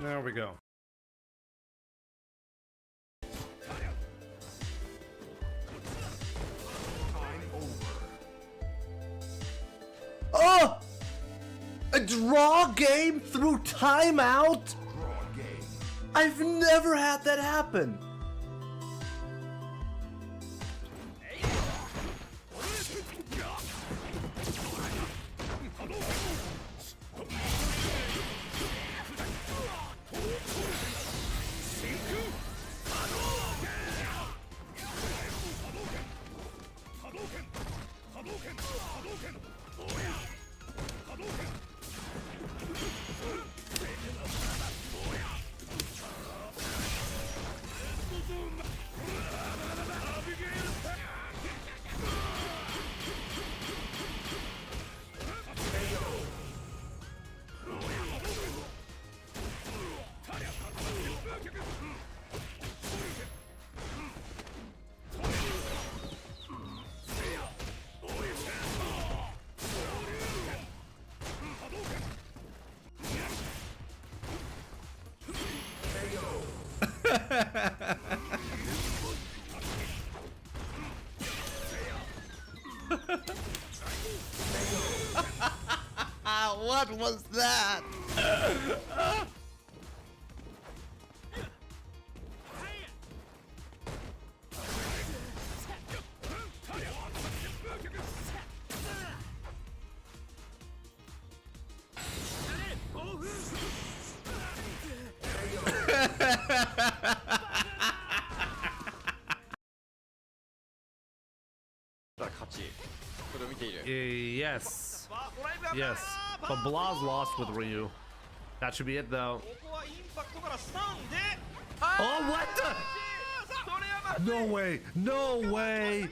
There we go. Oh! A draw game through timeout? I've never had that happen. What was that? Yes. Yes. But Blaz lost with Ryu. That should be it though. Oh, what the? No way. No way.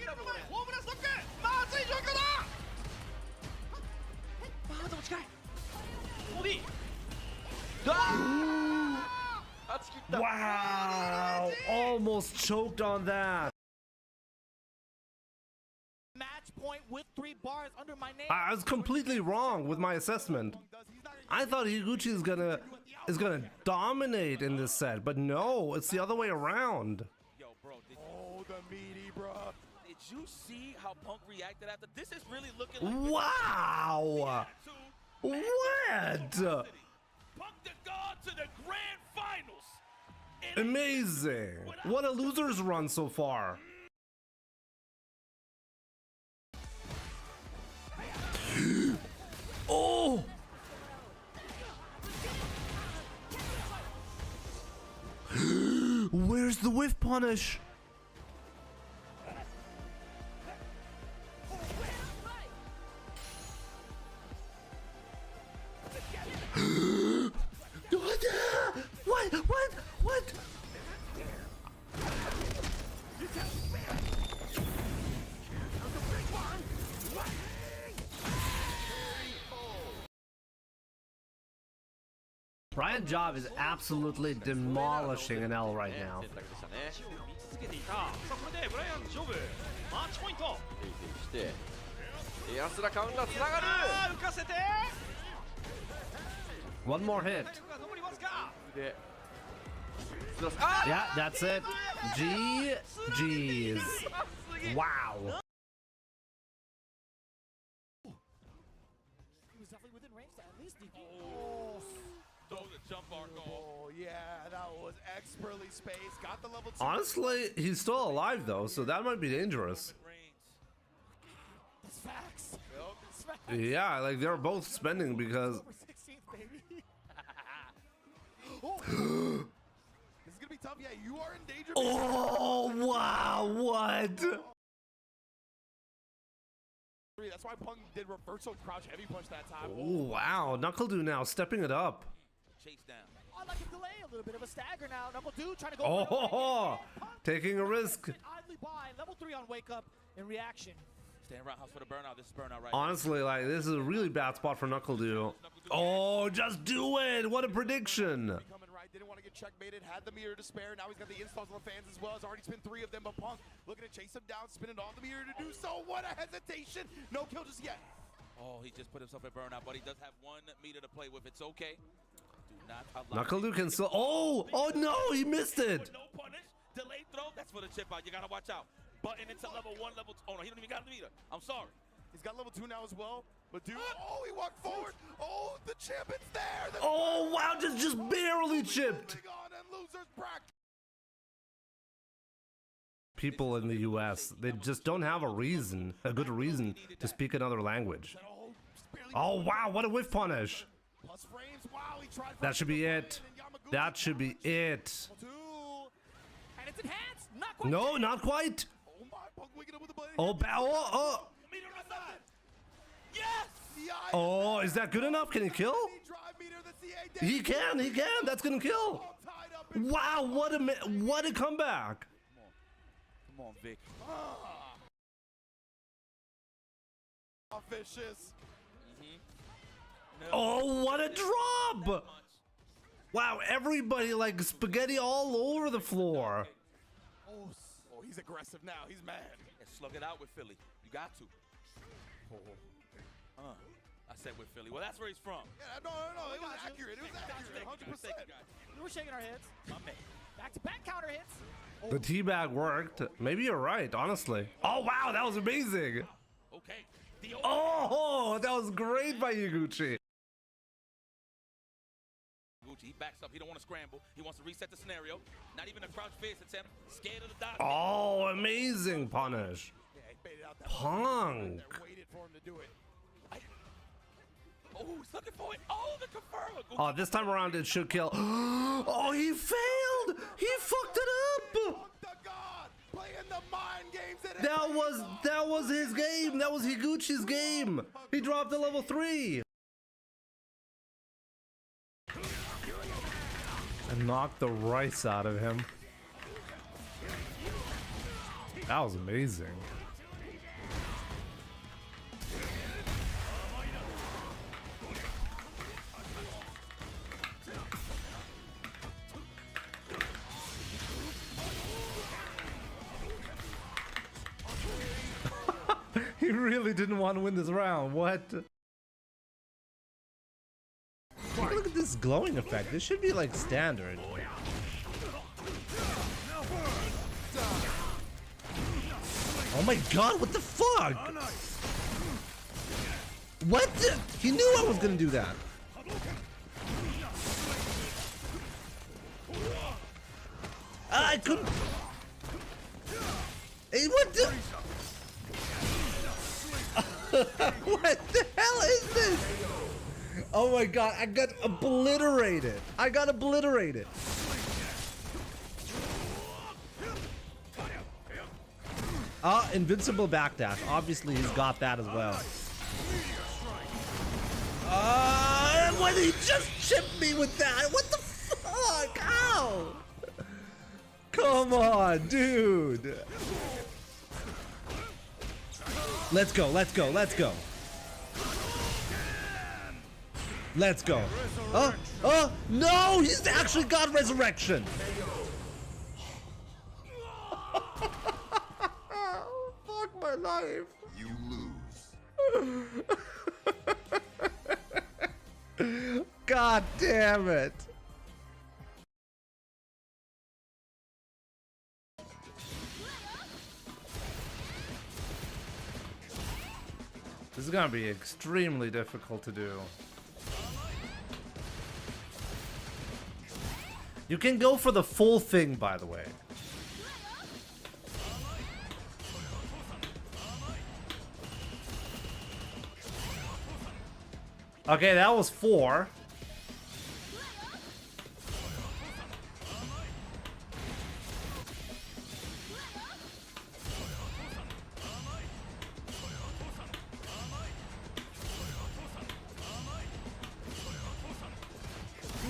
Wow. Almost choked on that. Point with 3 bars under my name. I was completely wrong with my assessment. I thought Higuchi is gonna dominate in this set, but no, it's the other way around. Yo, bro, the meaty, bro. Did you see how Punk reacted after? This is really looking like wow. What? Punk to go to the grand finals. Amazing. What a loser's run so far. Oh! Where's the whiff punish? What? Brian Job is absolutely demolishing an L right now. One more hit. Yeah, that's it. GG's. Wow. Oh, yeah, that was expertly spaced. Got the level 2. Honestly, he's still alive though, so that might be dangerous. That's facts. Yeah, like they're both spending because. Oh. This is gonna be tough. Yeah, you are in danger. Oh wow! What? That's why Punk did reversal crouch heavy punch that time. Oh wow! NuckleDu now stepping it up. Chase down. I like a delay, a little bit of a stagger now. NuckleDu trying to go. Oh, taking a risk. Idly by level 3 on wake up in reaction. Staying roundhouse for the burnout. This is burnout right. Honestly, like this is a really bad spot for NuckleDu. Oh, just do it! What a prediction! Coming right, didn't want to get checkmated. Had the mirror to spare. Now he's got the installs on the fans as well. Has already spent 3 of them. But Punk looking to chase him down, spinning on the mirror to do so. What a hesitation! No kill just yet. Oh, he just put himself in burnout, but he does have 1 meter to play with. It's okay. Knuckle can still. Oh no, he missed it. No punish, delayed throw. That's for the chip out. You gotta watch out. Button into level 1, level 2. Oh no, he don't even got it either. I'm sorry. He's got level 2 now as well. But dude, oh, he walked forward. Oh, the chip, it's there. Oh wow, just barely chipped. People in the US, they just don't have a good reason to speak another language. Oh wow, what a whiff punish. That should be it. That should be it. And it's enhanced. Not quite. No, not quite. Oh, oh. Yes! Oh, is that good enough? Can he kill? He can. That's gonna kill. Wow, what a comeback. Come on, Vic. Vicious. No. Oh, what a drop! Wow, everybody like spaghetti all over the floor. Oh, he's aggressive now. He's mad. Yeah, slug it out with Philly. You got to. I said with Philly. Well, that's where he's from. Yeah, no. It was accurate. It was accurate. 100%. We were shaking our heads. My man. Back-to-back counter hits. The teabag worked. Maybe you're right, honestly. Oh, wow, that was amazing. Okay. Oh, that was great by Higuchi. He backs up. He don't want to scramble. He wants to reset the scenario. Not even a crouch face attempt. Scared of the dot. Oh, amazing punish. Yeah, he baited out that Punk. waited for him to do it. Oh, he's looking for it. Oh, the confirm. Oh, this time around it should kill. Oh, he failed. He fucked it up. That was his game. That was Higuchi's game. He dropped to level 3. And knocked the rice out of him. That was amazing. He really didn't want to win this round. What? Look at this glowing effect. This should be like standard. Oh my god, what the fuck? What? He knew I was gonna do that. I couldn't. Hey, what the? What the hell is this? Oh my god, I got obliterated. Invincible backdash. Obviously, he's got that as well. When he just chipped me with that. What the fuck? Ow! Come on, dude. Let's go. Oh, no! He's actually got resurrection! Fuck my life. You lose. God damn it. This is gonna be extremely difficult to do. You can go for the full thing, by the way. Okay, that was 4.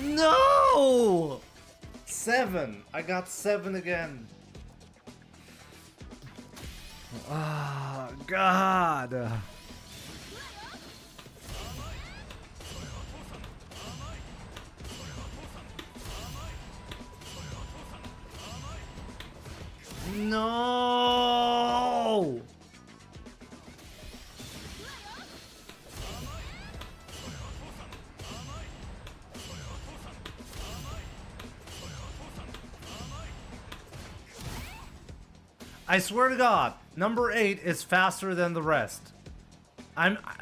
No! 7. I got 7 again. Ah, God. No! I swear to God, number 8 is faster than the rest.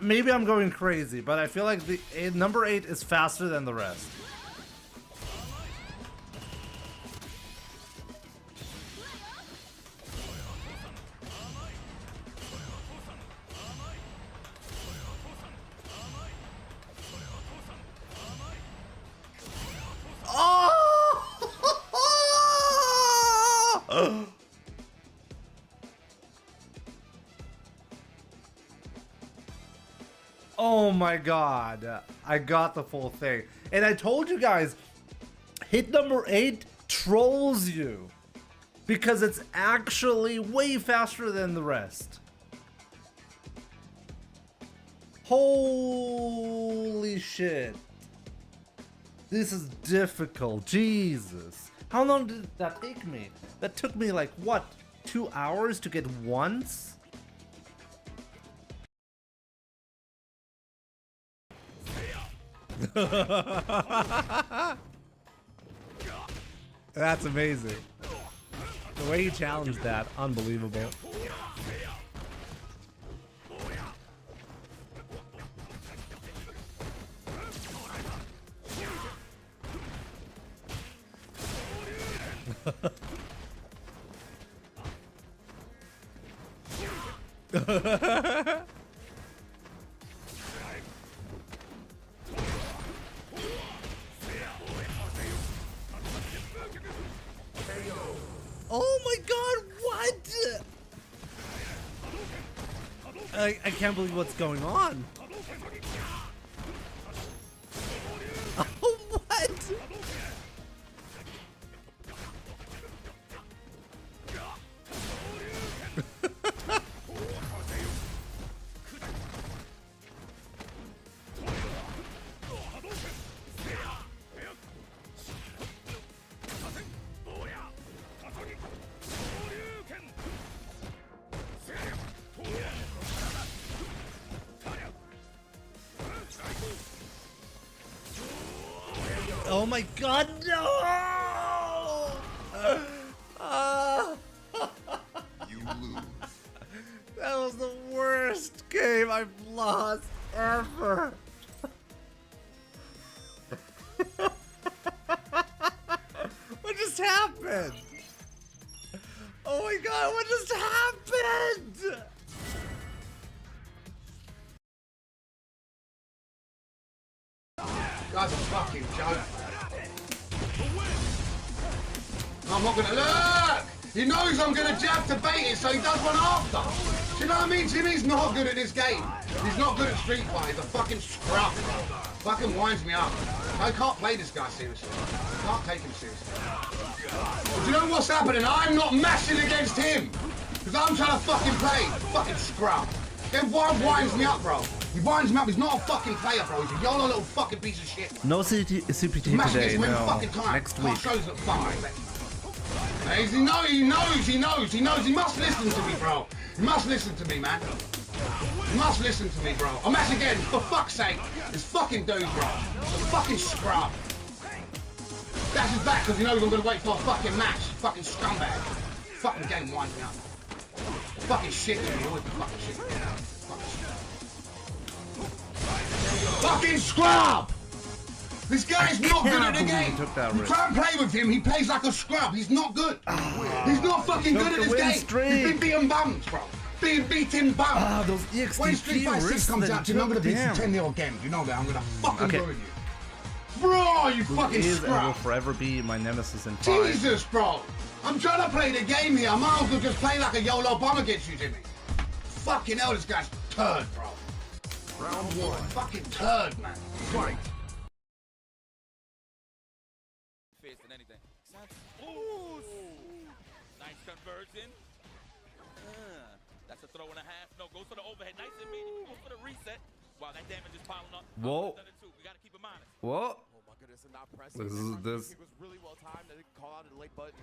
Maybe I'm going crazy, but I feel like number 8 is faster than the rest. Oh! Oh my god, I got the full thing. And I told you guys, hit number 8 trolls you. Because it's actually way faster than the rest. Holy shit. This is difficult, Jesus. How long did that take me? That took me like, what, 2 hours to get once? That's amazing. The way he challenged that, unbelievable. Oh my god, what? I can't believe what's going on. Oh, what? Oh my god, no! You lose. That was the worst game I've lost ever. What just happened? Oh my god, what just happened? Guy's a fucking joke. I'm not gonna look! He knows I'm gonna jab to bait it, so he does one after. Do you know what I mean? Jimmy's not good at this game. He's not good at Street Fighter. He's a fucking scrub, bro. Fucking winds me up. I can't play this guy seriously. I can't take him seriously. But do you know what's happening? I'm not mashing against him. Because I'm trying to fucking play. Fucking scrub. Then why winds me up, bro? He winds me up. He's not a fucking player, bro. He's a YOLO little fucking piece of shit. No CPT today, no. Next week. Shows that fuck. He knows. He must listen to me, bro. He must listen to me, man. He must listen to me, bro. I'm match again, for fuck's sake. This fucking dude, bro. The fucking scrub. That's his back because he knows I'm gonna wait for a fucking match. Fucking scumbag. Fucking game winds me up. Fucking shit to me. Always fucking shit. Fucking scrub! This guy's not good at the game. You try and play with him, he plays like a scrub. He's not good. He's not fucking good at this game. He's been beating bums, bro. Being beaten bums. Those EXT when Street Fighter 6 comes out, I'm gonna beat you 10-0 again. You know that. I'm gonna fucking go with you. Bro, you fucking scrub. And will forever be my nemesis in 5. Jesus, bro. I'm trying to play the game here. I might as well just play like a YOLO bomb against you, Jimmy. Fucking hell, this guy's turd, bro. Round 1. Fucking turd, man. Fight. Than anything. Ooh. Nice conversion. That's a throw and a half. No, goes for the overhead. Nice and medium. Goes for the reset. Wow, that damage is piling up. Whoa. We gotta keep him honest. Whoa. Oh my goodness, and not pressing. This. It was really well timed. They didn't call out a late button.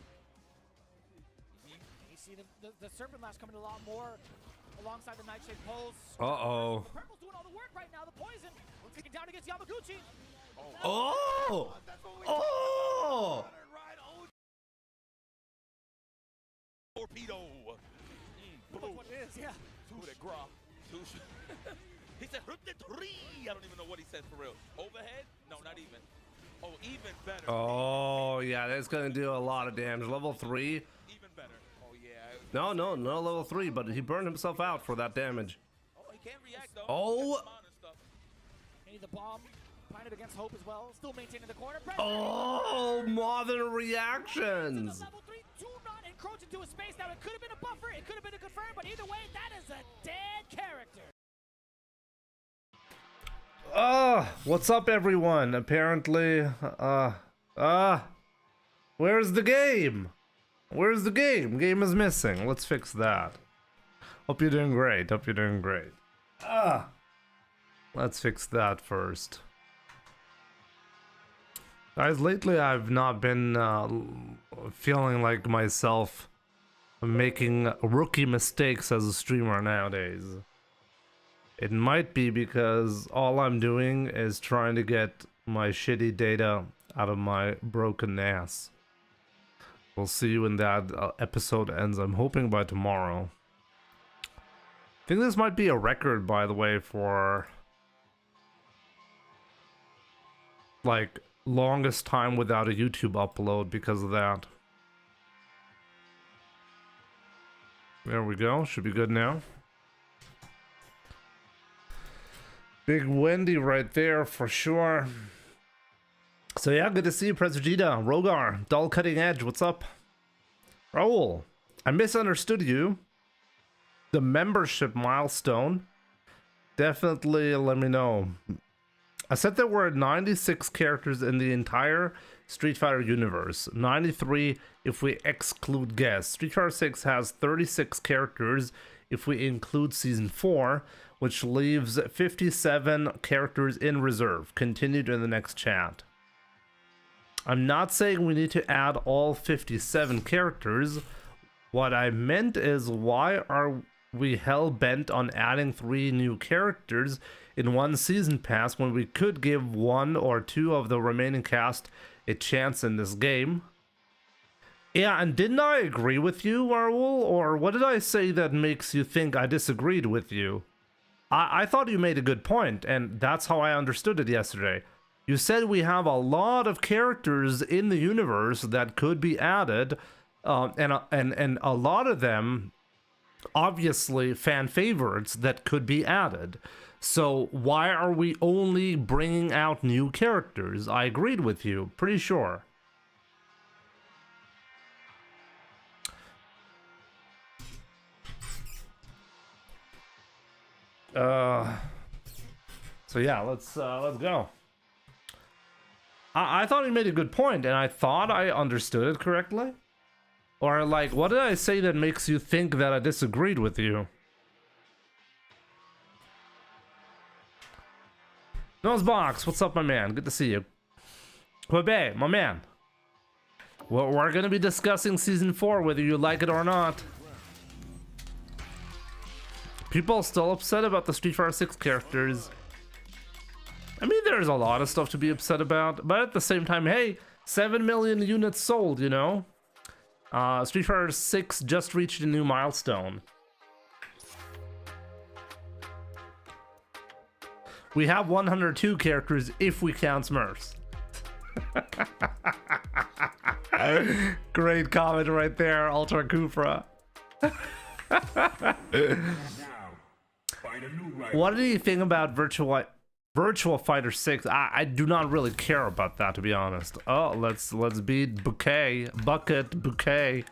You see the Serpent Lash coming a lot more alongside the Nightshade pulse. Uh-oh. Purple's doing all the work right now. The poison taking down against Yamaguchi. Oh! Oh! Torpedo. what he said for real. Overhead? No, not even. Oh, even better. Oh, yeah, that's gonna do a lot of damage. Level 3? Even better. Oh, yeah. No, level 3, but he burned himself out for that damage. Oh, he can't react, though. Oh! Hey, the bomb. Planted against Hope as well. Still maintaining the corner. Oh, modern reactions! Level 3, do not encroach into a space. Now, it could have been a buffer. It could have been a confirm, but either way, that is a dead character. What's up, everyone? Apparently, where's the game? Where's the game? Game is missing. Let's fix that. Hope you're doing great. Hope you're doing great. Let's fix that first. Guys, lately I've not been feeling like myself making rookie mistakes as a streamer nowadays. It might be because all I'm doing is trying to get my shitty data out of my broken ass. We'll see when that episode ends. I'm hoping by tomorrow. I think this might be a record, by the way, for like longest time without a YouTube upload because of that. There we go. Should be good now. Big Wendy right there for sure. So yeah, good to see you, Pres Vegeta, Rogar, Dull Cutting Edge, what's up? Raul, I misunderstood you. The membership milestone. Definitely let me know. I said there were 96 characters in the entire Street Fighter universe. 93 if we exclude guests. Street Fighter 6 has 36 characters if we include Season 4, which leaves 57 characters in reserve. Continued in the next chat. I'm not saying we need to add all 57 characters. What I meant is, why are we hell-bent on adding 3 new characters in one season pass when we could give 1 or 2 of the remaining cast a chance in this game? Yeah, and didn't I agree with you, Raul? Or what did I say that makes you think I disagreed with you? I thought you made a good point, and that's how I understood it yesterday. You said we have a lot of characters in the universe that could be added, and a lot of them, obviously, fan favorites that could be added. So why are we only bringing out new characters? I agreed with you, pretty sure. So yeah, let's go. I thought he made a good point, and I thought I understood it correctly. Or like, what did I say that makes you think that I disagreed with you? Nosebox, what's up, my man? Good to see you. Quebec, my man. Well, we're gonna be discussing Season 4, whether you like it or not. People still upset about the Street Fighter 6 characters. I mean, there's a lot of stuff to be upset about, but at the same time, hey, 7 million units sold, you know? Street Fighter 6 just reached a new milestone. We have 102 characters if we count Smurfs. Great comment right there, Ultra Kufra. What do you think about Virtual Fighter 6? I do not really care about that, to be honest. Oh, let's beat Bucket. I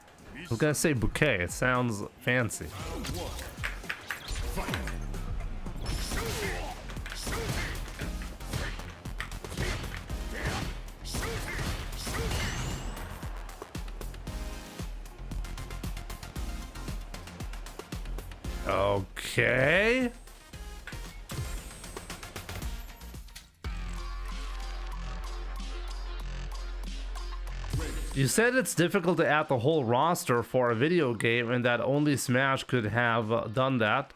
was gonna say bouquet. It sounds fancy. Okay. You said it's difficult to add the whole roster for a video game and that only Smash could have done that.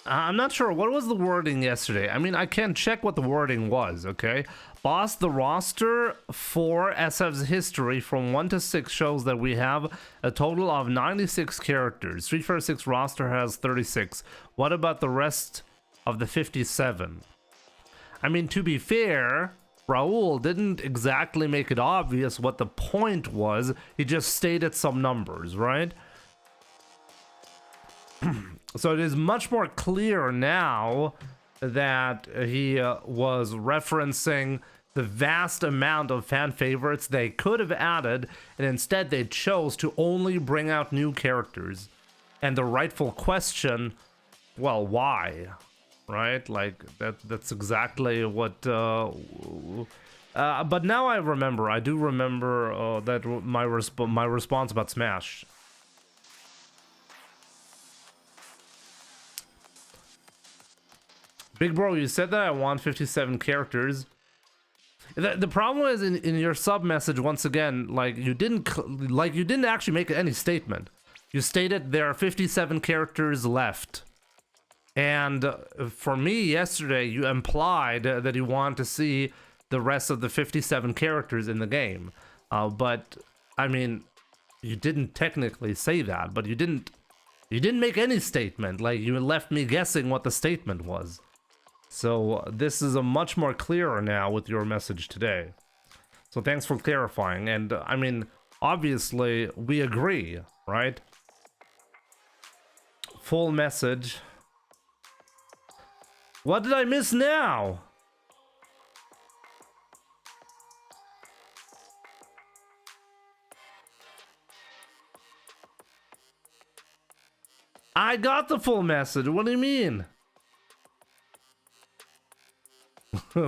I'm not sure. What was the wording yesterday? I mean, I can check what the wording was, okay? Boss, the roster for SF's history from 1 to 6 shows that we have a total of 96 characters. Street Fighter 6 roster has 36. What about the rest of the 57? I mean, to be fair, Raul didn't exactly make it obvious what the point was. He just stated some numbers, right? So it is much more clear now that he was referencing the vast amount of fan favorites they could have added, and instead they chose to only bring out new characters. And the rightful question, well, why? Right? Like, that's exactly what... but now I remember. I do remember that my response about Smash. Big bro, you said that I want 57 characters. The problem is in your sub message, once again, like you didn't actually make any statement. You stated there are 57 characters left. And for me yesterday, you implied that you want to see the rest of the 57 characters in the game. But I mean, you didn't technically say that, but you didn't make any statement. Like, you left me guessing what the statement was. So this is a much more clearer now with your message today. So thanks for clarifying. And I mean, obviously we agree, right? Full message. What did I miss now? I got the full message. What do you mean?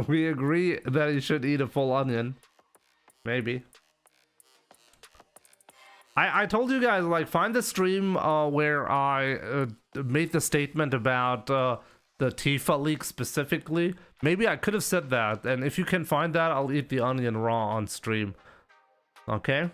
We agree that you should eat a full onion. Maybe. I told you guys, like, find the stream where I made the statement about the Tifa leak specifically. Maybe I could have said that, and if you can find that, I'll eat the onion raw on stream. Okay?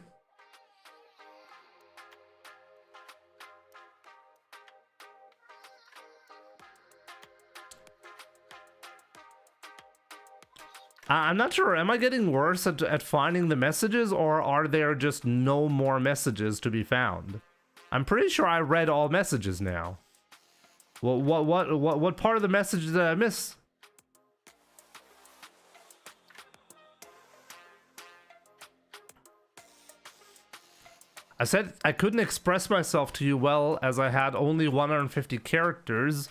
I'm not sure. Am I getting worse at finding the messages, or are there just no more messages to be found? I'm pretty sure I read all messages now. Well, what part of the message did I miss? I said I couldn't express myself to you well as I had only 150 characters.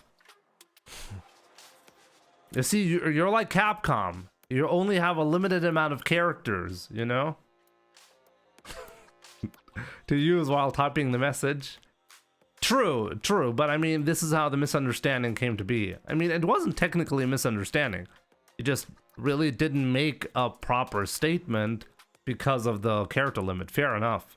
You see, you're like Capcom. You only have a limited amount of characters, you know? To use while typing the message. True, but I mean, this is how the misunderstanding came to be. I mean, it wasn't technically a misunderstanding. You just really didn't make a proper statement because of the character limit. Fair enough.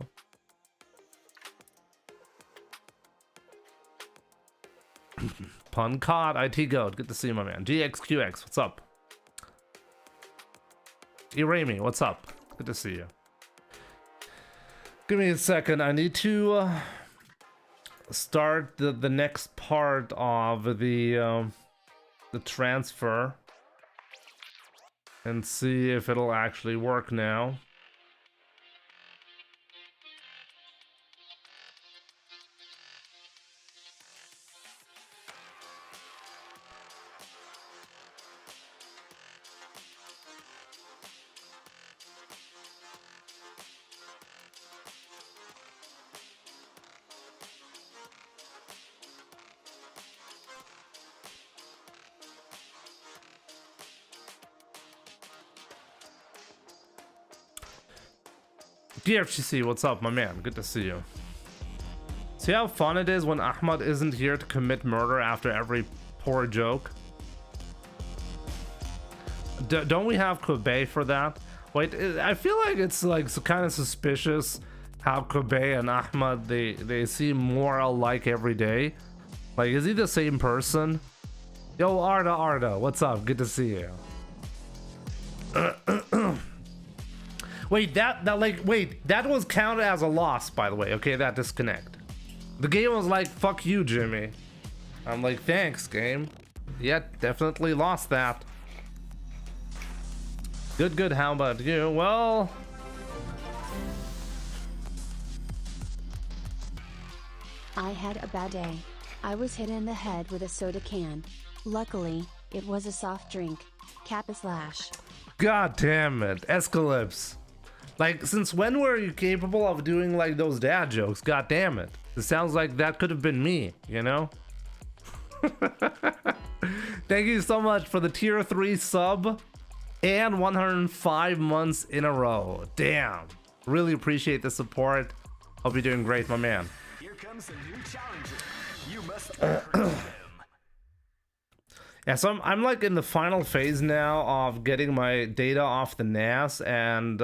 Pun caught, IT Goat. Good to see you, my man. GXQX, what's up? Irami, what's up? Good to see you. Give me a second. I need to start the next part of the transfer and see if it'll actually work now. DFGC, what's up, my man? Good to see you. See how fun it is when Ahmad isn't here to commit murder after every poor joke? Don't we have Kobe for that? Wait, I feel like it's like kind of suspicious how Kobe and Ahmad, they seem more alike every day. Like, is he the same person? Yo, Arda, what's up? Good to see you. Wait, that was counted as a loss, by the way. Okay, that disconnect. The game was like, fuck you, Jimmy. I'm like, thanks, game. Yeah, definitely lost that. Good, good. How about you? Well, I had a bad day. I was hit in the head with a soda can. Luckily, it was a soft drink. Kappa slash. god damn it, Escalypse. Like, since when were you capable of doing like those dad jokes? God damn it. It sounds like that could have been me, you know? Thank you so much for the tier 3 sub and 105 months in a row. Damn. Really appreciate the support. Hope you're doing great, my man. Here comes a new challenger. You must overcome him. Yeah, so I'm like in the final phase now of getting my data off the NAS and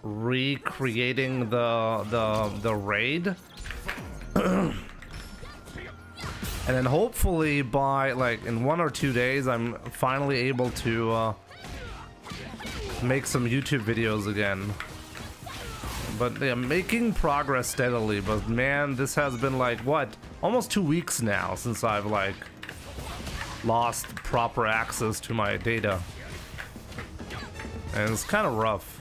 recreating the raid. And then hopefully by like in 1 or 2 days I'm finally able to make some YouTube videos again. But yeah, making progress steadily, but man, this has been like what, almost 2 weeks now since I've like lost proper access to my data, and it's kind of rough.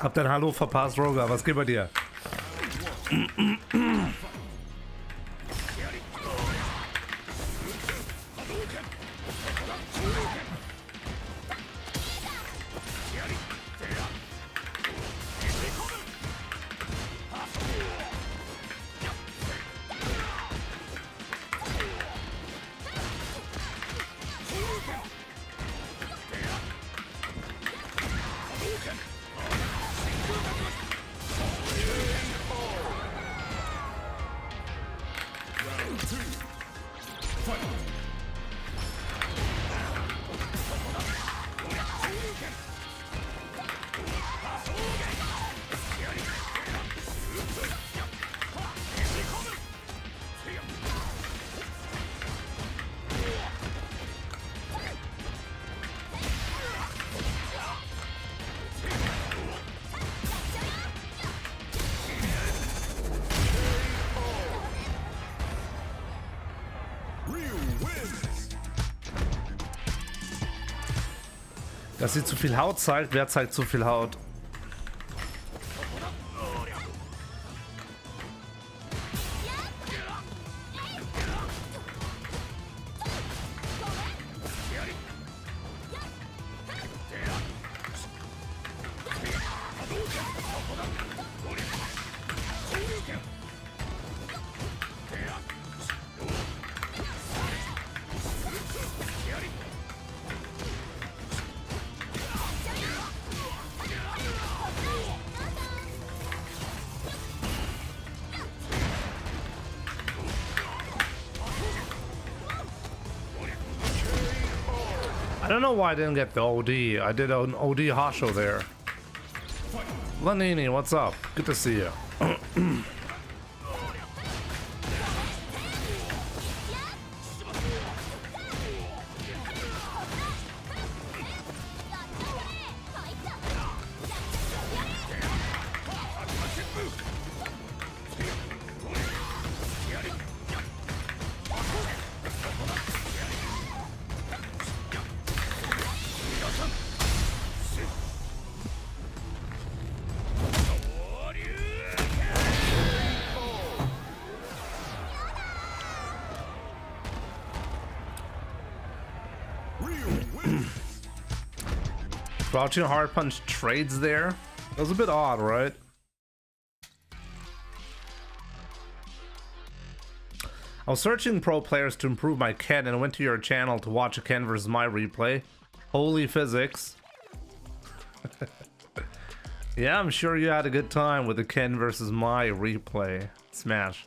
Hab dein Hallo verpasst, Roger. Was geht bei dir? Dass sie zu viel Haut zeigt, wer zeigt zu viel Haut? don't know why I didn't get the OD. I did an OD Hasho there. Lanini, what's up? Good to see you. Crouching hard punch trades there. That was a bit odd, right? I was searching pro players to improve my Ken and went to your channel to watch a Ken versus my replay. Holy physics. Yeah, I'm sure you had a good time with the Ken versus my replay. Smash.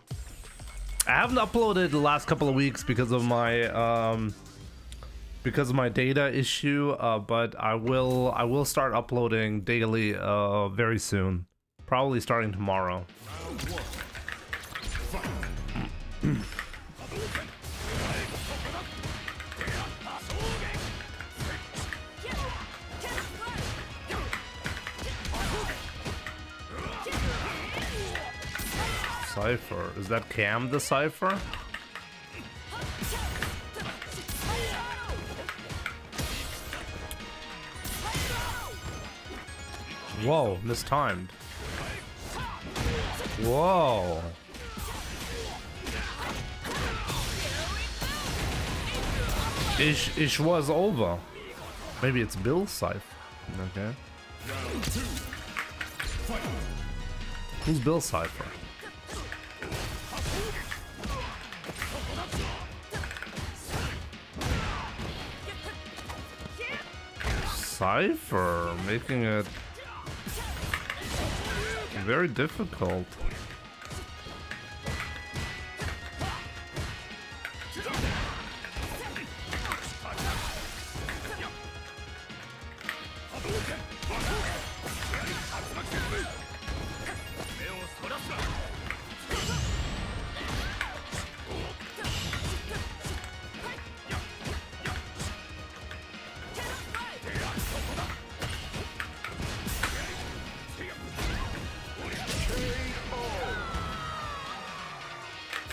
I haven't uploaded the last couple of weeks because of my data issue, but I will start uploading daily very soon, probably starting tomorrow. Cypher, is that Cam the Cypher? Whoa, mistimed. Whoa. Ish was over. Maybe it's Bill's Cypher. Okay. Who's Bill's Cypher? Cypher, making it very difficult.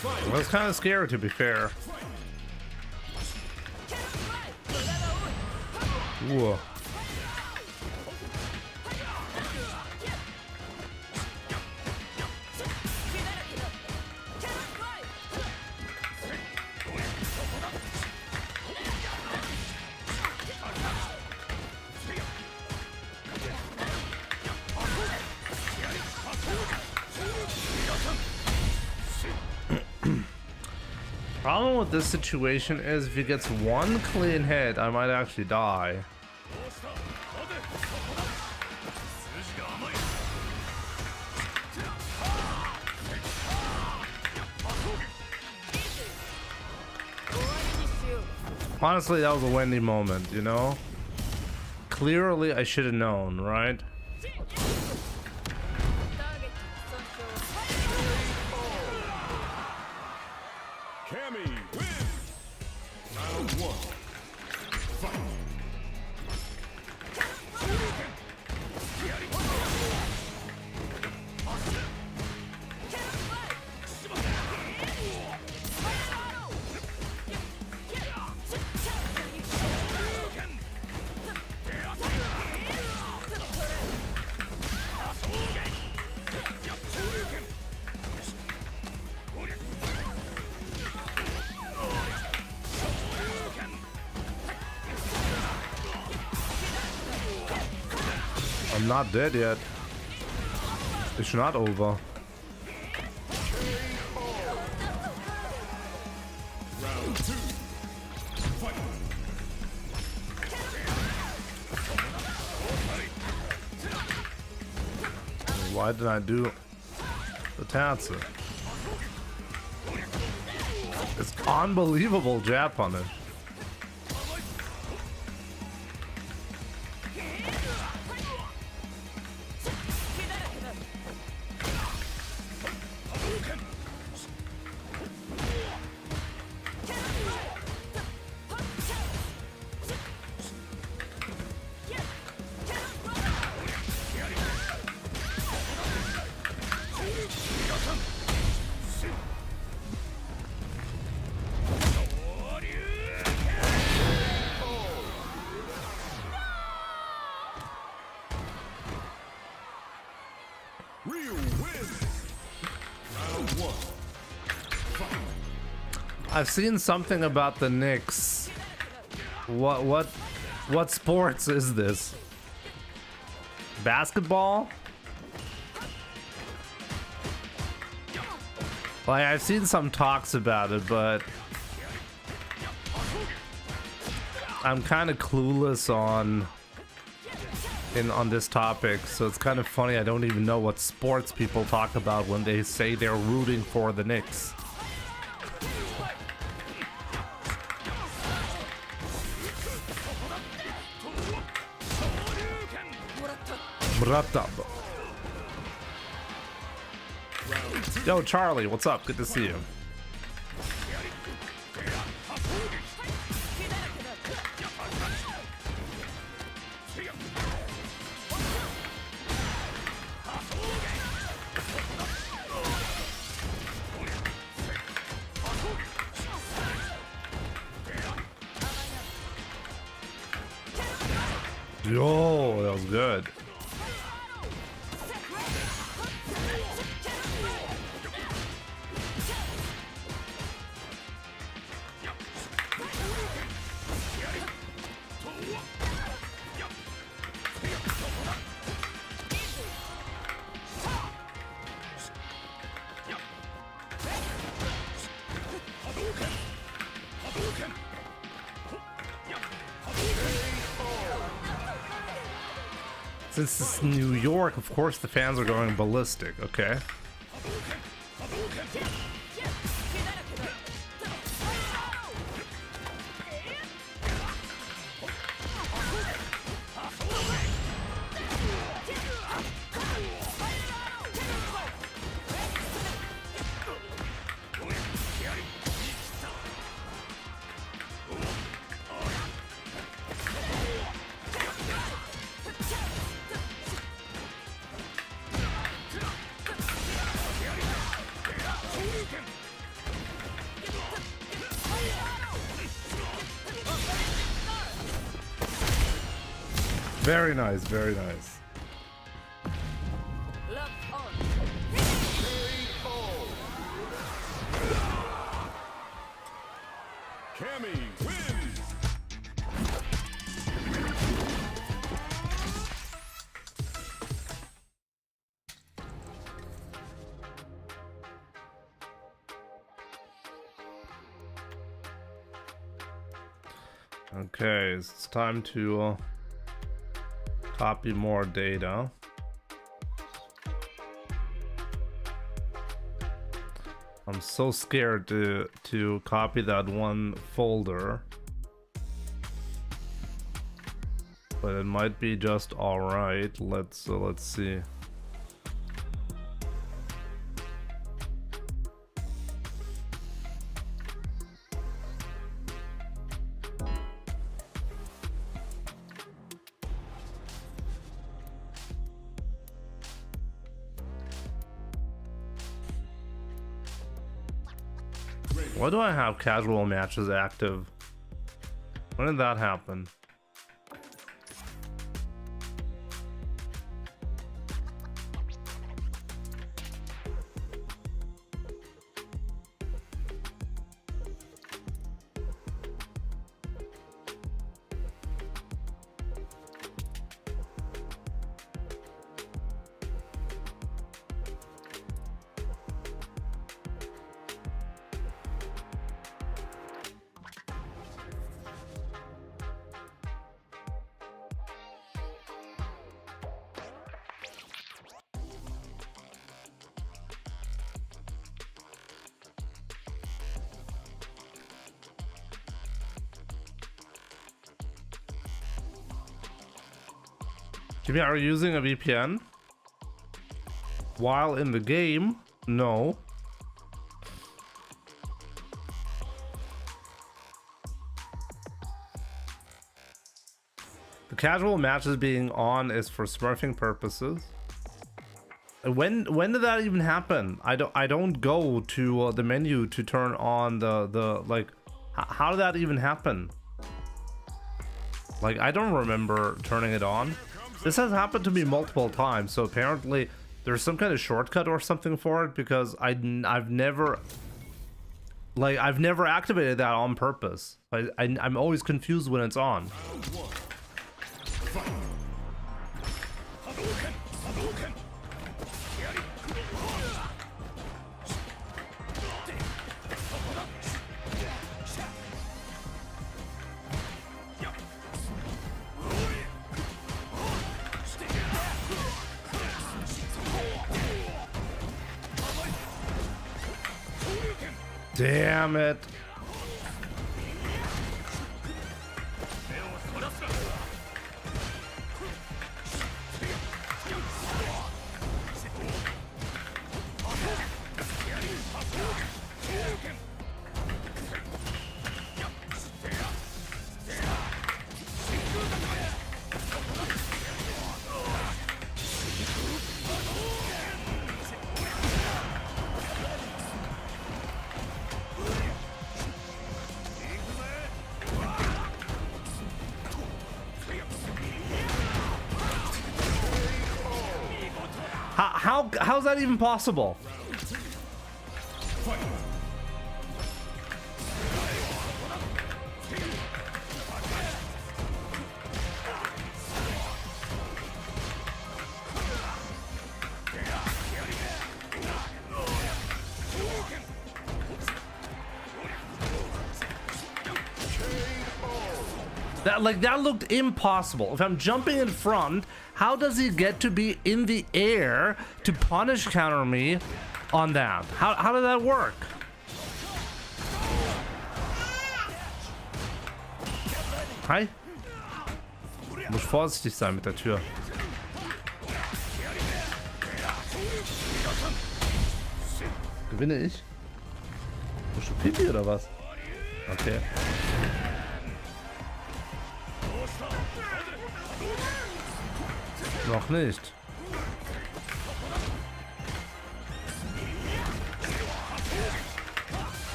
I was kind of scared, to be fair. Whoa. Problem with this situation is if he gets one clean hit, I might actually die. Honestly, that was a windy moment, you know? Clearly, I should have known, right? I'm not dead yet. It's not over. Why did I do the Tatsu? It's unbelievable jab punish. I've seen something about the Knicks. What sports is this? Basketball? Like, I've seen some talks about it, but I'm kind of clueless on this topic, so it's kind of funny. I don't even know what sports people talk about when they say they're rooting for the Knicks. Yo, Charlie, what's up? Good to see you. Yo, that was good. Since it's New York, of course the fans are going ballistic, okay? Very nice, very nice. Okay, it's time to copy more data. I'm so scared to copy that one folder, but it might be just all right. Let's see. Why do I have casual matches active? When did that happen? Jimmy, are you using a VPN? While in the game? No. The casual matches being on is for smurfing purposes. When did that even happen? I don't go to the menu to turn on the like. How did that even happen? Like, I don't remember turning it on. This has happened to me multiple times, so apparently there's some kind of shortcut or something for it, because I've never Like, I've never activated that on purpose. I'm always confused when it's on. Damn it. How's that even possible? That looked impossible. If I'm jumping in front, how does he get to be in the air to punish counter me on that? How did that work? Hi. Muss vorsichtig sein mit der Tür. Gewinne ich? Bist du Pipi oder was? Okay. Noch nicht.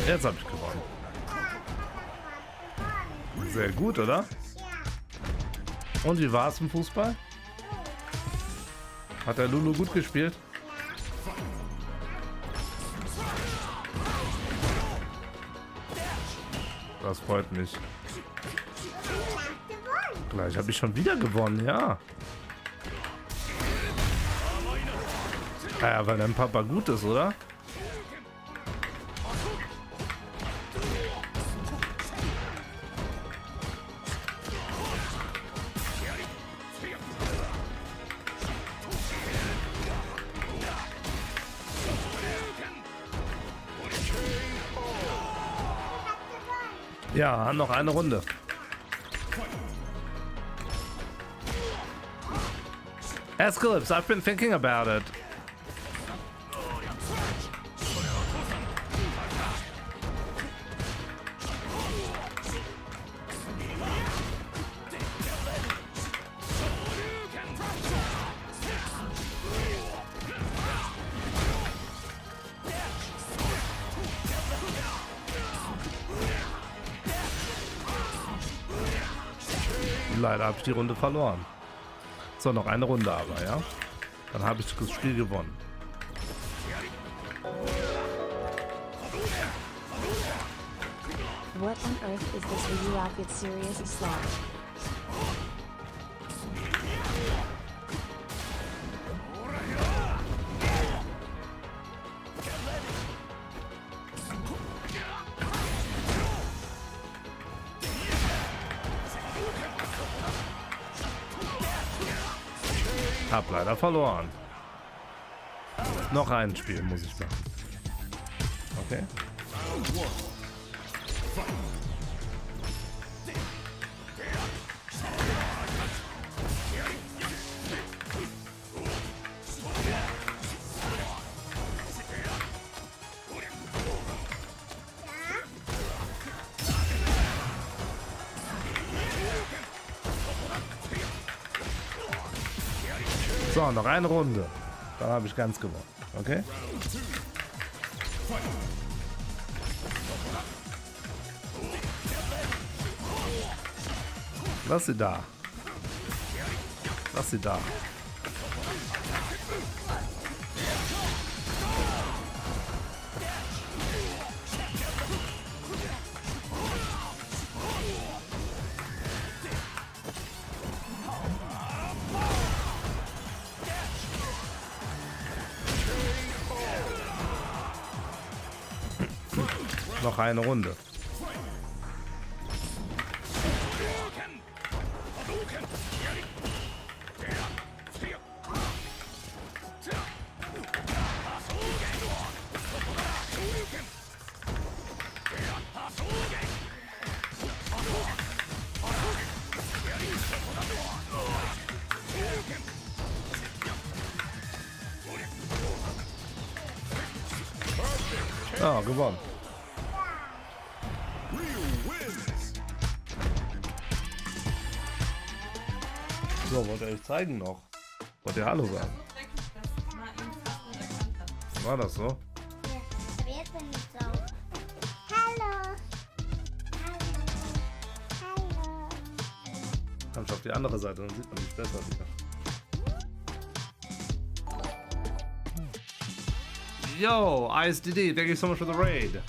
Jetzt habe ich gewonnen. Sehr gut, oder? Und wie war es im Fußball? Hat der Lulu gut gespielt? Das freut mich. Gleich habe ich schon wieder gewonnen, ja. Ja, weil dein Papa gut ist, oder? Ja, noch eine Runde. Escalipse, I've been thinking about it. Leider habe ich die Runde verloren. So, noch eine Runde aber, ja? Dann habe ich das Spiel gewonnen. What on earth is this? Are you out with serious slot? Hab leider verloren. Noch ein Spiel muss ich machen. Okay. So, noch eine Runde. Dann habe ich ganz gewonnen. Okay? Lass sie da. Lass sie da. Noch eine Runde. Oh, gewonnen. So, wollt ihr euch zeigen noch? Wollt ihr Hallo sagen? War das so? Ja, aber jetzt bin ich drauf. Hallo. Hallo. Komm schon auf die andere Seite, dann sieht man dich besser wieder. Yo, ISDD, thank you so much for the raid.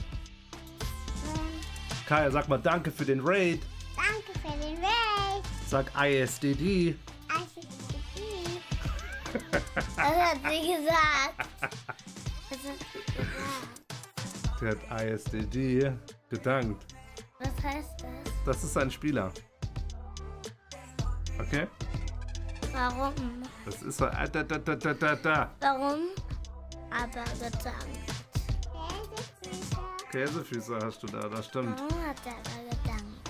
Kaya, sag mal danke für den Raid. Danke für den Raid. Sag ISDD. Was hat sie gesagt? Was hat sie gesagt? Der hat ISDD gedankt. Was heißt das? Das ist ein Spieler. Okay? Warum? Das ist so. Da. Warum? Aber gedankt. Käsefüße hast du da, das stimmt. Warum hat er da gedankt?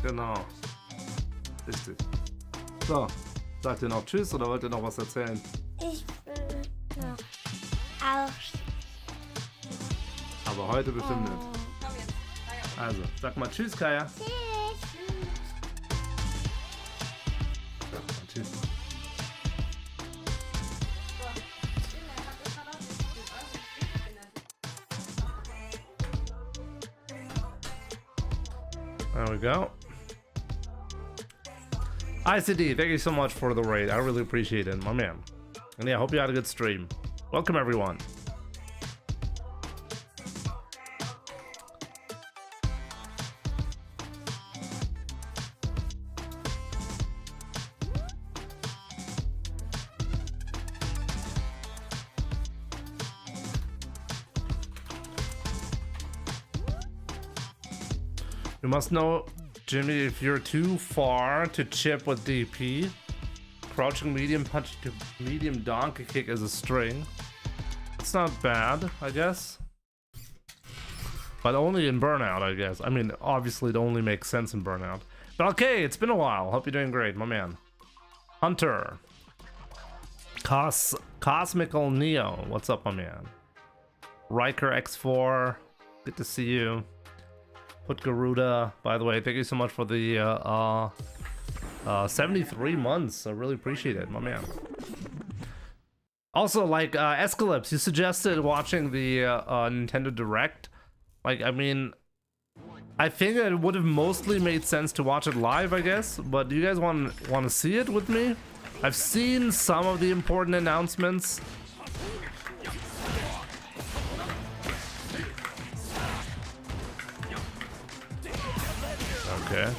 Genau. Richtig. So, sagt ihr noch Tschüss oder wollt ihr noch was erzählen? Ich will noch auf. Aber heute bestimmt nicht. Also, sag mal Tschüss, Kaya. Tschüss. Tschüss. There we go. ICD, thank you so much for the raid. I really appreciate it, my man. And yeah, I hope you had a good stream. Welcome, everyone. You must know, Jimmy, if you're too far to chip with DP, crouching medium punch to medium donkey kick is a string. It's not bad, I guess. But only in Burnout, I guess. I mean, obviously it only makes sense in Burnout. But okay, it's been a while. Hope you're doing great, my man. Hunter. Cosmical Neo. What's up, my man? Riker X4. Good to see you. Put Garuda, by the way, thank you so much for the 73 months. I really appreciate it, my man. Also, like, Escalypse, you suggested watching the Nintendo Direct. Like, I mean, I think it would have mostly made sense to watch it live, I guess. But do you guys want to see it with me? I've seen some of the important announcements. Okay.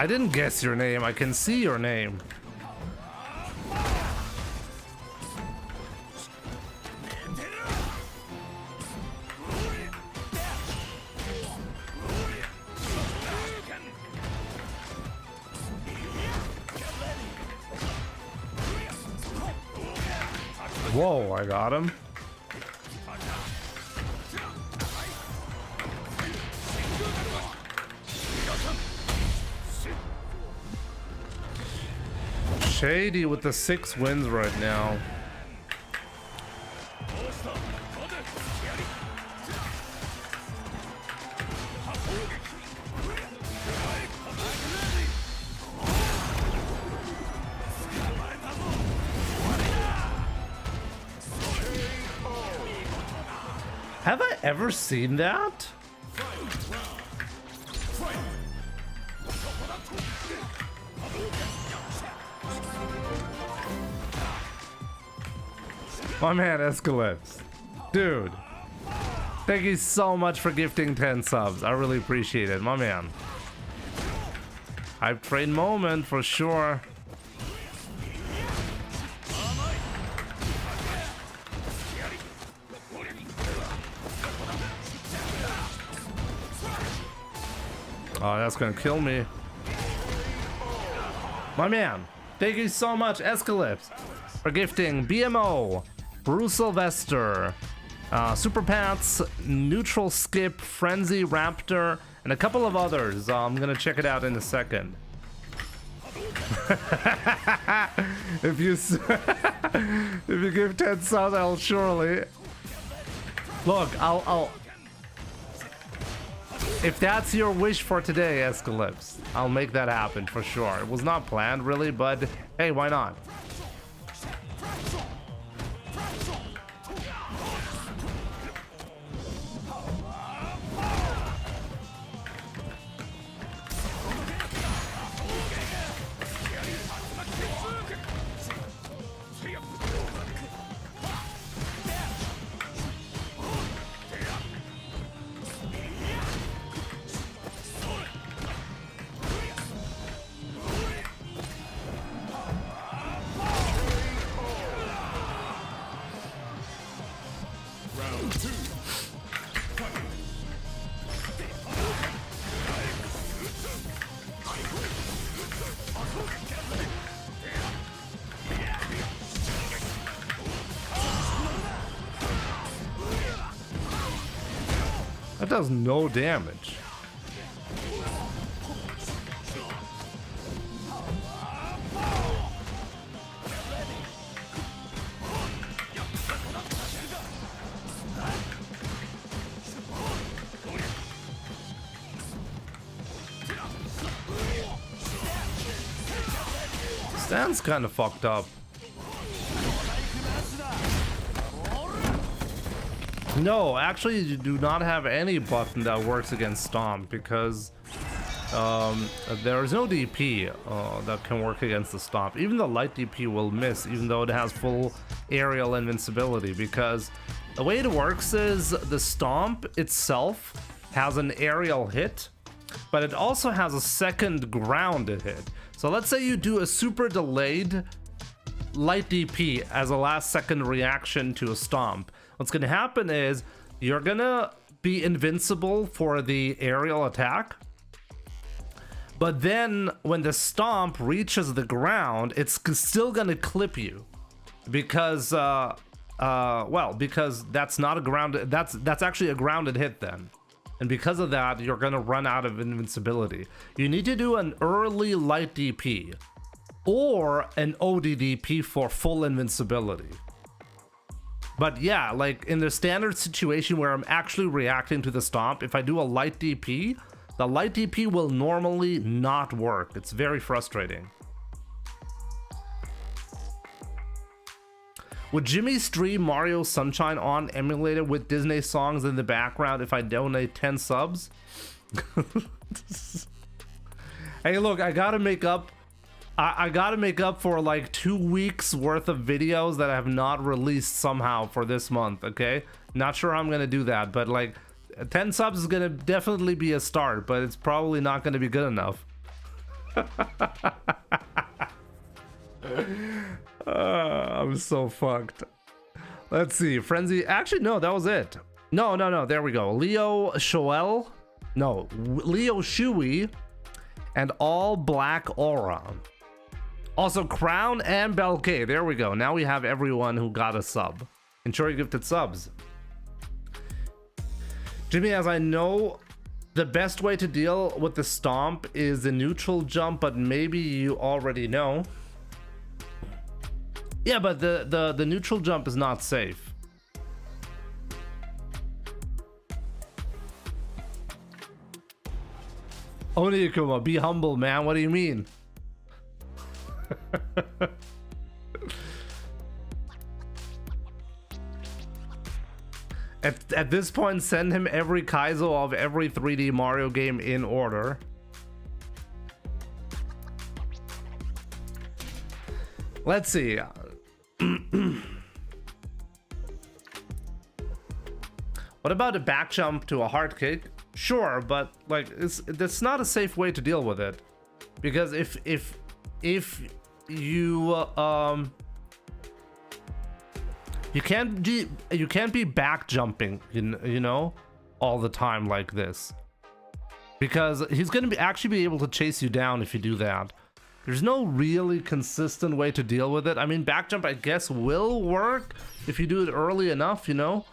I didn't guess your name. I can see your name. Whoa, I got him. Shady with the 6 wins right now. ever seen that? My man Escalypse. Dude. Thank you so much for gifting 10 subs. I really appreciate it, my man. Hype train moment for sure. Oh, that's gonna kill me. My man, thank you so much, Escalypse, for gifting BMO, Bruce Sylvester, Super Pats, Neutral Skip, Frenzy Raptor, and a couple of others. I'm gonna check it out in a second. if you give 10 subs, I'll surely look. I'll if that's your wish for today, Escalypse, I'll make that happen for sure. It was not planned really, but hey, why not? That does no damage. Stan's kind of fucked up. No, actually you do not have any button that works against Stomp because there is no DP that can work against the Stomp. Even the light DP will miss even though it has full aerial invincibility, because the way it works is the Stomp itself has an aerial hit, but it also has a second grounded hit. So let's say you do a super delayed light DP as a last second reaction to a Stomp. What's going to happen is you're going to be invincible for the aerial attack, but then when the Stomp reaches the ground, it's still going to clip you because well, because that's not a grounded, that's actually a grounded hit then. And because of that, you're going to run out of invincibility. You need to do an early light DP or an ODDP for full invincibility. But yeah, like in the standard situation where I'm actually reacting to the Stomp, if I do a light DP, the light DP will normally not work. It's very frustrating. Would Jimmy stream Mario Sunshine on emulated with Disney songs in the background if I donate 10 subs? Hey, look, I gotta make up. I gotta make up for like 2 weeks worth of videos that I have not released somehow for this month, okay? Not sure how I'm gonna do that, but like 10 subs is gonna definitely be a start, but it's probably not gonna be good enough. I'm so fucked. Let's see, Frenzy. Actually, no, that was it. No, there we go. Leo Shoel. No, Leo Shui. And all black aura. Also, Crown and Belkay. There we go. Now we have everyone who got a sub. Ensure you gifted subs. Jimmy, as I know, the best way to deal with the Stomp is the neutral jump, but maybe you already know. Yeah, but the neutral jump is not safe. Oniyakuma, be humble, man. What do you mean? At this point, send him every Kaizo of every 3D Mario game in order. Let's see. What about a back jump to a hard kick? Sure, but like that's not a safe way to deal with it, because if you you can't be back jumping, you know, all the time like this, because he's gonna actually be able to chase you down if you do that. There's no really consistent way to deal with it. I mean, back jump I guess will work if you do it early enough, you know.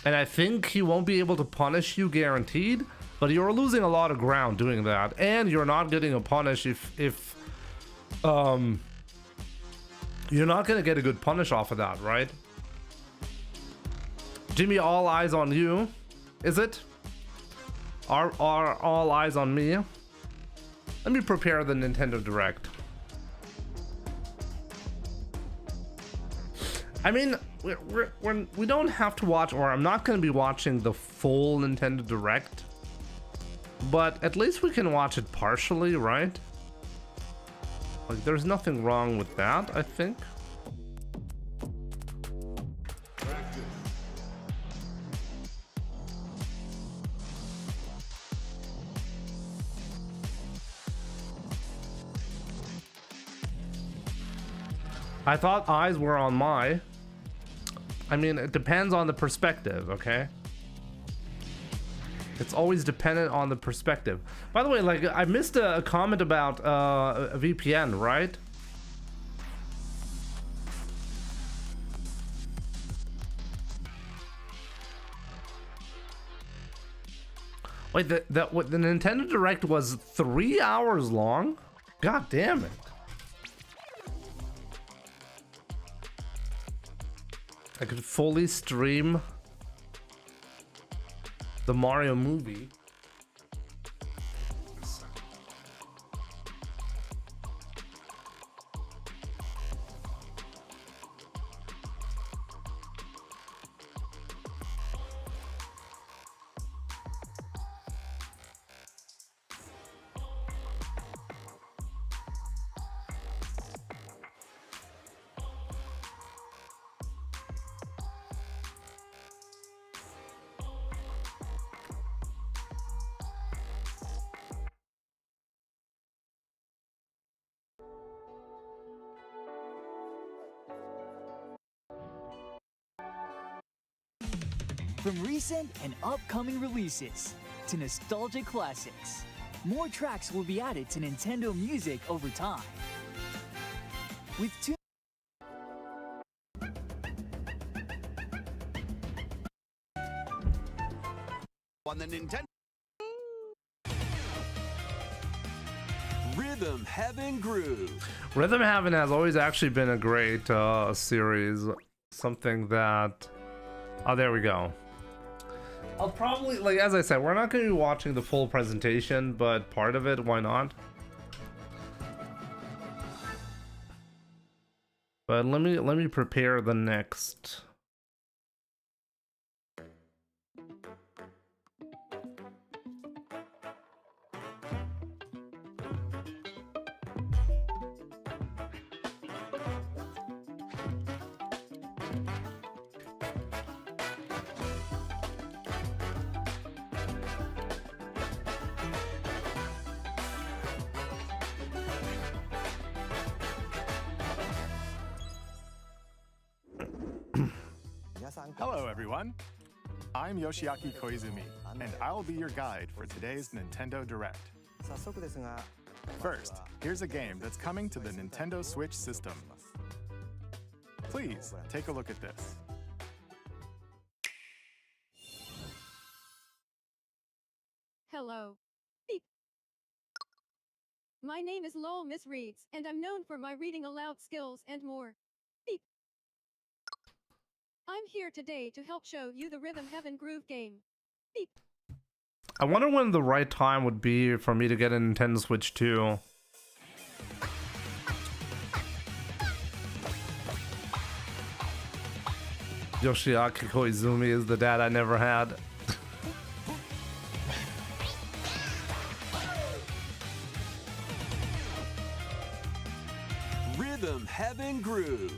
And I think he won't be able to punish you guaranteed, but you're losing a lot of ground doing that, and you're not getting a punish if you're not gonna get a good punish off of that, right? Jimmy, all eyes on you. Is it? Are all eyes on me? Let me prepare the Nintendo Direct. I mean, we don't have to watch, or I'm not going to be watching the full Nintendo Direct, but at least we can watch it partially, right? Like, there's nothing wrong with that, I think. I thought eyes were on my. I mean, it depends on the perspective, okay? It's always dependent on the perspective. By the way, like, I missed a comment about a VPN, right? Wait, the Nintendo Direct was 3 hours long? God damn it. I could fully stream the Mario movie. From recent and upcoming releases to nostalgic classics, more tracks will be added to Nintendo Music over time. With two on the Nintendo Rhythm Heaven Groove. Rhythm Heaven has always actually been a great series. Something that... Oh, there we go. I'll probably, like, as I said, we're not going to be watching the full presentation, but part of it, why not? But let me prepare the next. Hello everyone, I'm Yoshiaki Koizumi, and I'll be your guide for today's Nintendo Direct. First, here's a game that's coming to the Nintendo Switch system. Please, take a look at this. Hello. Beep. My name is Lowell Miss Reeds, and I'm known for my reading aloud skills and more. Beep. I'm here today to help show you the Rhythm Heaven Groove game. Beep. I wonder when the right time would be for me to get a Nintendo Switch 2. Yoshiaki Koizumi is the dad I never had. Rhythm Heaven Groove.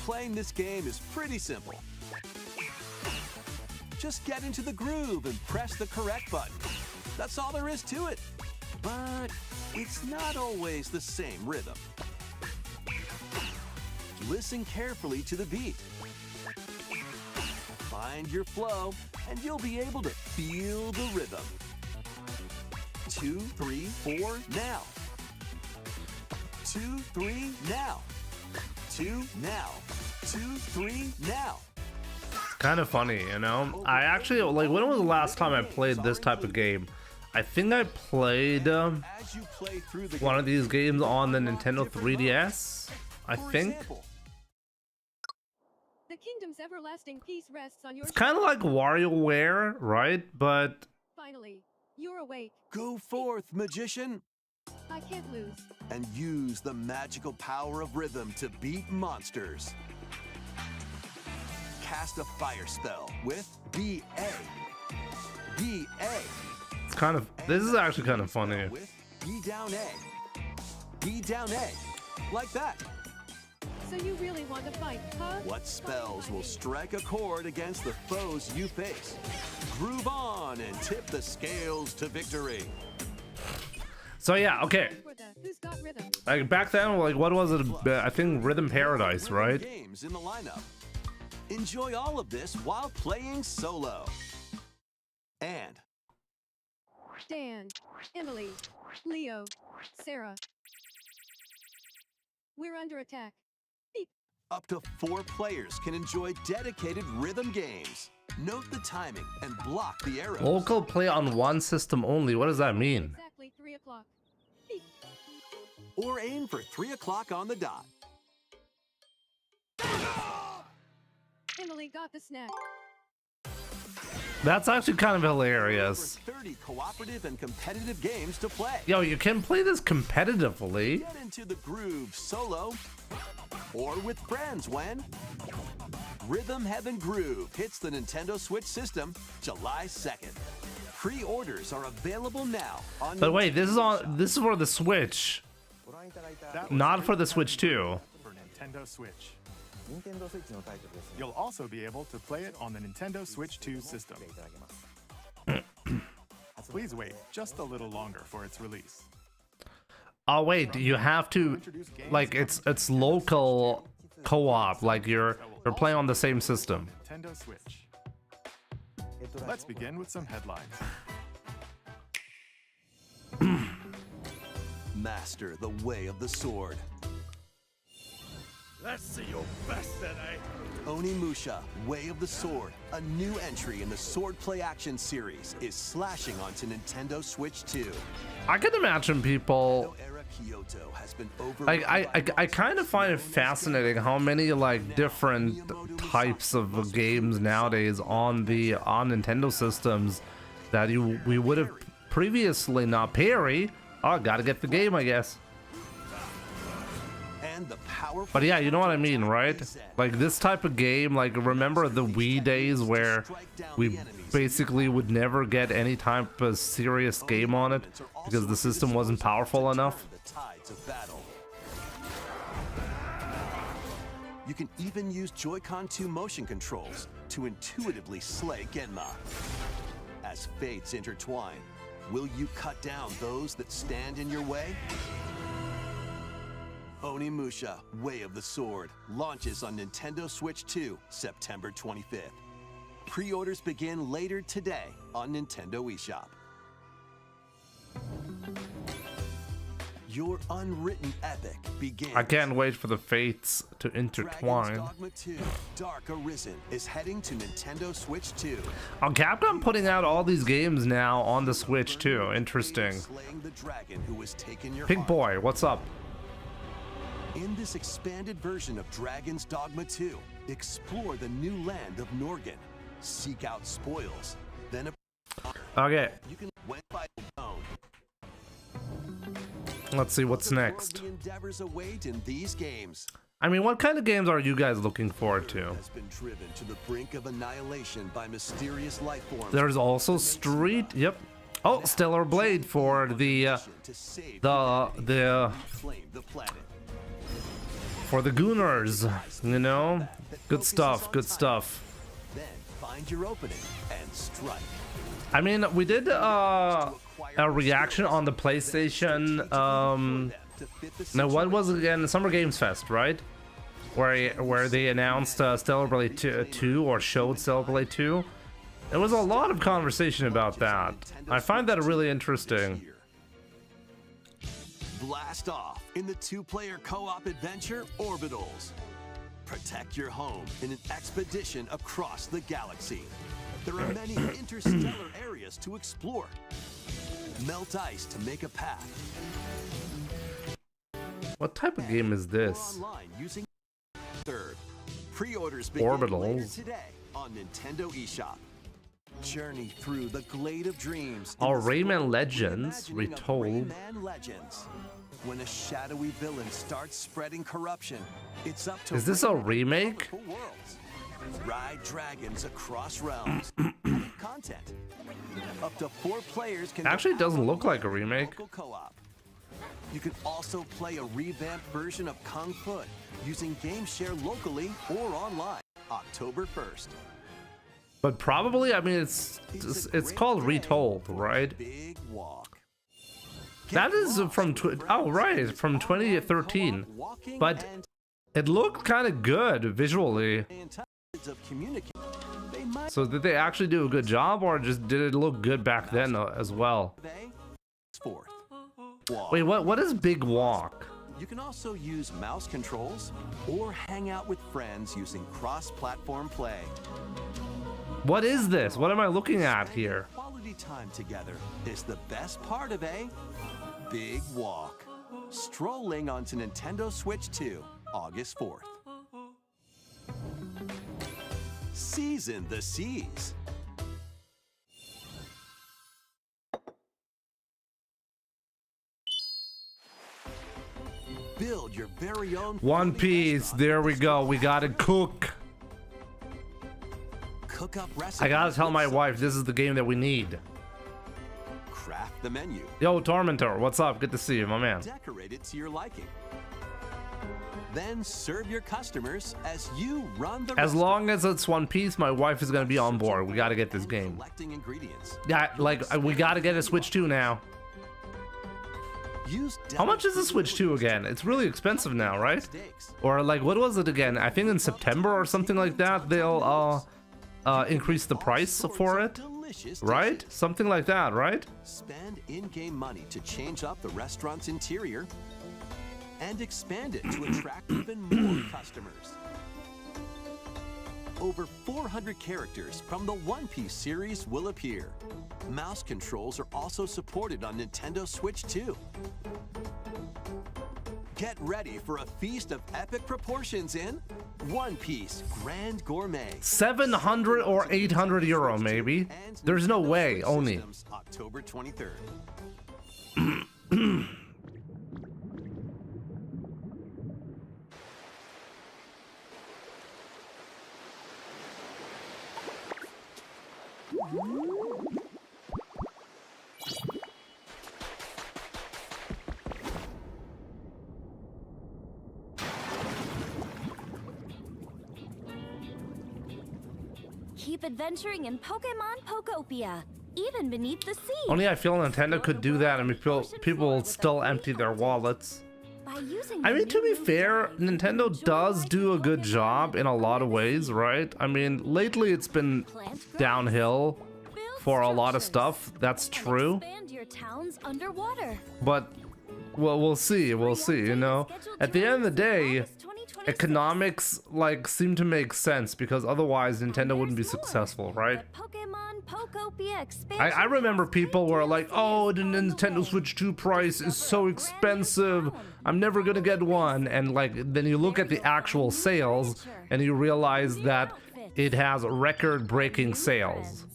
Playing this game is pretty simple. Just get into the groove and press the correct button. That's all there is to it. But it's not always the same rhythm. Listen carefully to the beat. Find your flow, and you'll be able to feel the rhythm. 2, 3, 4, now. 2, 3, now. 2, now. 2, 3, now. Kind of funny, you know. I actually, like, when was the last time I played this type of game? I think I played one of these games on the Nintendo 3DS. I think. The kingdom's everlasting peace rests on your It's kind of like WarioWare, right? But finally, you're awake. Go forth, magician, I can't lose. and use the magical power of rhythm to beat monsters. Cast a fire spell with BA. BA. it's kind of, this is actually kind of funny. With B down A. B down A. Like that. So you really want to fight, huh? What spells will strike a chord against the foes you face? Groove on and tip the scales to victory. So yeah, okay. For the who's got rhythm? Like back then, like what was it? I think Rhythm Paradise, right? Games in the lineup. Enjoy all of this while playing solo. And Dan, Emily, Leo, Sarah. We're under attack. Beep. up to 4 players can enjoy dedicated rhythm games. Note the timing and block the arrows. Local play on one system only. What does that mean? Exactly 3 o'clock. Beep. Or aim for 3 o'clock on the dot. Emily got the snack. That's actually kind of hilarious. Over 30 cooperative and competitive games to play. Yo, you can play this competitively. Get into the groove solo or with friends when Rhythm Heaven Groove hits the Nintendo Switch system July 2nd. Pre-orders are available now on But wait, this is for the Switch, not for the Switch 2. For Nintendo Switch. You'll also be able to play it on the Nintendo Switch 2 system. Please wait just a little longer for its release. Oh wait, you have to, like, it's local co-op, like you're playing on the same system. Nintendo Switch. Let's begin with some headlines. Master the way of the sword. Let's see your best today. Onimusha, Way of the Sword, a new entry in the Sword Play Action series, is slashing onto Nintendo Switch 2. I can imagine people. Era Kyoto has been Like I kind of find it fascinating how many like different types of games nowadays on Nintendo systems that we would have previously not parry. Oh, gotta get the game, I guess. But yeah, you know what I mean, right? Like this type of game, like remember the Wii days where we basically would never get any type of serious game on it because the system wasn't powerful enough? You can even use Joy-Con 2 motion controls to intuitively slay Genma. As fates intertwine, will you cut down those that stand in your way? Onimusha, Way of the Sword, launches on Nintendo Switch 2, September 25th. Pre-orders begin later today on Nintendo eShop. Your unwritten epic begins. I can't wait for the fates to intertwine. Dragon's Dogma 2, Dark Arisen is heading to Nintendo Switch 2. Oh, Capcom putting out all these games now on the Switch too. Interesting. Slaying the dragon who has taken your Pig heart. Boy, what's up? In this expanded version of Dragon's Dogma 2, explore the new land of Norgan, seek out spoils, then Okay. you can win by alone. Let's see what's But the next. more the endeavors await in these games. I mean, what kind of games are you guys looking forward to? Has been driven to the brink of annihilation by mysterious life forms. There's also Street. Yep. Oh, Stellar Blade for the Flame the planet. for the Gooners. You know, good stuff. Good stuff. Then find your opening and strike. I mean, we did a reaction on the PlayStation. No, what was it again? Summer Games Fest, right? Where they announced Stellar Blade 2 or showed Stellar Blade 2. There was a lot of conversation about that. I find that really interesting. Blast off in the 2-player co-op adventure Orbitals. Protect your home in an expedition across the galaxy. There are many interstellar areas to explore. Melt ice to make a path. What type of game is this? Online using third. Pre-orders begin Orbitals. later today on Nintendo eShop. Journey through the Glade of Dreams. Oh, Rayman Legends retold. Rayman Legends. When a shadowy villain starts spreading corruption, it's up to Is this a Rayman remake? colorful worlds. Ride dragons across realms. Content. Up to 4 players can Actually, it doesn't look like a remake. local co-op. You can also play a revamped version of Kung Fu using GameShare locally or online. October 1st. But probably, I mean, it's called Retold, right? Big walk. That is from oh right, it's from 2013. But it looked kind of good visually. So did they actually do a good job, or just did it look good back then as well? Wait, what is Big Walk? You can also use mouse controls or hang out with friends using cross-platform play. What is this? What am I looking at here? Quality time together is the best part of a Big Walk. Strolling onto Nintendo Switch 2, August 4th. Season the seas. Build your very own One Piece, there we go. We gotta cook. Cook up recipes. I gotta tell my wife this is the game that we need. Craft the menu. Yo, Tormentor, what's up? Good to see you, my man. Decorate it to your liking. Then serve your customers as you run the As long as it's One Piece, my wife is gonna be on board. We gotta get this game. collecting ingredients. Yeah, like we gotta get a Switch 2 now. How much is the Switch 2 again? It's really expensive now, right? Or like, what was it again? I think in September or something like that, they'll increase the price for it, right? Something like that, right? Spend in-game money to change up the restaurant's interior and expand it to attract even more customers. Over 400 characters from the One Piece series will appear. Mouse controls are also supported on Nintendo Switch 2. Get ready for a feast of epic proportions in One Piece Grand Gourmet. 700 or 800 euro, maybe. There's no way, Oni. October 23rd. Keep adventuring in Pokemon Pokopia, even beneath the sea. Only I feel Nintendo could do that and people will still empty their wallets. I mean, to be fair, Nintendo does do a good job in a lot of ways, right? I mean, lately it's been downhill for a lot of stuff. That's true. Expand your towns underwater. But, well, we'll see, you know? At the end of the day, economics, like, seem to make sense because otherwise Nintendo wouldn't be successful, right? Pokemon Pokopia expansion. I remember people were like, oh, the Nintendo Switch 2 price is so expensive. I'm never gonna get one. And like, then you look at the actual sales and you realize that it has record-breaking sales.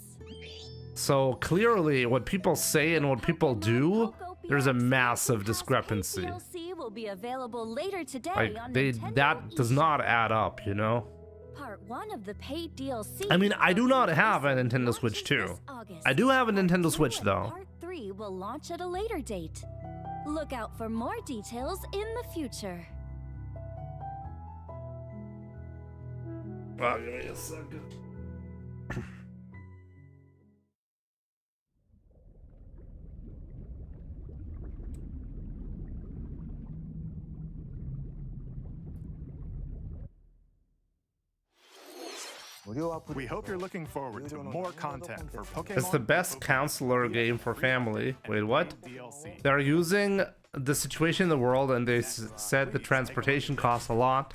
So clearly what people say and what people do There's a massive discrepancy. DLC will be available later today Like on they Nintendo that does not add up, you know? Part 1 of the paid DLC. I mean, I do not have a Nintendo Switch 2. I do have a Nintendo Switch though. Part 3 will launch at a later date. Look out for more details in the future. Wow, give me a second. We hope you're looking forward to more content for Pokemon. It's the best counselor game for family. Wait, what? DLC. They're using the situation in the world and they said the transportation costs a lot.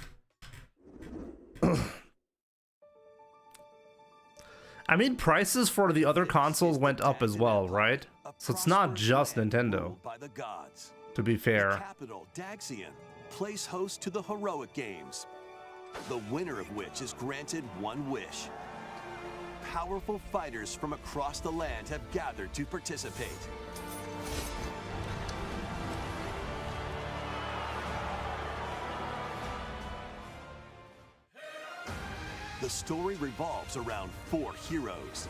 I mean, prices for the other consoles went up as well, right? So it's not just Nintendo, By the gods. to be fair. Capital Daxian plays host to the Heroic Games, the winner of which is granted one wish. Powerful fighters from across the land have gathered to participate. The story revolves around 4 heroes.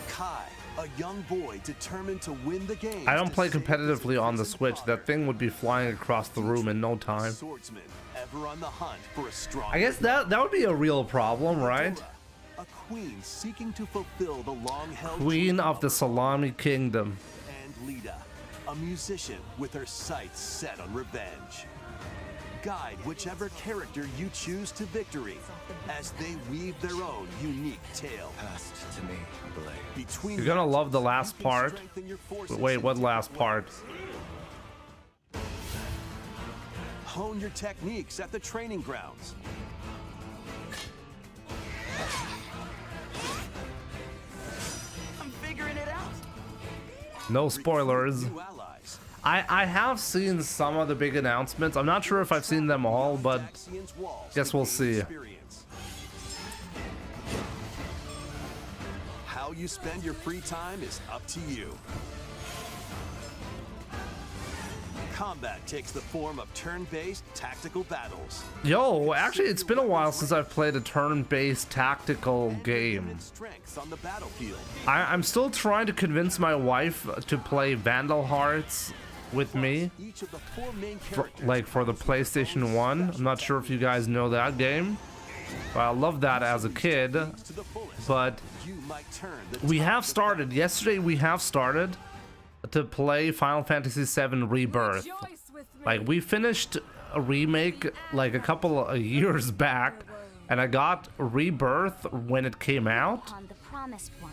Kai, a young boy determined to win the game. I don't play competitively on the Switch. That thing would be flying across the room in no time. Swordsman, ever on the hunt for a strong. I guess that would be a real problem, right? A queen seeking to fulfill the long-held Queen of the Salami Kingdom. and Lita, a musician with her sights set on revenge. Guide whichever character you choose to victory as they weave their own unique tale. Passed to me, Blade. Between You're gonna love the last part. strengthen your forces Wait, what last part? Hone your techniques at the training grounds. I'm figuring it out. No spoilers. New allies. I have seen some of the big announcements. I'm not sure if I've seen them all, but Daxian's walls guess we'll to gain see. experience. How you spend your free time is up to you. Combat takes the form of turn-based tactical battles. Yo, actually, it's been a while since I've played a turn-based tactical game. Limited strengths on the battlefield. I'm still trying to convince my wife to play Vandal Hearts with me, Each of the 4 main characters like for the PlayStation 1. I'm not sure if you guys know that game, but I loved that as a kid. to the fullest. But You might turn the we tide have of the started, yesterday we have started to play Final Fantasy VII Rebirth. Like, we finished a remake like a couple of years back, and I got Rebirth when it came out, On the promised one.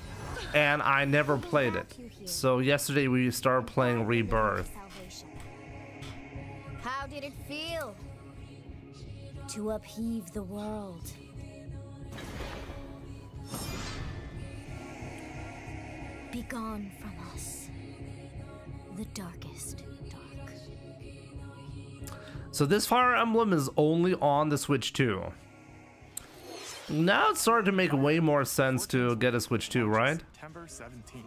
and I never played it. So yesterday we started playing Rebirth. Salvation. How did it feel to upheave the world? Be gone from us, the darkest dark. So this Fire Emblem is only on the Switch 2. Now it's starting to make way more sense to get a Switch 2, right? September 17th.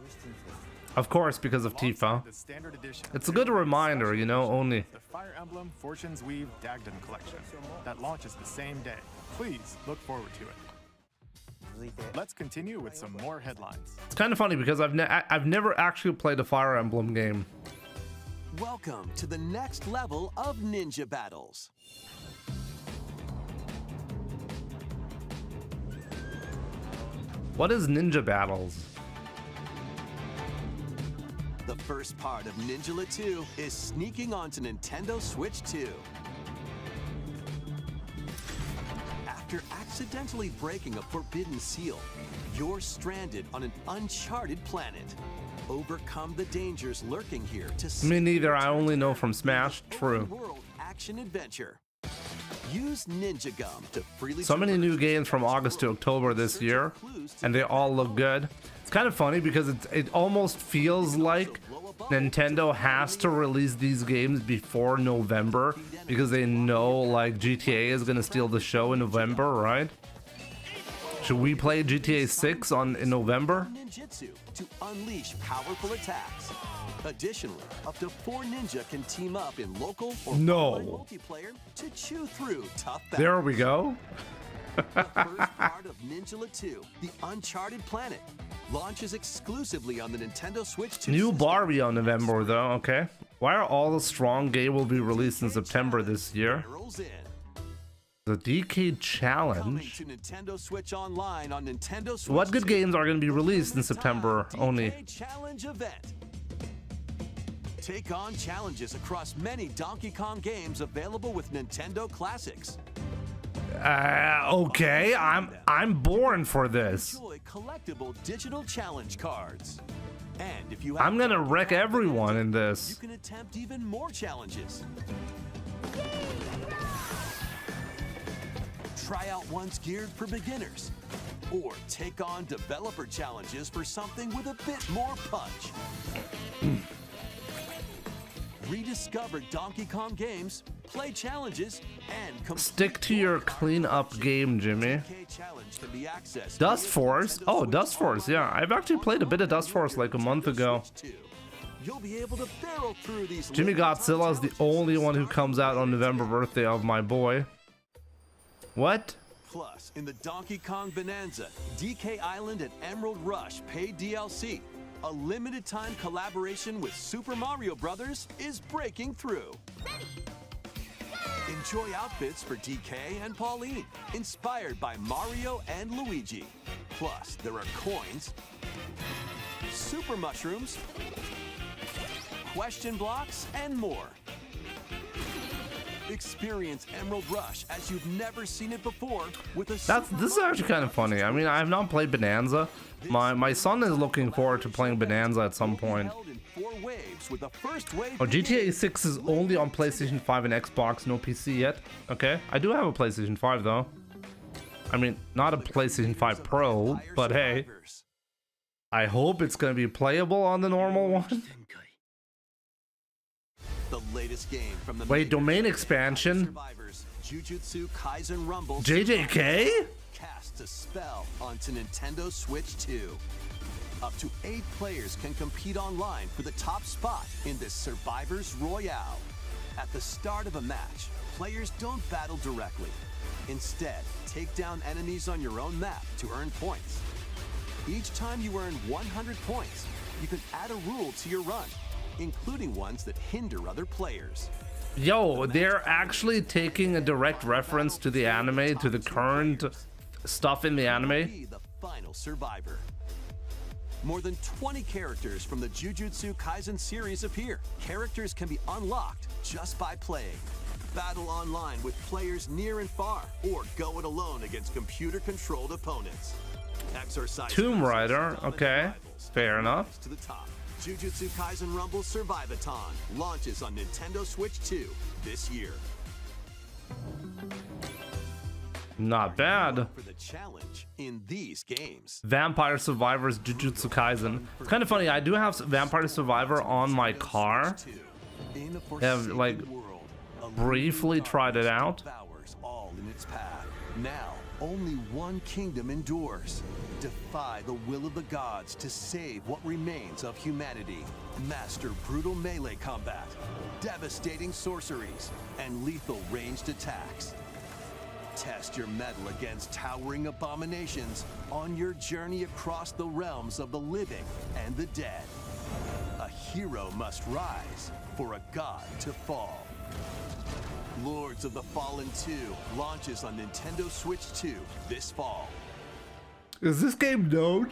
Of course, because of Tifa. The standard edition. It's a good reminder, you know, only. The Fire Emblem Fortune's Weave Dagden collection that launches the same day. Please look forward to it. Let's continue with some more headlines. It's kind of funny because I've never actually played a Fire Emblem game. Welcome to the next level of ninja battles. What is Ninja Battles? The first part of Ninjala 2 is sneaking onto Nintendo Switch 2. After accidentally breaking a forbidden seal, you're stranded on an uncharted planet. Overcome the dangers lurking here to Me neither, I only know from Smash. True. world action adventure. Use Ninja Gum to freely So many new traverse games from Nintendo's August to world. October this Search year, for clues to and they all look good. It's kind of funny because it almost feels like Nintendo has to release these games before November because they know like GTA is gonna steal the show in November, right? Should we play GTA 6 in November? ninjutsu to unleash powerful attacks. Additionally, up to 4 ninja can team up in local or No. online multiplayer to chew through tough battles. There we go. The first part of Ninja 2, The Uncharted Planet, launches exclusively on the Nintendo Switch 2 New system. Barbie on November though, okay. Why are all the strong game will be released in September this year? Barrels in. The DK Coming Challenge. to Nintendo Switch Online on Nintendo Switch What good 2, games are going to be released in September DK only? Challenge event. Take on challenges across many Donkey Kong games available with Nintendo Classics. Okay, I'm born for this. Enjoy collectible digital challenge cards. And if you have I'm gonna wreck Donkey Kong everyone in Bonanza, this. you can attempt even more challenges. Try out ones geared for beginners. Or take on developer challenges for something with a bit more punch. Rediscover Donkey Kong games, play challenges, and complete Stick to your clean-up game, Jimmy. DK Challenge can be accessed Dust via Force? Nintendo Oh, Switch Dust Force, Online yeah. I've actually played a bit of Dust Force like a month ago. Switch 2. You'll be able to barrel through these Jimmy Godzilla is the only one who comes out on November birthday of my boy. What? Plus, in the Donkey Kong Bonanza, DK Island and Emerald Rush paid DLC, a limited time collaboration with Super Mario Brothers is breaking through. Enjoy outfits for DK and Pauline, inspired by Mario and Luigi. Plus, there are coins, super mushrooms, question blocks, and more. Experience Emerald Rush as you've never seen it before with a This is actually kind of funny. I mean, I have not played Bonanza. My son is looking forward to playing Bonanza at some point. held in 4 waves with the first wave Oh, GTA 6 is only on PlayStation 5 and Xbox, no PC yet. Okay, I do have a PlayStation 5 though. I mean, not a PlayStation 5 Pro, but hey, I hope it's gonna be playable on the normal one. The latest game from the Wait, domain expansion? Survivors, Jujutsu Kaisen Rumble JJK? casts a spell onto Nintendo Switch 2. Up to 8 players can compete online for the top spot in this Survivors Royale. At the start of a match, players don't battle directly. Instead, take down enemies on your own map to earn points. Each time you earn 100 points, you can add a rule to your run, including ones that hinder other players. Yo, they're actually taking a direct reference to the anime, to the current stuff in the anime. Be the final survivor. More than 20 characters from the Jujutsu Kaisen series appear. Characters can be unlocked just by playing. Battle online with players near and far, or go it alone against computer-controlled opponents. Exercise Tomb Raider, okay, fair enough. to the top. Jujutsu Kaisen Rumble Survivathon launches on Nintendo Switch 2 this year. Not bad. For the challenge in these games. Vampire Survivors Jujutsu Kaisen. It's kind of funny, I do have Vampire Survivor on my car. In a Have like world, briefly tried it out. devours all in its path. Now, only one kingdom endures. Defy the will of the gods to save what remains of humanity. Master brutal melee combat, devastating sorceries, and lethal ranged attacks. Test your mettle against towering abominations on your journey across the realms of the living and the dead. A hero must rise for a god to fall. Lords of the Fallen 2 launches on Nintendo Switch 2 this fall. Is this game known?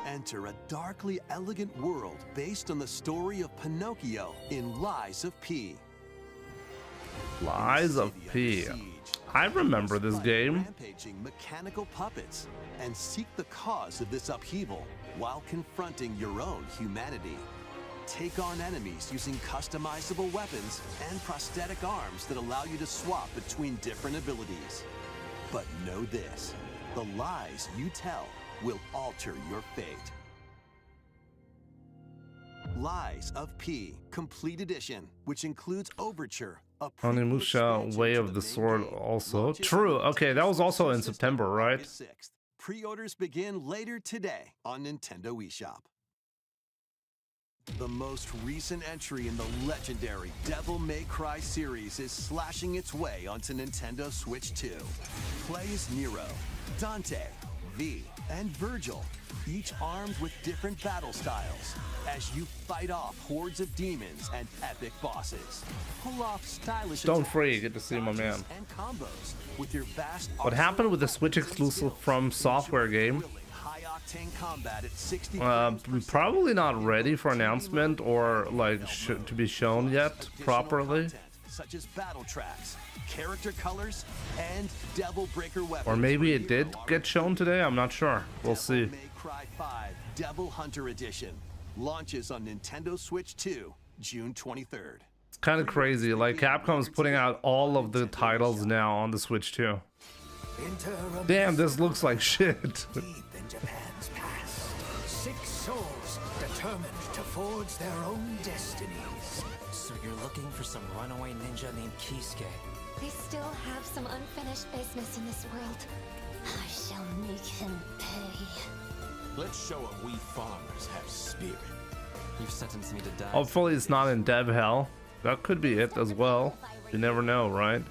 Enter a darkly elegant world based on the story of Pinocchio in Lies of P. Lies of P. I remember this game. Rampaging mechanical puppets and seek the cause of this upheaval while confronting your own humanity. Take on enemies using customizable weapons and prosthetic arms that allow you to swap between different abilities. But know this, the lies you tell will alter your fate. Lies of P, Complete Edition, which includes Overture, a Onimusha Way of the Sword also. True, okay, that was also in September, right? pre-orders begin later today on Nintendo eShop. The most recent entry in the legendary Devil May Cry series is slashing its way onto Nintendo Switch 2. Play as Nero, Dante, V, and Virgil, each armed with different battle styles, as you fight off hordes of demons and epic bosses. Pull off stylish Stone attacks, Free, good to see my man. and combos with your vast What happened with the Switch exclusive From Software game? high-octane combat at 60 Probably not ready for announcement or like to be shown yet properly. such as battle tracks, character colors, and Devil Breaker weapons. Or maybe it did get shown today, I'm not sure. We'll see. Devil May Cry 5 Devil Hunter Edition launches on Nintendo Switch 2, June 23rd. It's kind of crazy, like Capcom's putting out all of the titles now on the Switch too. Damn, this looks like shit. Deep in Japan's past, 6 souls determined to forge their own destinies. So you're looking for some runaway ninja named Kisuke? I still have some unfinished business in this world. I shall make him pay. Let's show him we farmers have spirit. You've sentenced me to die. Hopefully it's not in dev hell. That could be it as well. You never know, right?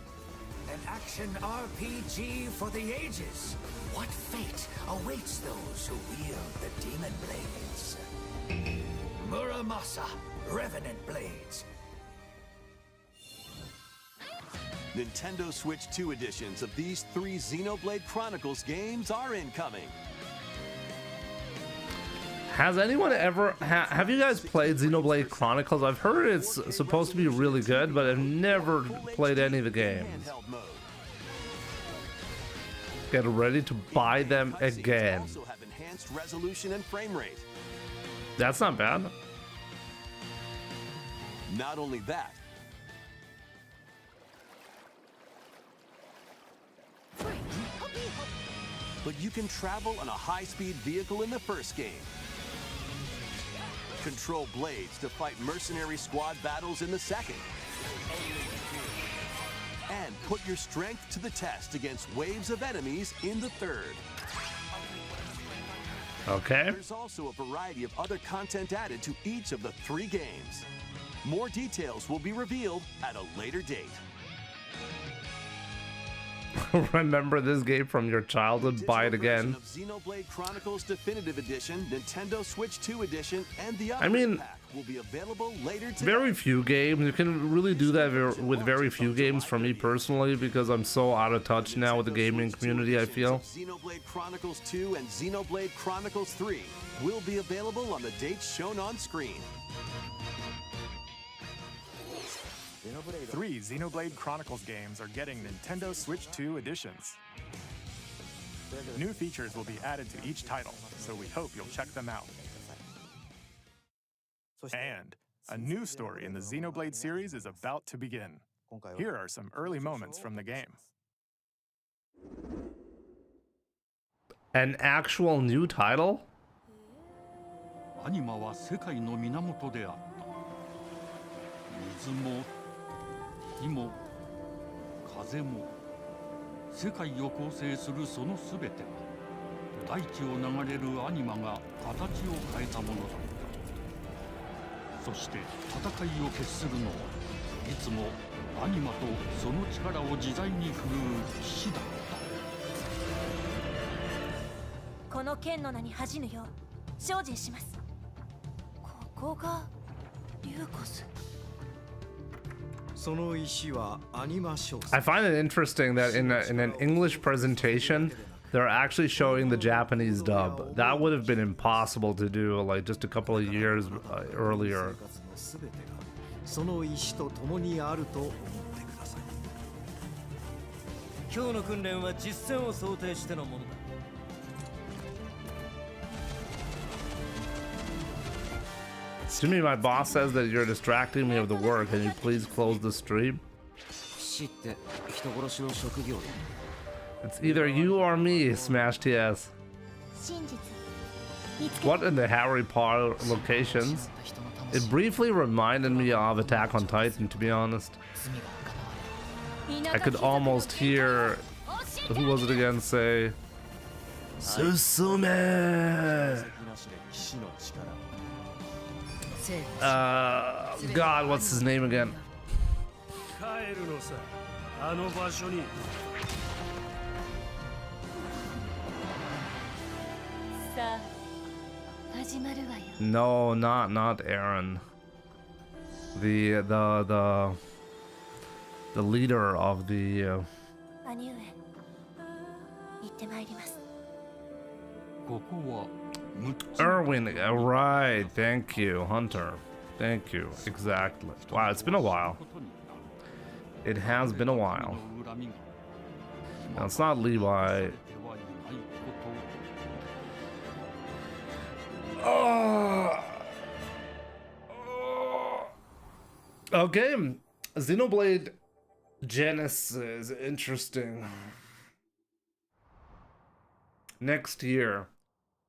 An action RPG for the ages. What fate awaits those who wield the demon blades? Muramasa, Revenant Blades. Nintendo Switch 2 editions of these 3 Xenoblade Chronicles games are incoming. Has anyone ever have you guys played Xenoblade Chronicles? I've heard it's supposed to be really good, but I've never played any of the games. Get ready to buy them again. Also have enhanced resolution and frame rate. That's not bad. Not only that, but you can travel on a high-speed vehicle in the first game. Control blades to fight mercenary squad battles in the second. And put your strength to the test against waves of enemies in the third. Okay. There's also a variety of other content added to each of the 3 games. More details will be revealed at a later date. Remember this game from your childhood, buy it again. Of Xenoblade Chronicles Definitive Edition, Nintendo Switch 2 Edition, and the I mean, pack will be available later today. very few games. You can really do that with very few games for me personally, because I'm so out of touch now with the gaming community, I feel. Xenoblade Chronicles 2 and Xenoblade Chronicles 3 will be available on the dates shown on screen. 3 Xenoblade Chronicles games are getting Nintendo Switch 2 editions. New features will be added to each title, so we hope you'll check them out. And a new story in the Xenoblade series is about to begin. Here are some early moments from the game. An actual new title? アニマは世界の源であった。水も火も風も世界を構成するそのすべては大地を流れるアニマが形を変えたものだった。そして戦いを決するのはいつもアニマとその力を自在に振るう騎士だった。この剣の名に恥じぬよう精進します。ここがリューコス。I find it interesting that in an English presentation, they're actually showing the Japanese dub. That would have been impossible to do like just a couple of years earlier. Jimmy, my boss says that you're distracting me of the work. Can you please close the stream? It's either you or me, Smash TS. What in the Harry Potter locations? It briefly reminded me of Attack on Titan, to be honest. I could almost hear, who was it again, say, Susume. God, what's his name again? No, not Aaron. The leader of the. Erwin, right? Thank you, Hunter. Thank you. Exactly. Wow, it's been a while. It has been a while. No, it's not Levi. Okay, Xenoblade Genesis, interesting. Next year.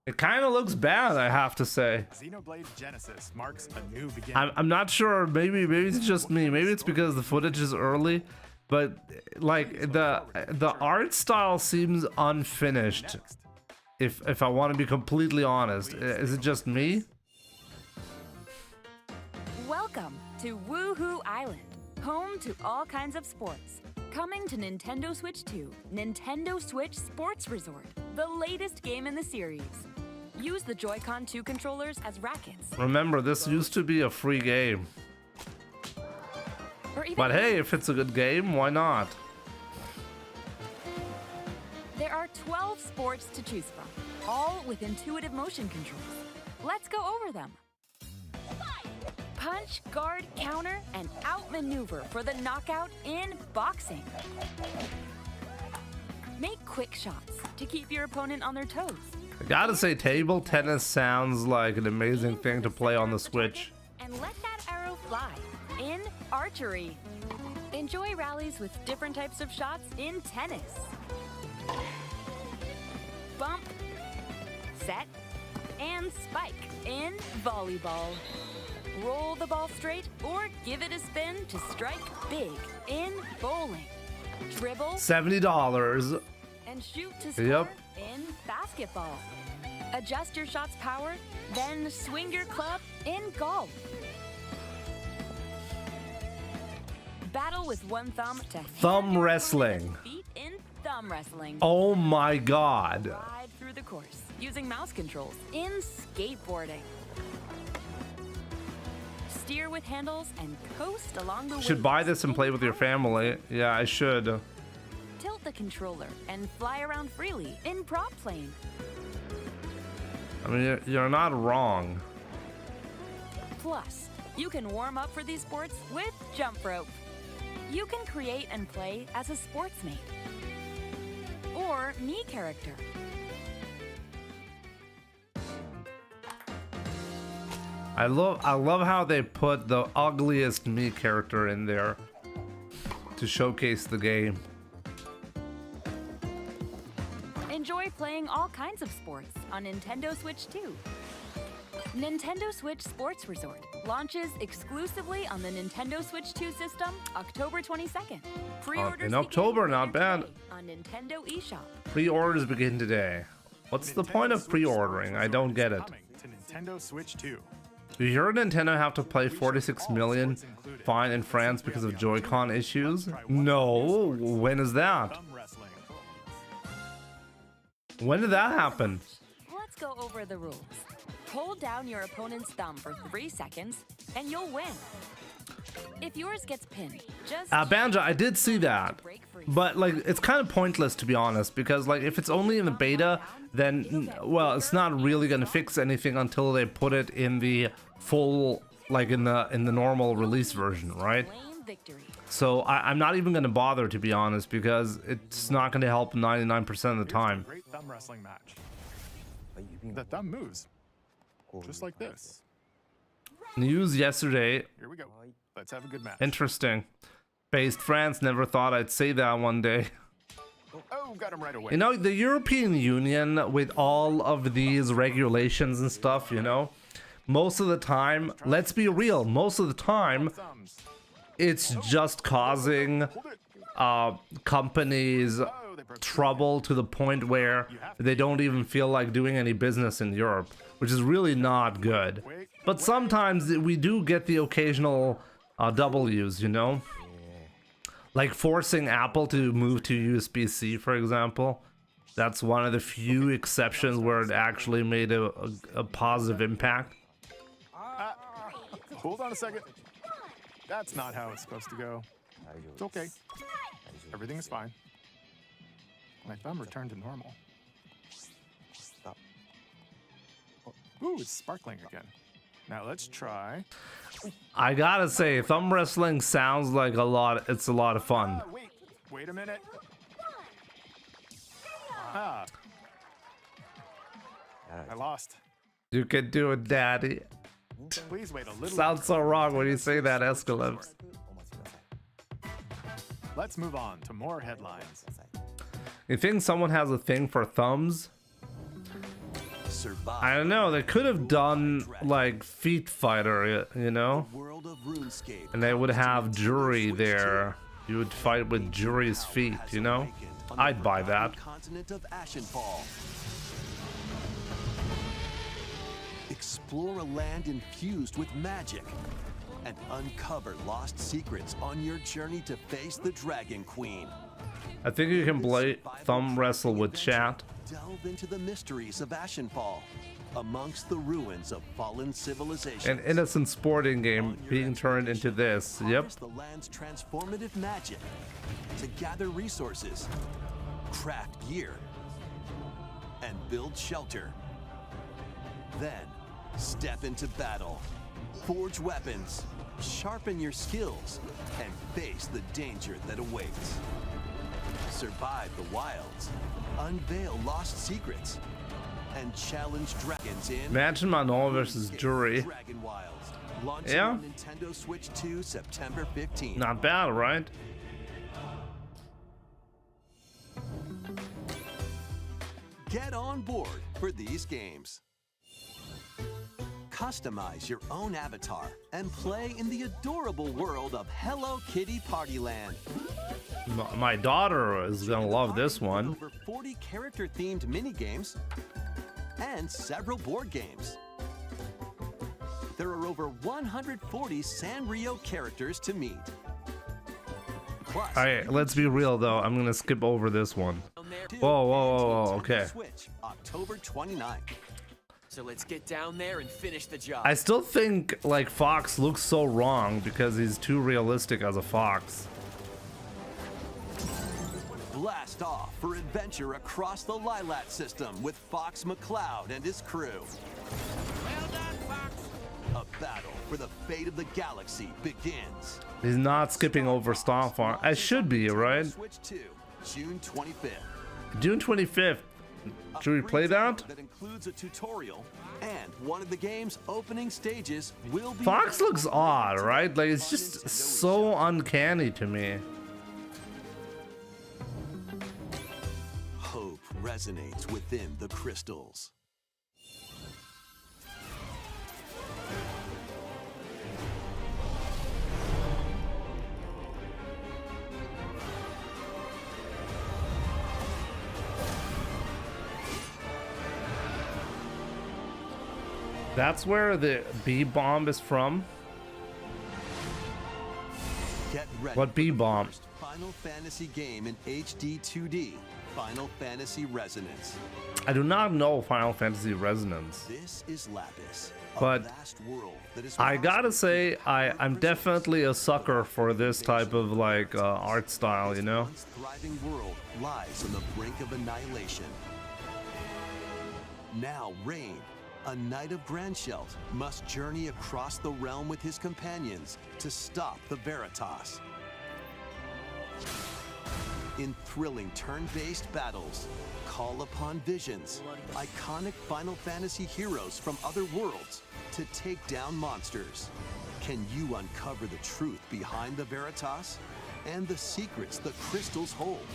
It kind of looks bad, I have to say. Xenoblade Genesis marks a new beginning. I'm not sure. Maybe it's just me. Maybe it's because the footage is early, but like the art style seems unfinished. If I want to be completely honest, is it just me? Welcome to Woohoo Island, home to all kinds of sports. Coming to Nintendo Switch 2, Nintendo Switch Sports Resort, the latest game in the series. Use the Joy-Con 2 controllers as rackets. Remember, this used to be a free game. But hey, if it's a good game, why not? There are 12 sports to choose from, all with intuitive motion controls. Let's go over them. Punch, guard, counter, and outmaneuver for the knockout in boxing. Make quick shots to keep your opponent on their toes. I gotta say, table tennis sounds like an amazing thing to play on the Switch. And let that arrow fly in archery. Enjoy rallies with different types of shots in tennis. Bump, set, and spike in volleyball. Roll the ball straight or give it a spin to strike big in bowling. Dribble $70. And shoot to score in basketball. Adjust your shot's power, then swing your club in golf. Battle with one thumb to Thumb wrestling. feet in thumb wrestling. Oh my god. Ride through the course using mouse controls in skateboarding. Steer with handles and coast along the way. Should buy this and play with your family. Yeah, I should. Tilt the controller and fly around freely in prop plane. I mean, you're not wrong. Plus, you can warm up for these sports with jump rope. You can create and play as a sportsmate or Mii character. I love how they put the ugliest Mii character in there to showcase the game. Enjoy playing all kinds of sports on Nintendo Switch 2. Nintendo Switch Sports Resort launches exclusively on the Nintendo Switch 2 system October 22nd. Pre-orders In October, not bad. on Nintendo eShop. Pre-orders begin today. What's the point of pre-ordering? I don't get it. To Nintendo Switch 2. You hear Nintendo have to pay 46 million fine in France because of Joy-Con issues? No, when is that? When did that happen? Let's go over the rules. Hold down your opponent's thumb for 3 seconds and you'll win. If yours gets pinned, just Banjo, I did see that, but like it's kind of pointless to be honest, because like if it's only in the beta, then well, it's not really gonna fix anything until they put it in the full, like in the normal release version, right? So I'm not even gonna bother, to be honest, because it's not gonna help 99% of the time. Great thumb wrestling match. The thumb moves, just like this. News yesterday. Here we go. Let's have a good match. Interesting. Based France, never thought I'd say that one day. Oh, got him right away. You know, the European Union, with all of these regulations and stuff, you know, most of the time, let's be real, most of the time, it's just causing companies trouble to the point where they don't even feel like doing any business in Europe, which is really not good. But sometimes we do get the occasional W's, you know? Like forcing Apple to move to USB-C, for example. That's one of the few exceptions where it actually made a positive impact. Hold on a second. That's not how it's supposed to go. It's okay. Everything is fine. My thumb returned to normal. Ooh, it's sparkling again. Now let's try. I gotta say, thumb wrestling sounds like it's a lot of fun. Wait a minute. Ah. I lost. You can do it, Daddy. Please wait a little. Sounds so wrong when you say that, Escalibs. Let's move on to more headlines. You think someone has a thing for thumbs? I don't know, they could have done like Feet Fighter, you know? And they would have Jury there. You would fight with Jury's feet, you know? I'd buy that. Explore a land infused with magic and uncover lost secrets on your journey to face the Dragon Queen. I think you can play thumb wrestle with chat. Delve into the mysteries of Ashenfall, amongst the ruins of fallen civilizations. An innocent sporting game being turned into this. Yep. The land's transformative magic to gather resources, craft gear, and build shelter. Then step into battle, forge weapons, sharpen your skills, and face the danger that awaits. Survive the wilds, unveil lost secrets, and challenge dragons in Imagine Manuel versus Jury. Dragon Wilds, launching Yeah. on Nintendo Switch 2 September 15th. Not bad, right? Get on board for these games. Customize your own avatar and play in the adorable world of Hello Kitty Partyland. My daughter is gonna love this one. Over 40 character-themed mini-games and several board games. There are over 140 Sanrio characters to meet. Plus, Alright, let's be real though. I'm gonna skip over this one. Whoa, okay. Switch, October 29th. So let's get down there and finish the job. I still think like Fox looks so wrong because he's too realistic as a fox. Blast off for adventure across the Lilat system with Fox McCloud and his crew. Well done, Fox. A battle for the fate of the galaxy begins. He's not skipping over Star Farm. I should be, right? Switch 2, June 25th. June 25th. Should we play that? That includes a tutorial, and one of the game's opening stages will be. Fox looks odd, right? Like it's just so uncanny to me. Hope resonates within the crystals. That's where the B-bomb is from. Get ready. What B-bomb? Final Fantasy game in HD 2D. Final Fantasy Resonance. I do not know Final Fantasy Resonance. This is Lapis. But vast world that is I gotta say, I'm definitely a sucker for this type of like art style, you know? This thriving world lies on the brink of annihilation. Now Rain, a knight of Grandshelt, must journey across the realm with his companions to stop the Veritas. In thrilling turn-based battles, call upon visions, iconic Final Fantasy heroes from other worlds to take down monsters. Can you uncover the truth behind the Veritas and the secrets the crystals hold?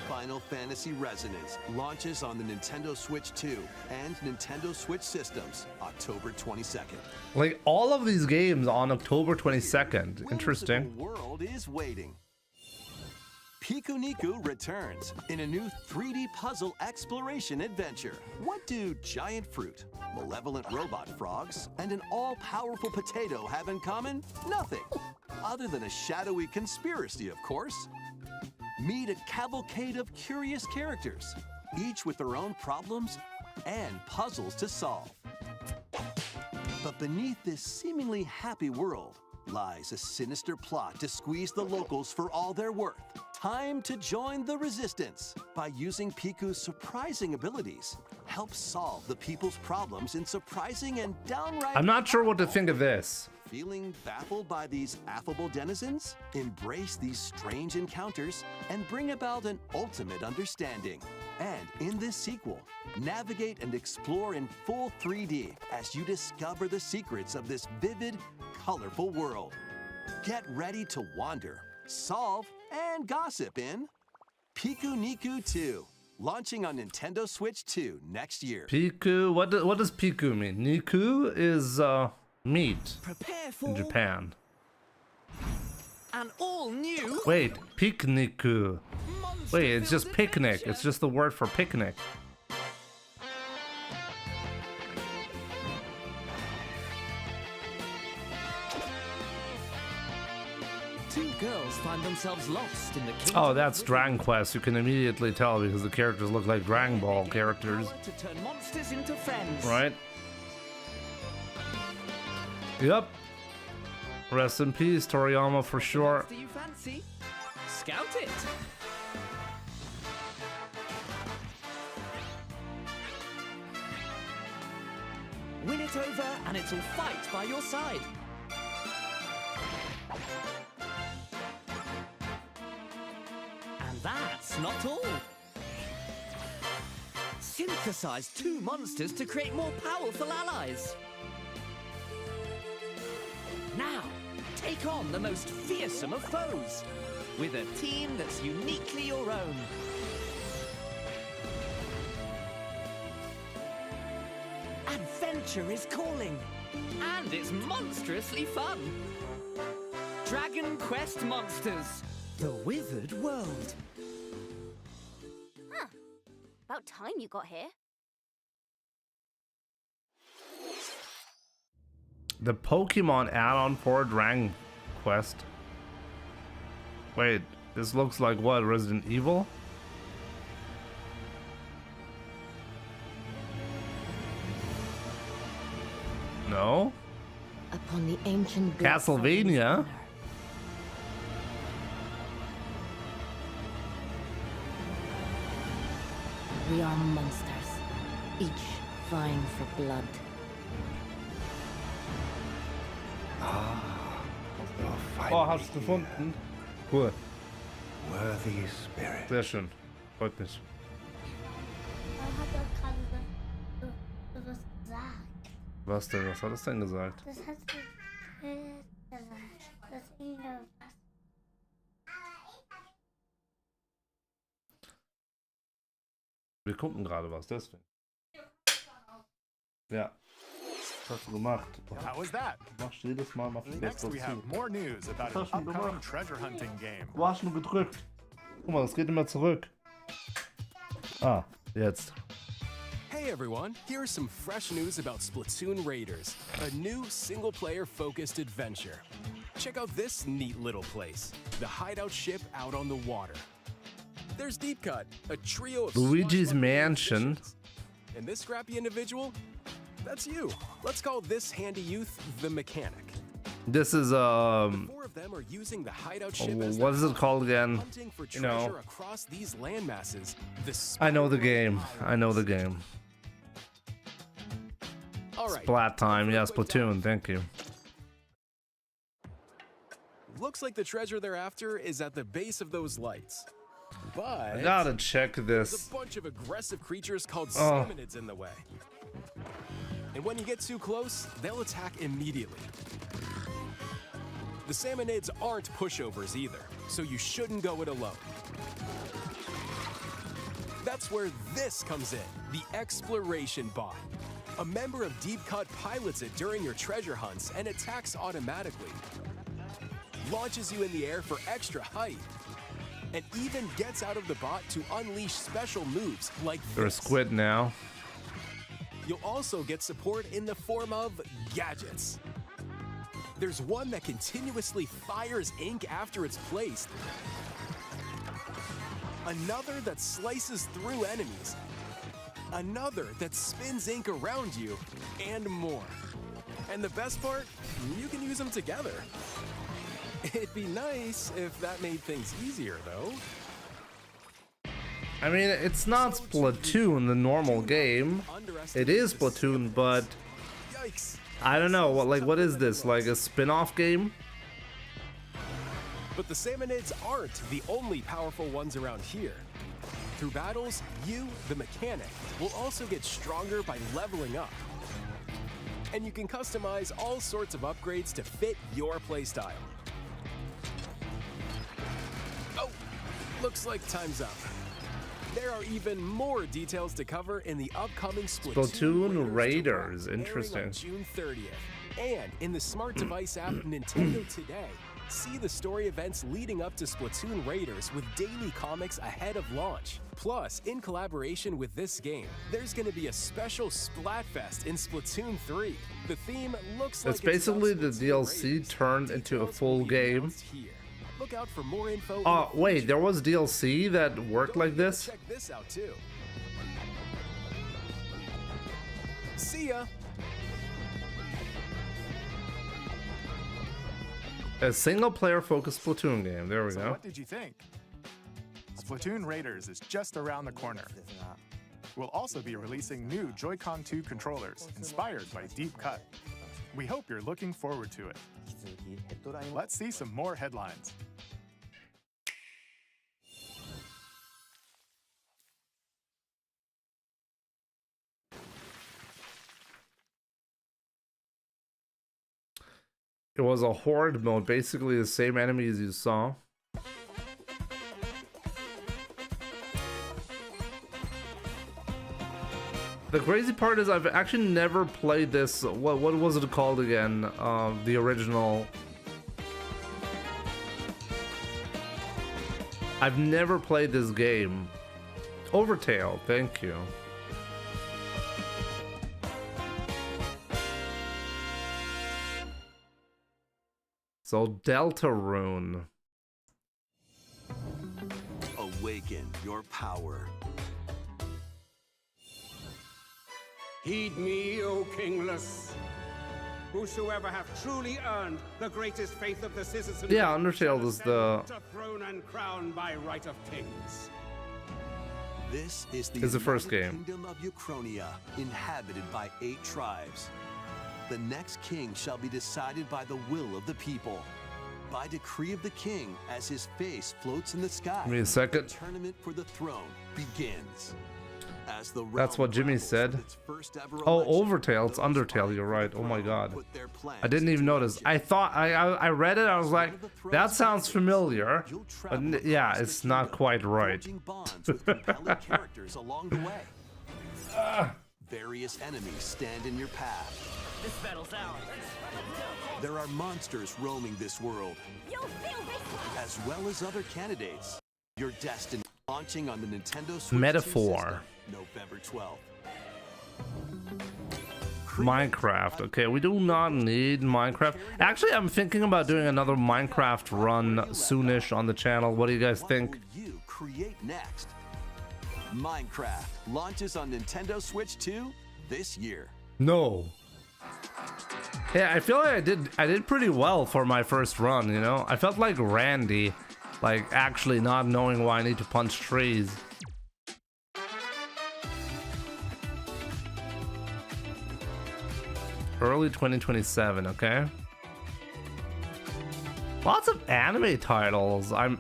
Final Fantasy Resonance launches on the Nintendo Switch 2 and Nintendo Switch systems October 22nd. Like all of these games on October 22nd. Interesting. The world is waiting. Piku Niku returns in a new 3D puzzle exploration adventure. What do giant fruit, malevolent robot frogs, and an all-powerful potato have in common? Nothing. Other than a shadowy conspiracy, of course. Meet a cavalcade of curious characters, each with their own problems and puzzles to solve. But beneath this seemingly happy world lies a sinister plot to squeeze the locals for all they're worth. Time to join the resistance by using Piku's surprising abilities. Help solve the people's problems in surprising and downright... I'm not sure what to think of this. Feeling baffled by these affable denizens? Embrace these strange encounters and bring about an ultimate understanding. And in this sequel, navigate and explore in full 3D as you discover the secrets of this vivid, colorful world. Get ready to wander, solve, and gossip in Piku Niku 2, launching on Nintendo Switch 2 next year. Piku, what does Piku mean? Niku is meat in Japan. An all-new... Wait, Pikniku. Wait, it's just picnic. It's just the word for picnic. Two girls find themselves lost in the kingdom. Oh, that's Dragon Quest. You can immediately tell because the characters look like Dragon Ball characters. To turn monsters into friends. Right? Yep. Rest in peace, Toriyama, for sure. Do you fancy? Scout it. Win it over and it'll fight by your side. And that's not all. Synthesize two monsters to create more powerful allies. Now, take on the most fearsome of foes with a team that's uniquely your own. Adventure is calling, and it's monstrously fun. Dragon Quest Monsters, the Withered World. Huh. About time you got here. The Pokemon add-on for Dragon Quest. Wait, this looks like what? Resident Evil? No? Upon the ancient Castlevania? We are monsters, each vying for blood. Oh, hast du gefunden? Cool. Worthy spirit. Sehr schön. Freut mich. Warum hat er gerade das gesagt? Was denn? Was hat es denn gesagt? Das hat sie gesagt. Das irgendwas. Wir gucken gerade was, deswegen. Ja. Was hast du gemacht? How was that? Machst du jedes Mal, machst du Next, we have more news about an upcoming treasure hunting game. Du hast nur gedrückt. Guck mal, das geht immer zurück. Ah, jetzt. Hey everyone, here's some fresh news about Splatoon Raiders, a new single-player focused adventure. Check out this neat little place, the hideout ship out on the water. There's Deep Cut, a trio of Luigi's Mansion. And this scrappy individual, that's you. Let's call this handy youth the mechanic. This is Four of them are using the hideout ship as what is it called again? hunting for You treasure know, across these land masses. I know the game. I know the game. All right. Splat time, yeah, Splatoon. Thank you. Looks like the treasure they're after is at the base of those lights. But I gotta check there's this. a bunch of aggressive creatures called Oh. salmonids in the way. And when you get too close, they'll attack immediately. The salmonids aren't pushovers either, so you shouldn't go it alone. That's where this comes in, the exploration bot. A member of Deep Cut pilots it during your treasure hunts and attacks automatically. Launches you in the air for extra height. and even gets out of the bot to unleash special moves like They're a this. squid now. You'll also get support in the form of gadgets. There's one that continuously fires ink after it's placed. Another that slices through enemies. Another that spins ink around you, and more. And the best part, you can use them together. It'd be nice if that made things easier, though. I mean, it's not Splatoon, the normal game. It is Splatoon, but I don't know. What is this? Like a spin-off game? But the Salmonids aren't the only powerful ones around here. Through battles, you, the mechanic, will also get stronger by leveling up. And you can customize all sorts of upgrades to fit your playstyle. Oh, looks like time's up. There are even more details to cover in the upcoming Splatoon Raiders. airing Interesting. on June 30th. And in the smart device app Nintendo Today, see the story events leading up to Splatoon Raiders with daily comics ahead of launch. Plus, in collaboration with this game, there's going to be a special Splatfest in Splatoon 3. The theme looks like It's basically the DLC turned into a full game. Look out for more info. Oh, wait, there was DLC that worked like this? Check this out too. See ya. A single-player focused Splatoon game. There we So go. what did you think? Splatoon Raiders is just around the corner. We'll also be releasing new Joy-Con 2 controllers inspired by Deep Cut. We hope you're looking forward to it. Let's see some more headlines. It was a horde mode, basically the same enemies you saw. The crazy part is I've actually never played this. What was it called again? The original. I've never played this game. Overtale, thank you. So Deltarune. Awaken your power. Heed me, O kingless. Whosoever hath truly earned the greatest faith of the citizens. Yeah, Undertale is the. To throne and crown by right of kings. This is the first United game. Kingdom of Uchronia, inhabited by 8 tribes. The next king shall be decided by the will of the people. By decree of the king, as his face floats in the sky. Give me a second. The tournament for the throne begins. As the That's what Jimmy said. Oh, Overtale. It's Undertale. You're right. Oh my god. I didn't even notice. I thought I read it. I was like, that sounds familiar. But yeah, it's not quite right. Characters along the way. Various enemies stand in your path. This battle's ours. There are monsters roaming this world, as well as other candidates. Your destiny launching on the Nintendo Switch 2 Metaphor. system, November 12th. Minecraft. Okay, we do not need Minecraft. Actually, I'm thinking about doing another Minecraft run soonish on the channel. What do you guys think? You create next. Minecraft launches on Nintendo Switch 2 this year. No. Yeah, I feel like I did pretty well for my first run, you know? I felt like Randy, like actually not knowing why I need to punch trees. Early 2027, okay? Lots of anime titles. I'm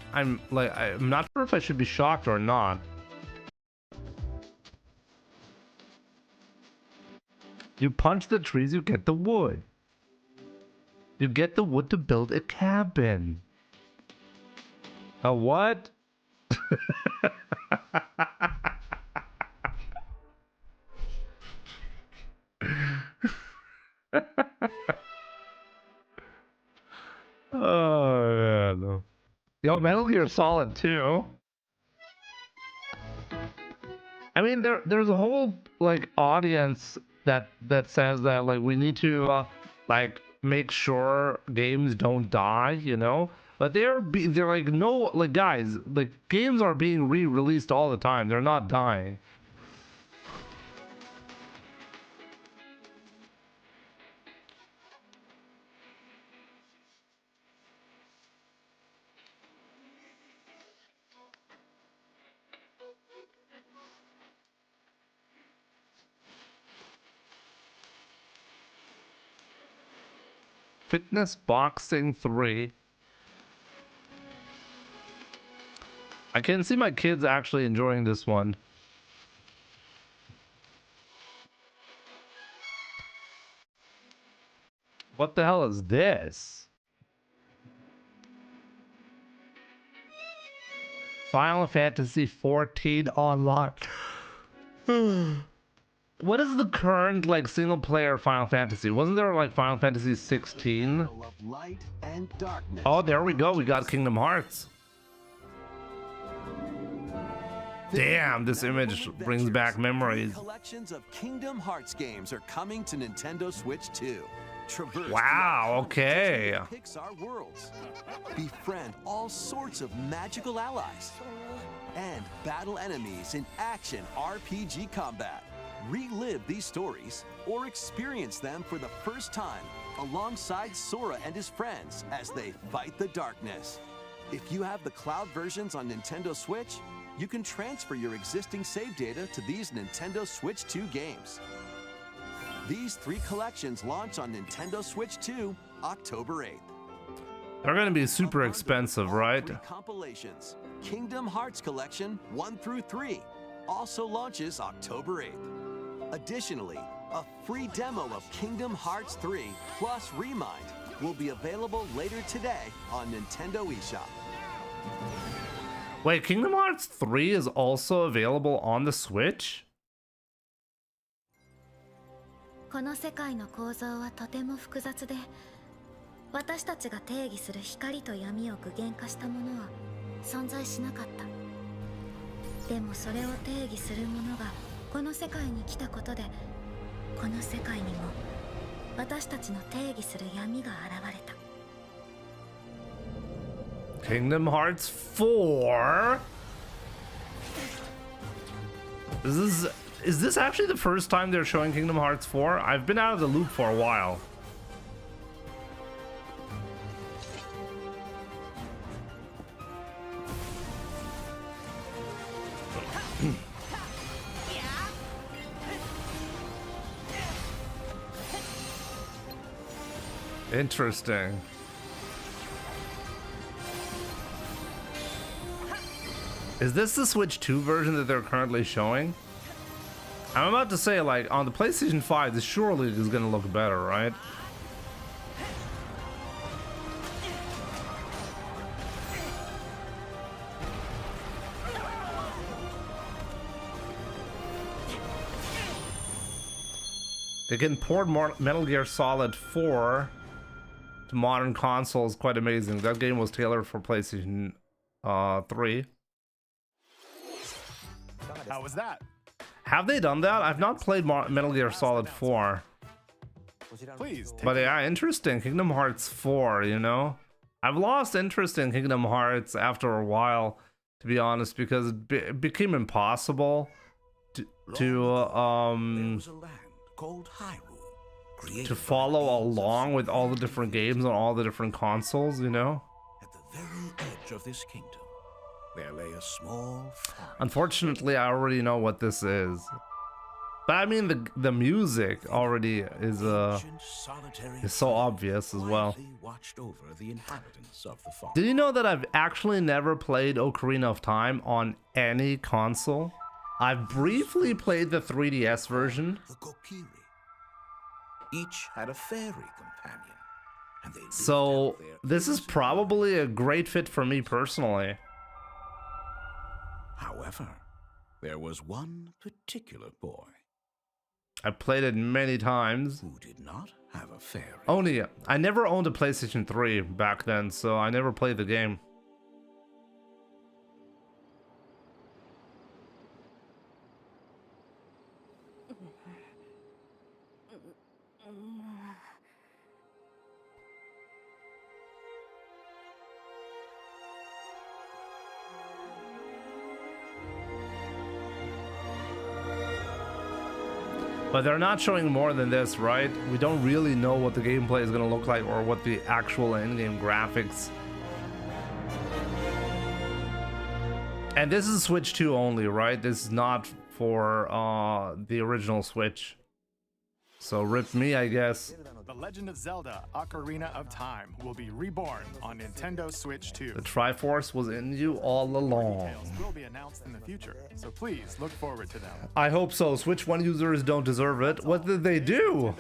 not sure if I should be shocked or not. You punch the trees, you get the wood. You get the wood to build a cabin. A what? Oh, yeah, no. Yo, Metal Gear Solid 2. I mean, there's a whole like audience that says that like we need to like make sure games don't die, you know. But they're like no, like guys, like games are being re-released all the time. They're not dying. Fitness Boxing 3. I can see my kids actually enjoying this one. What the hell is this? Final Fantasy 14 online. What is the current like single player Final Fantasy? Wasn't there like Final Fantasy 16? Light and darkness. Oh, there we go. We got Kingdom Hearts. Damn, this image brings back memories. Collections of Kingdom Hearts games are coming to Nintendo Switch 2. Traverse Wow, okay. Pixar worlds. Befriend all sorts of magical allies. And battle enemies in action RPG combat. Relive these stories or experience them for the first time alongside Sora and his friends as they fight the darkness. If you have the cloud versions on Nintendo Switch, you can transfer your existing save data to these Nintendo Switch 2 games. These 3 collections launch on Nintendo Switch 2 October 8th. They're gonna be super expensive, right? 3 compilations. Kingdom Hearts Collection 1 through 3 also launches October 8th. Additionally, a free demo of Kingdom Hearts 3 plus Remind will be available later today on Nintendo eShop. Wait, Kingdom Hearts 3 is also available on the Switch? この世界の構造はとても複雑で、私たちが定義する光と闇を具現化したものは存在しなかった。でもそれを定義するものがこの世界に来たことで、この世界にも私たちの定義する闇が現れた。Kingdom Hearts 4? Is this actually the first time they're showing Kingdom Hearts 4? I've been out of the loop for a while. Interesting. Is this the Switch 2 version that they're currently showing? I'm about to say, like, on the PlayStation 5, this surely is gonna look better, right? They can port Metal Gear Solid 4 to modern consoles. Quite amazing. That game was tailored for PlayStation 3. How was that? Have they done that? I've not played Metal Gear Solid 4. Please. But yeah, interesting. Kingdom Hearts 4, you know? I've lost interest in Kingdom Hearts after a while, to be honest, because it became impossible to follow along with all the different games on all the different consoles, you know? At the very edge of this kingdom, there lay a small farm. Unfortunately, I already know what this is. But I mean, the music already is so obvious as well. Watched over the inhabitants of the farm. Did you know that I've actually never played Ocarina of Time on any console? I've briefly played the 3DS version. The Kokiri. Each had a fairy companion, and they So this is probably a great fit for me personally. However, there was one particular boy I played it many times. who did not have a fairy. Only I never owned a PlayStation 3 back then, so I never played the game. But they're not showing more than this, right? We don't really know what the gameplay is going to look like or what the actual in-game graphics. And this is Switch 2 only, right? This is not for the original Switch. So rip me, I guess. The Legend of Zelda: Ocarina of Time will be reborn on Nintendo Switch 2. The Triforce was in you all along. Details will be announced in the future, so please look forward to them. I hope so. Switch 1 users don't deserve it. What did they do?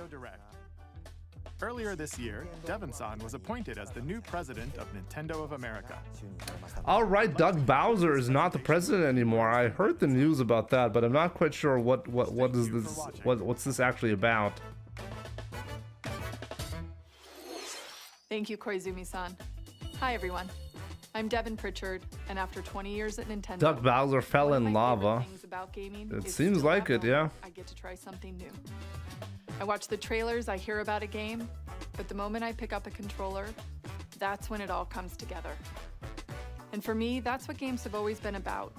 Earlier this year, Devon-san was appointed as the new president of Nintendo of America. All right, Doug Bowser is not the president anymore. I heard the news about that, but I'm not quite sure what is this. What's this actually about? Thank you, Koizumi-san. Hi, everyone. I'm Devin Pritchard, and after 20 years at Nintendo, Doug Bowser fell in lava. about gaming It is seems still like that it, yeah. moment I get to try something new. I watch the trailers, I hear about a game, but the moment I pick up a controller, that's when it all comes together. And for me, that's what games have always been about.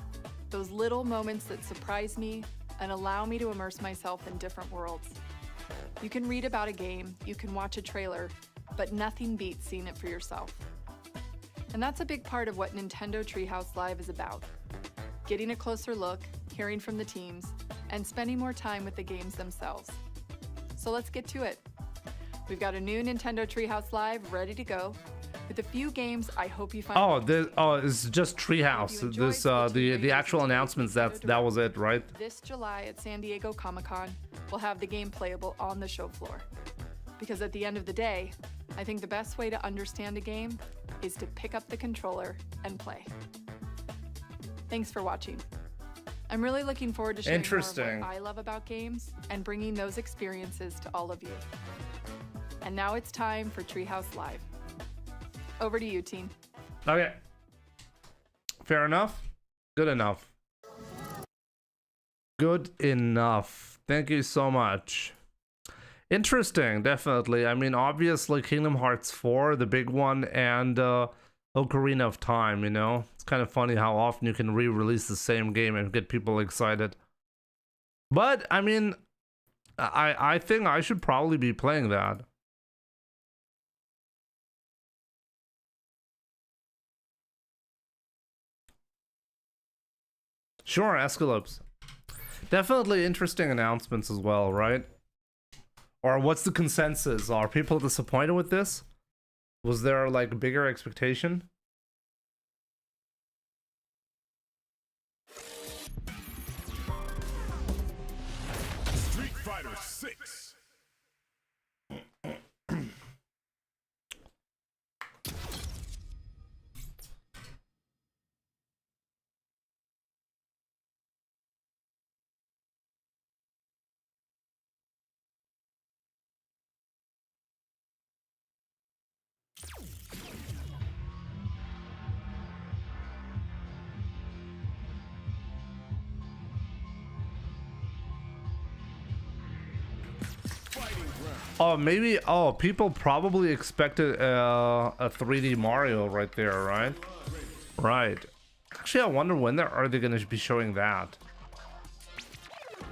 Those little moments that surprise me and allow me to immerse myself in different worlds. You can read about a game, you can watch a trailer, but nothing beats seeing it for yourself. And that's a big part of what Nintendo Treehouse Live is about. Getting a closer look, hearing from the teams, and spending more time with the games themselves. So let's get to it. We've got a new Nintendo Treehouse Live ready to go, with a few games I hope you find. It's just Treehouse. This the actual announcements, that was it, right? This July at San Diego Comic-Con, we'll have the game playable on the show floor. Because at the end of the day, I think the best way to understand a game is to pick up the controller and play. Thanks for watching. I'm really looking forward to sharing more of what I love about games and bringing those experiences to all of you. And now it's time for Treehouse Live. Over to you, team. Okay. Fair enough. Good enough. Good enough. Thank you so much. Interesting, definitely. I mean, obviously Kingdom Hearts 4, the big one, and Ocarina of Time, you know? It's kind of funny how often you can re-release the same game and get people excited. But, I mean, I think I should probably be playing that. Sure, Escalopes. Definitely interesting announcements as well, right? Or what's the consensus? Are people disappointed with this? Was there like a bigger expectation? Street Fighter 6. Oh, maybe. Oh, people probably expected a 3D Mario right there, right? Right. Actually, I wonder when are they going to be showing that.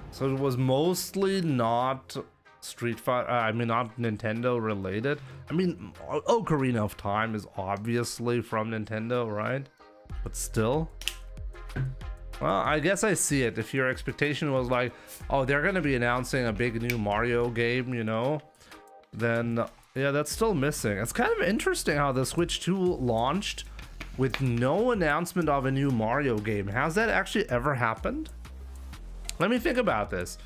So it was mostly not Street Fighter. I mean, not Nintendo related. I mean, Ocarina of Time is obviously from Nintendo, right? But still. Well, I guess I see it. If your expectation was like, oh, they're going to be announcing a big new Mario game, you know, then yeah, that's still missing. It's kind of interesting how the Switch 2 launched with no announcement of a new Mario game. Has that actually ever happened? Let me think about this.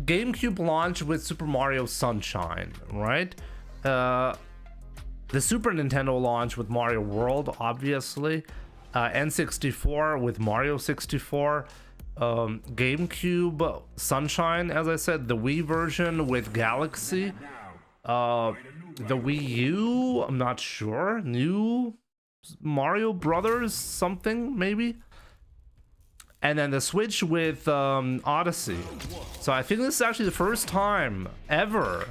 GameCube launched with Super Mario Sunshine, right? The Super Nintendo launched with Mario World, obviously. N64 with Mario 64. GameCube Sunshine, as I said. The Wii version with Galaxy. The Wii U, I'm not sure. New Mario Brothers something, maybe. and then the Switch with Odyssey. So I think this is actually the first time ever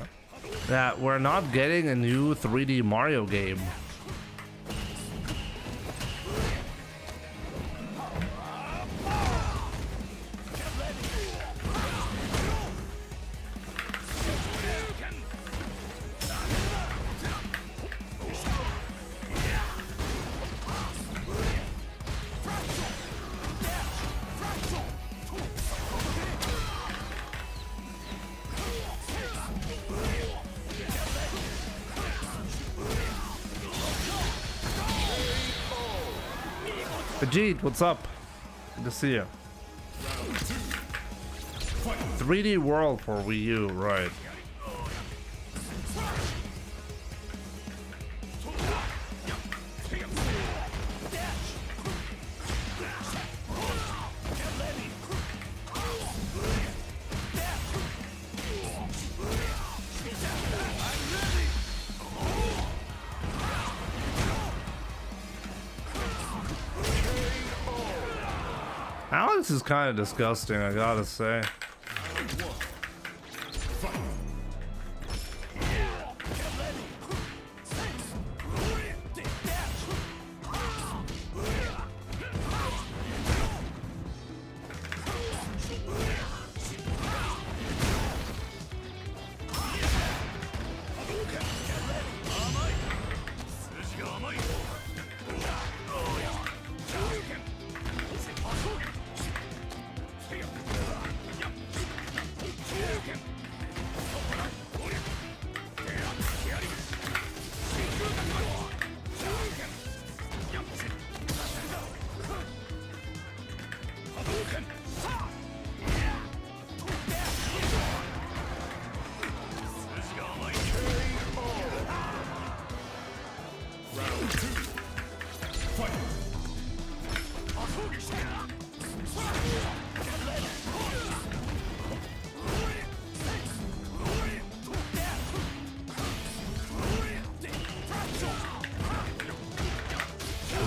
that we're not getting a new 3D Mario game. Vegete, what's up? Good to see you. 3D World for Wii U, right. Alex is kind of disgusting, I gotta say.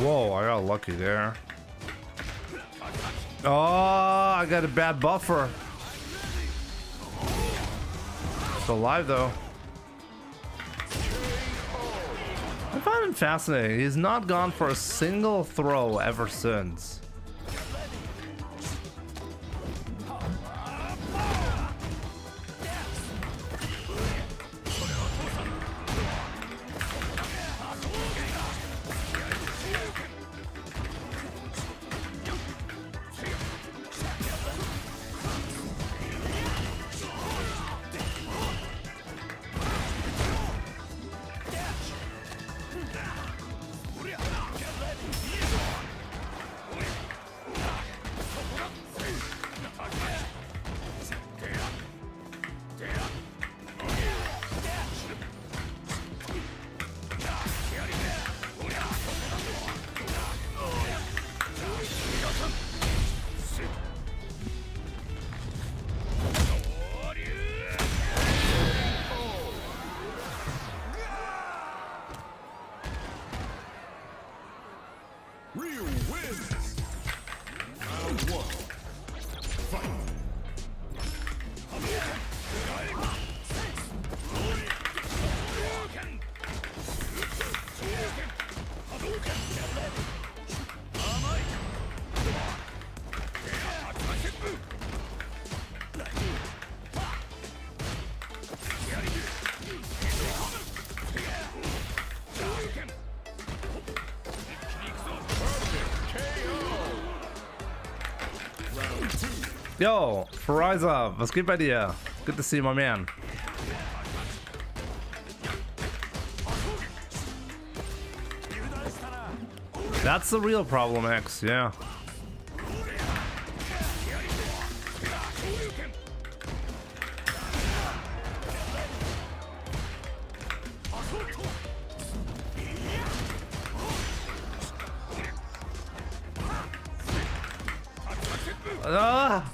Whoa, I got lucky there. Oh, I got a bad buffer. Still alive though. I find him fascinating. He's not gone for a single throw ever since. Yo, Farizov, was geht bei dir? Good to see you, my man. That's the real problem, X, yeah. Ah!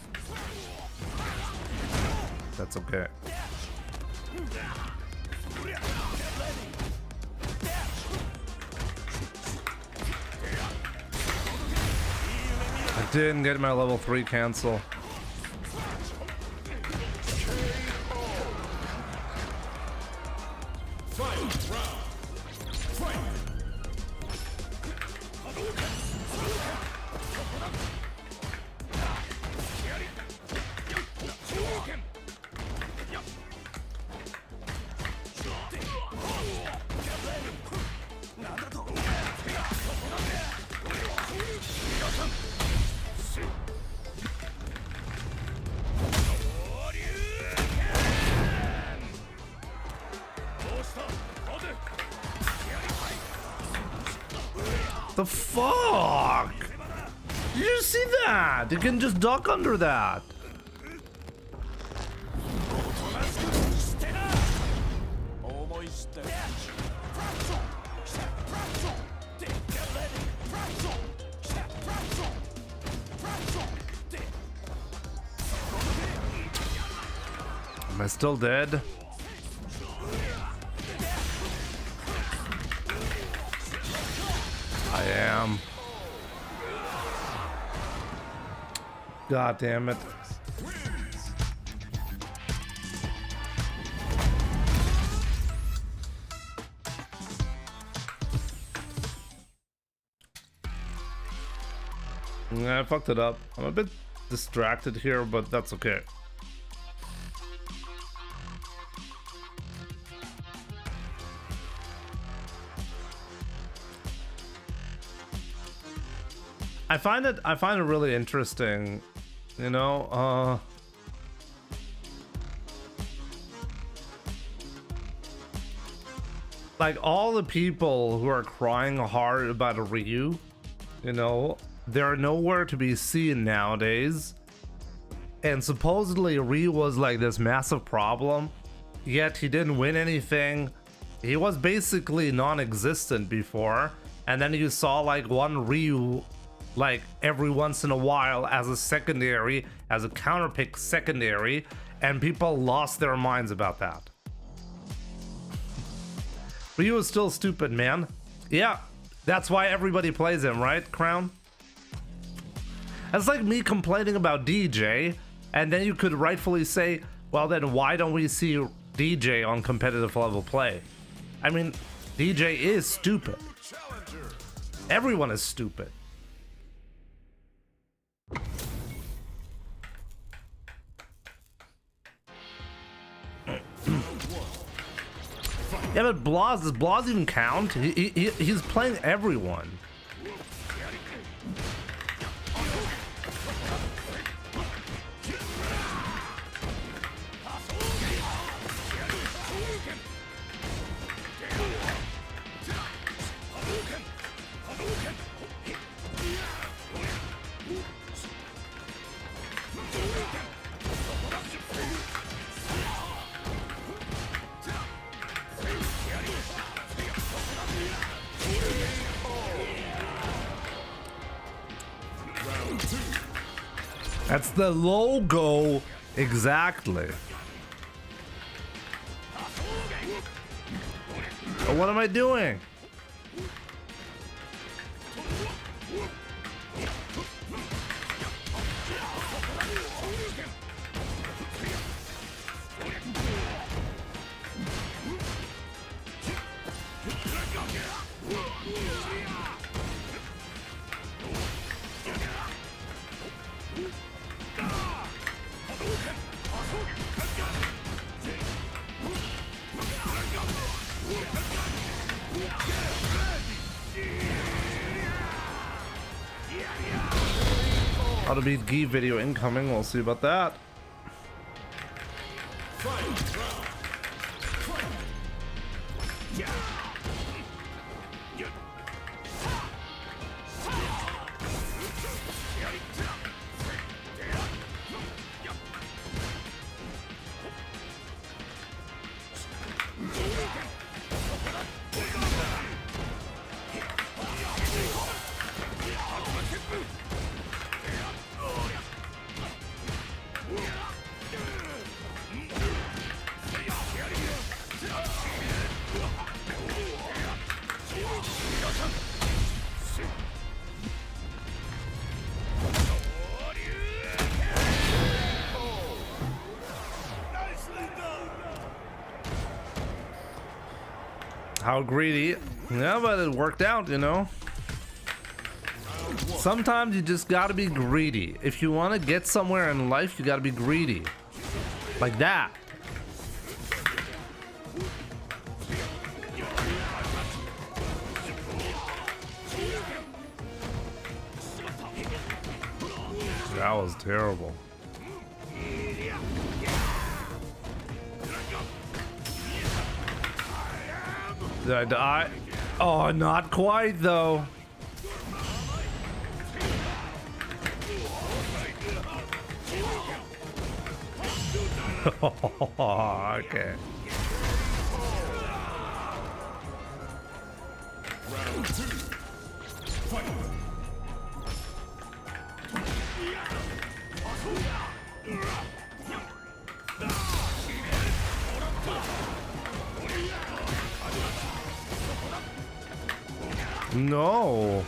That's okay. Didn't get my level 3 cancel. The fuck? Did you see that? You can just duck under that. Am I still dead? I am. God damn it. Yeah, I fucked it up. I'm a bit distracted here, but that's okay. I find it really interesting, you know, like all the people who are crying hard about a Ryu, you know, they're nowhere to be seen nowadays. And supposedly Ryu was like this massive problem, yet he didn't win anything. He was basically non-existent before, and then you saw like one Ryu like every once in a while as a secondary, as a counterpick secondary, and people lost their minds about that. Ryu is still stupid, man. Yeah, that's why everybody plays him, right, Crown? That's like me complaining about DJ, and then you could rightfully say, well then why don't we see DJ on competitive level play? I mean, DJ is stupid. Everyone is stupid. Yeah, but Blas, does Blas even count? He's playing everyone. That's the logo, exactly. But what am I doing? How to beat Gi video incoming, we'll see about that. How greedy. Yeah, but it worked out, you know. Sometimes you just gotta be greedy. If you want to get somewhere in life, you gotta be greedy. Like that. That was terrible. Did I die? Oh, not quite though. Okay. Round 2. Fight. No.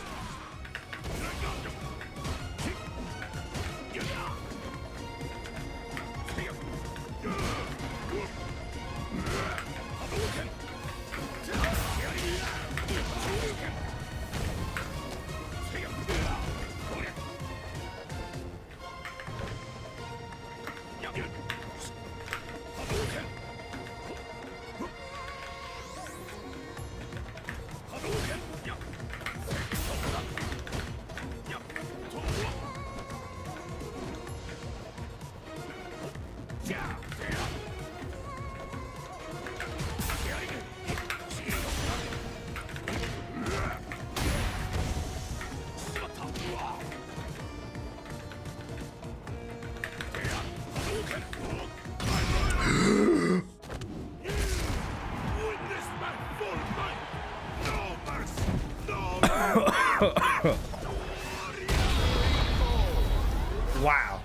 Wow.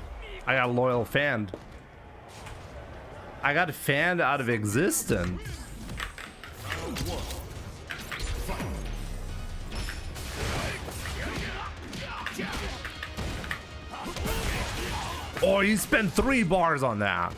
I got loyal fanned. I got fanned out of existence. Oh, you spent 3 bars on that.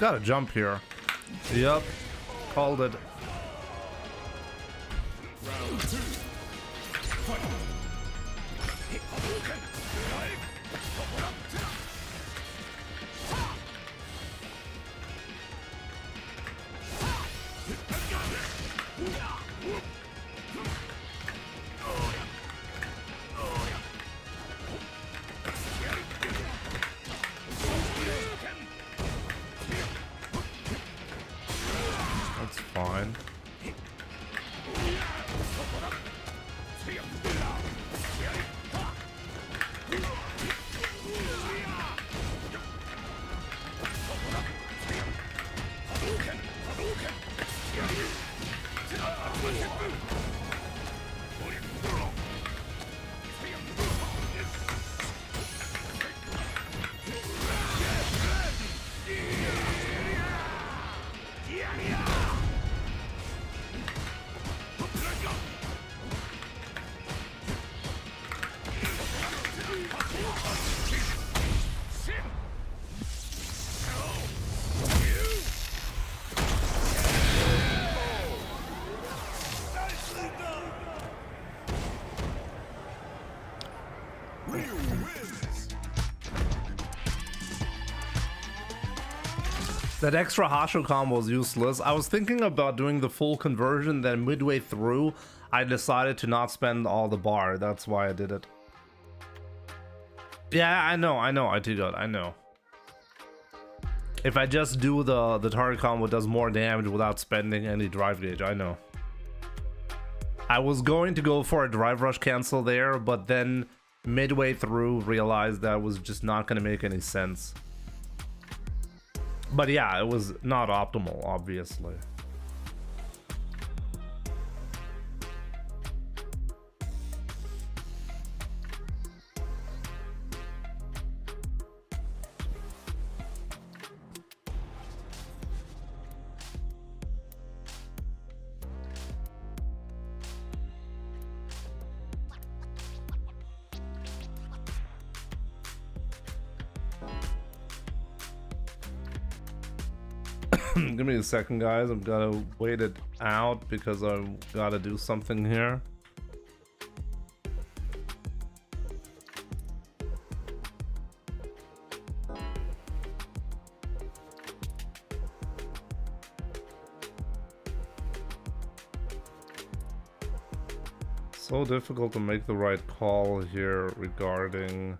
Gotta jump here. Yep. Called it. Round 2. Fight. That's fine. That extra Hasho combo is useless. I was thinking about doing the full conversion, then midway through, I decided to not spend all the bar. That's why I did it. Yeah, I know, IT God, I know. If I just do the target combo, it does more damage without spending any drive gauge, I know. I was going to go for a drive rush cancel there, but then midway through realized that was just not going to make any sense. But yeah, it was not optimal, obviously. Give me a second, guys. I'm gonna wait it out because I gotta do something here. So difficult to make the right call here regarding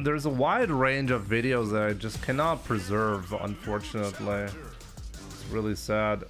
there's a wide range of videos that I just cannot preserve, unfortunately. It's really sad.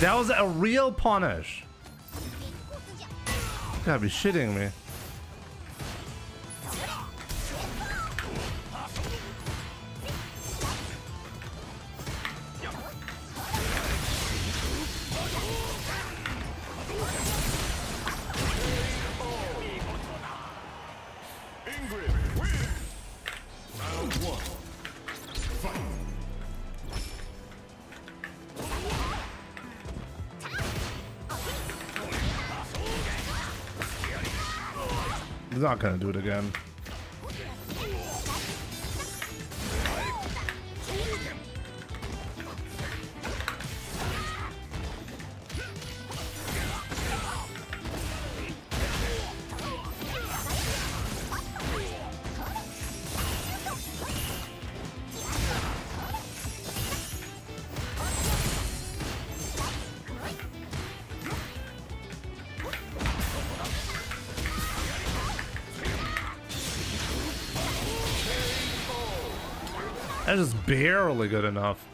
That was a real punish. You gotta be shitting me. He's not gonna do it again. That is barely good enough.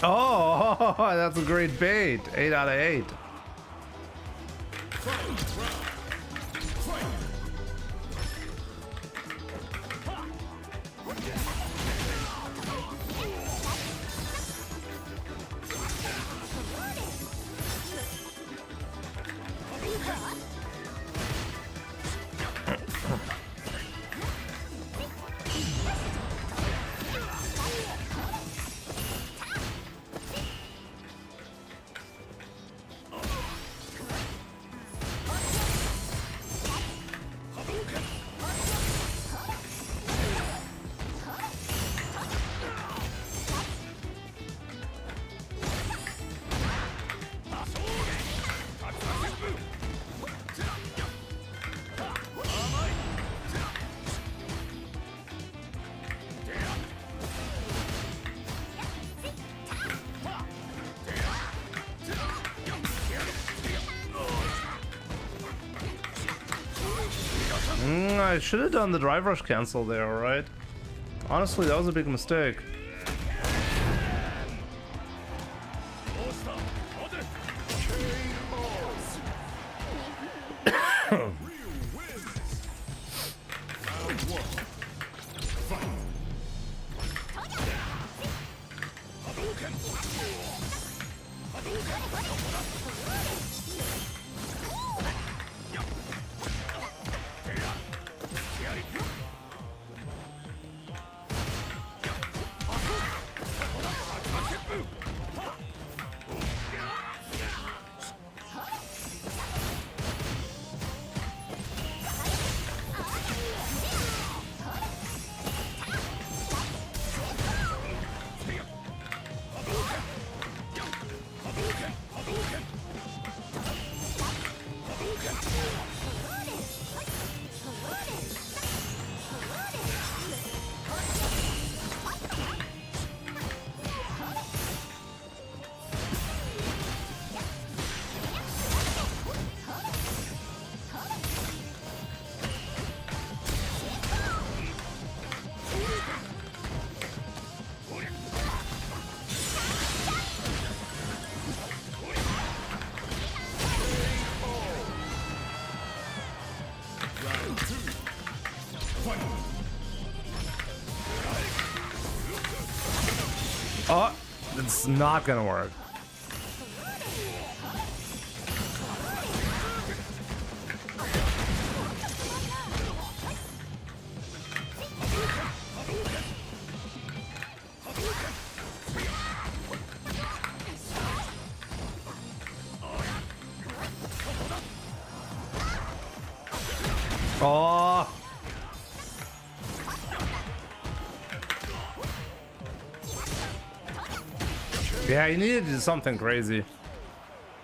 Oh, that's a great bait. 8 out of 8. I should have done the drive rush cancel there, right? Honestly, that was a big mistake. Oh, it's not gonna work. Oh. Yeah, he needed to do something crazy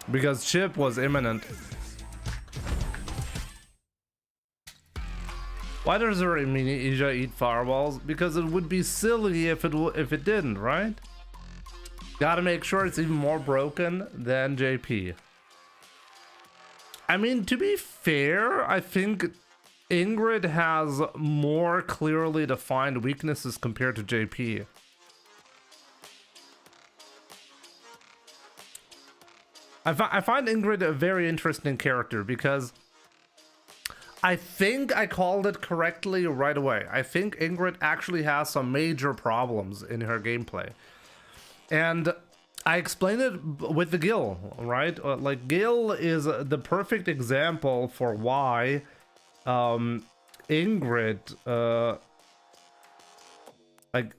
because Chip was imminent. Why does Amnesia eat fireballs? Because it would be silly if it didn't, right? Gotta make sure it's even more broken than JP. I mean, to be fair, I think Ingrid has more clearly defined weaknesses compared to JP. I find Ingrid a very interesting character because I think I called it correctly right away. I think Ingrid actually has some major problems in her gameplay. And I explained it with the Gil, right? Like, Gil is the perfect example for why Ingrid, like,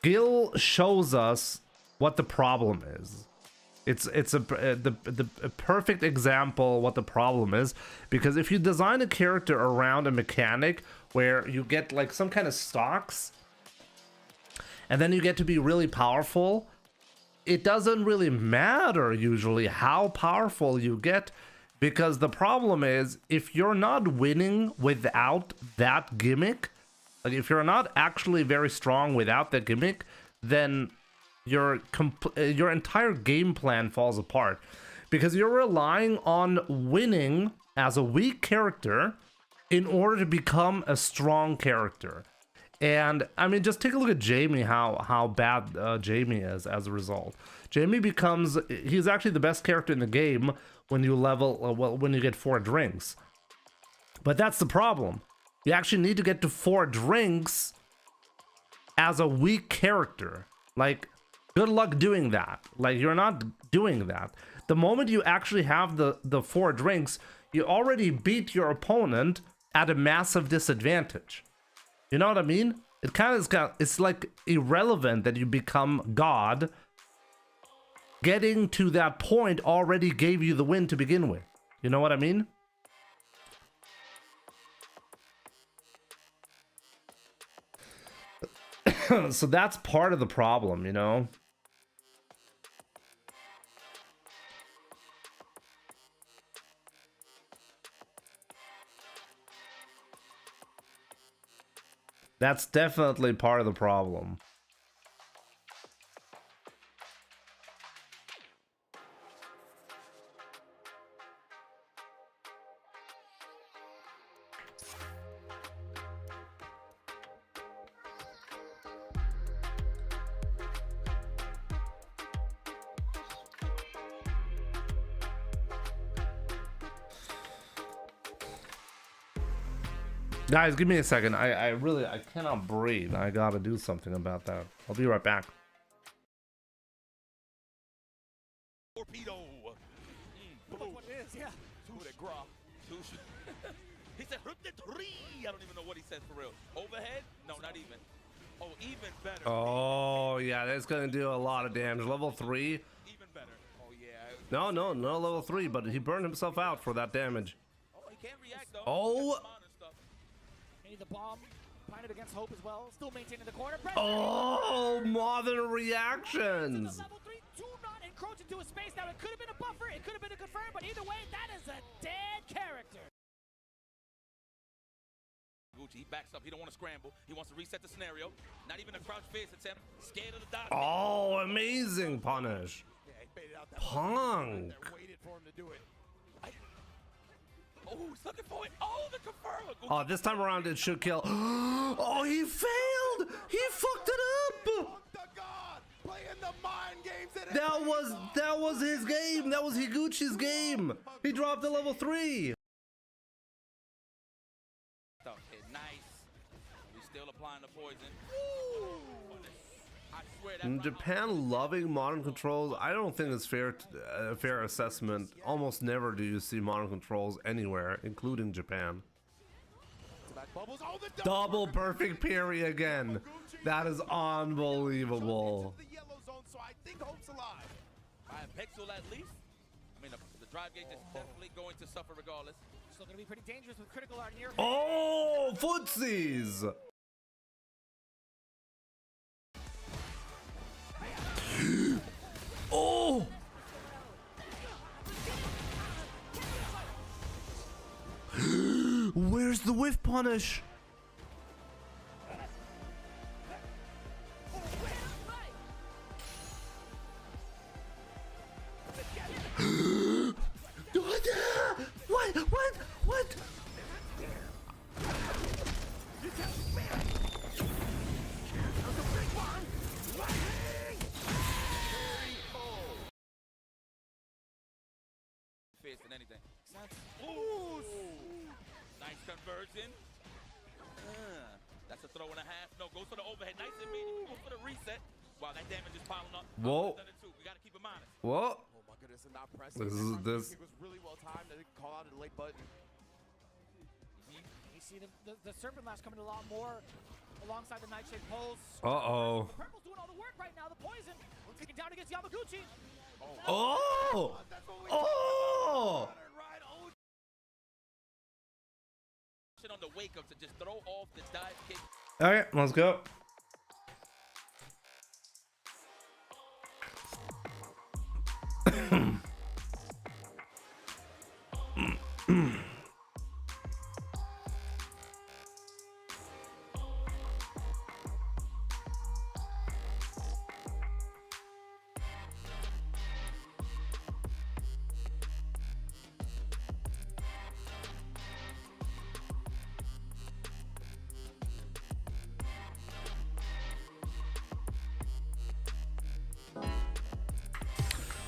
Gil shows us what the problem is. It's a perfect example what the problem is, because if you design a character around a mechanic where you get like some kind of stocks and then you get to be really powerful, it doesn't really matter usually how powerful you get, because the problem is if you're not winning without that gimmick, like if you're not actually very strong without that gimmick, then your entire game plan falls apart, because you're relying on winning as a weak character in order to become a strong character. And I mean, just take a look at Jamie, how bad Jamie is as a result. Jamie he's actually the best character in the game when you level, when you get 4 drinks. But that's the problem. You actually need to get to 4 drinks as a weak character. Like, good luck doing that. Like, you're not doing that. The moment you actually have the 4 drinks, you already beat your opponent at a massive disadvantage. You know what I mean? It kind of it's like irrelevant that you become God. Getting to that point already gave you the win to begin with. You know what I mean? So that's part of the problem, you know? That's definitely part of the problem. Guys, give me a second. I really cannot breathe. I gotta do something about that. I'll be right back. Torpedo. Look what it is, yeah. He said, I don't even know what he said for real. Overhead? No, not even. Oh, even better. Oh, yeah, that's gonna do a lot of damage. Level 3? Even better. Oh, yeah. No level 3, but he burned himself out for that damage. Oh, he can't react, though. Oh! The bomb planted against Hope as well, still maintaining the corner. Oh, modern reactions. Level 3, do not encroach into a space. Now it could have been a buffer, it could have been a confirm, but either way, that is a dead character. Gucci, he backs up. He don't want to scramble. He wants to reset the scenario. Not even a crouch face attempt. Scared of the dodge. Oh, amazing punish. Yeah, he baited out that Punk. waited for him to do it. Oh, he's looking for it. Oh, the confirm. Oh, this time around it should kill. Oh, he failed. He fucked it up. That was his game. That was Higuchi's game. He dropped the level 3. Okay, nice. He's still applying the poison. I swear In Japan, loving modern controls, I don't think it's fair assessment. Almost never do you see modern controls anywhere, including Japan. Double perfect parry again. That is unbelievable. By a pixel at least. I mean, the drive gauge is definitely going to suffer regardless. Still going to be pretty dangerous with critical art near. Oh, footsies! Oh! Where's the whiff punish? What? Than anything. Ooh. Nice conversion. That's a throw and a half. No, goes for the overhead. Nice and meaty. Goes for the reset. Wow, that damage is piling up. Whoa. We gotta keep him honest. Whoa. Oh my goodness, and not pressing. This. It was really well timed. I didn't call out the late button. You see the Serpent Lash coming a lot more alongside the Nightshade Pulse. Uh-oh. Purple's doing all the work right now. The poison taken down against Yamaguchi. Oh! Oh! On the wake up to just throw off the dive kick. All right, let's go.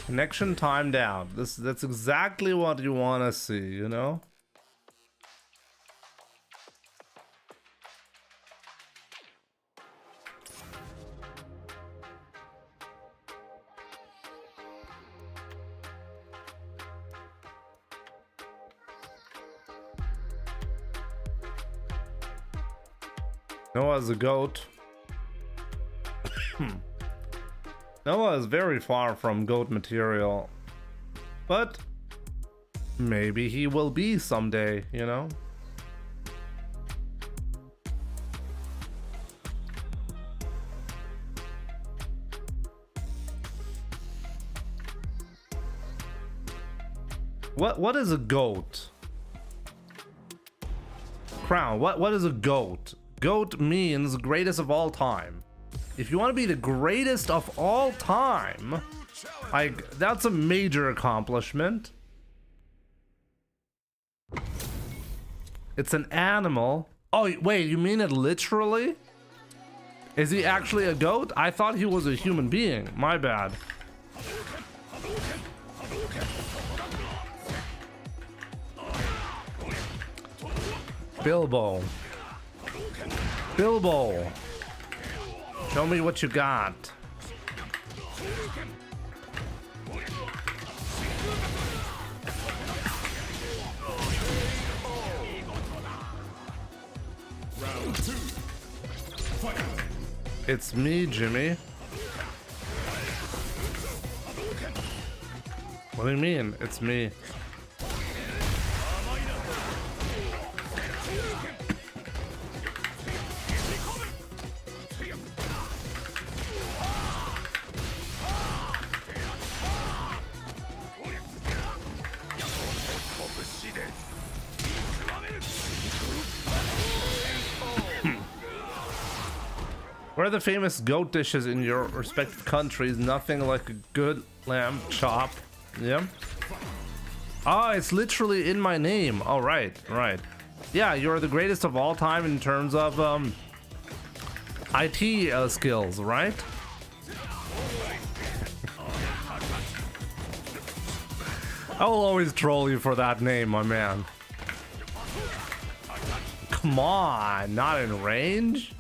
Connection timed out. That's exactly what you want to see, you know? Noah's a goat. Noah is very far from goat material, but maybe he will be someday, you know? What is a goat? Crown, what is a goat? Goat means greatest of all time. If you want to be the greatest of all time, that's a major accomplishment. It's an animal. Oh, wait, you mean it literally? Is he actually a goat? I thought he was a human being. My bad. Bilbo. Bilbo. Show me what you got. Round 2. Fight. It's me, Jimmy. What do you mean? It's me. What are the famous goat dishes in your respective countries? Nothing like a good lamb chop. Yeah. Oh, it's literally in my name. Oh, right. Yeah, you're the greatest of all time in terms of IT skills, right? I will always troll you for that name, my man. Come on, not in range?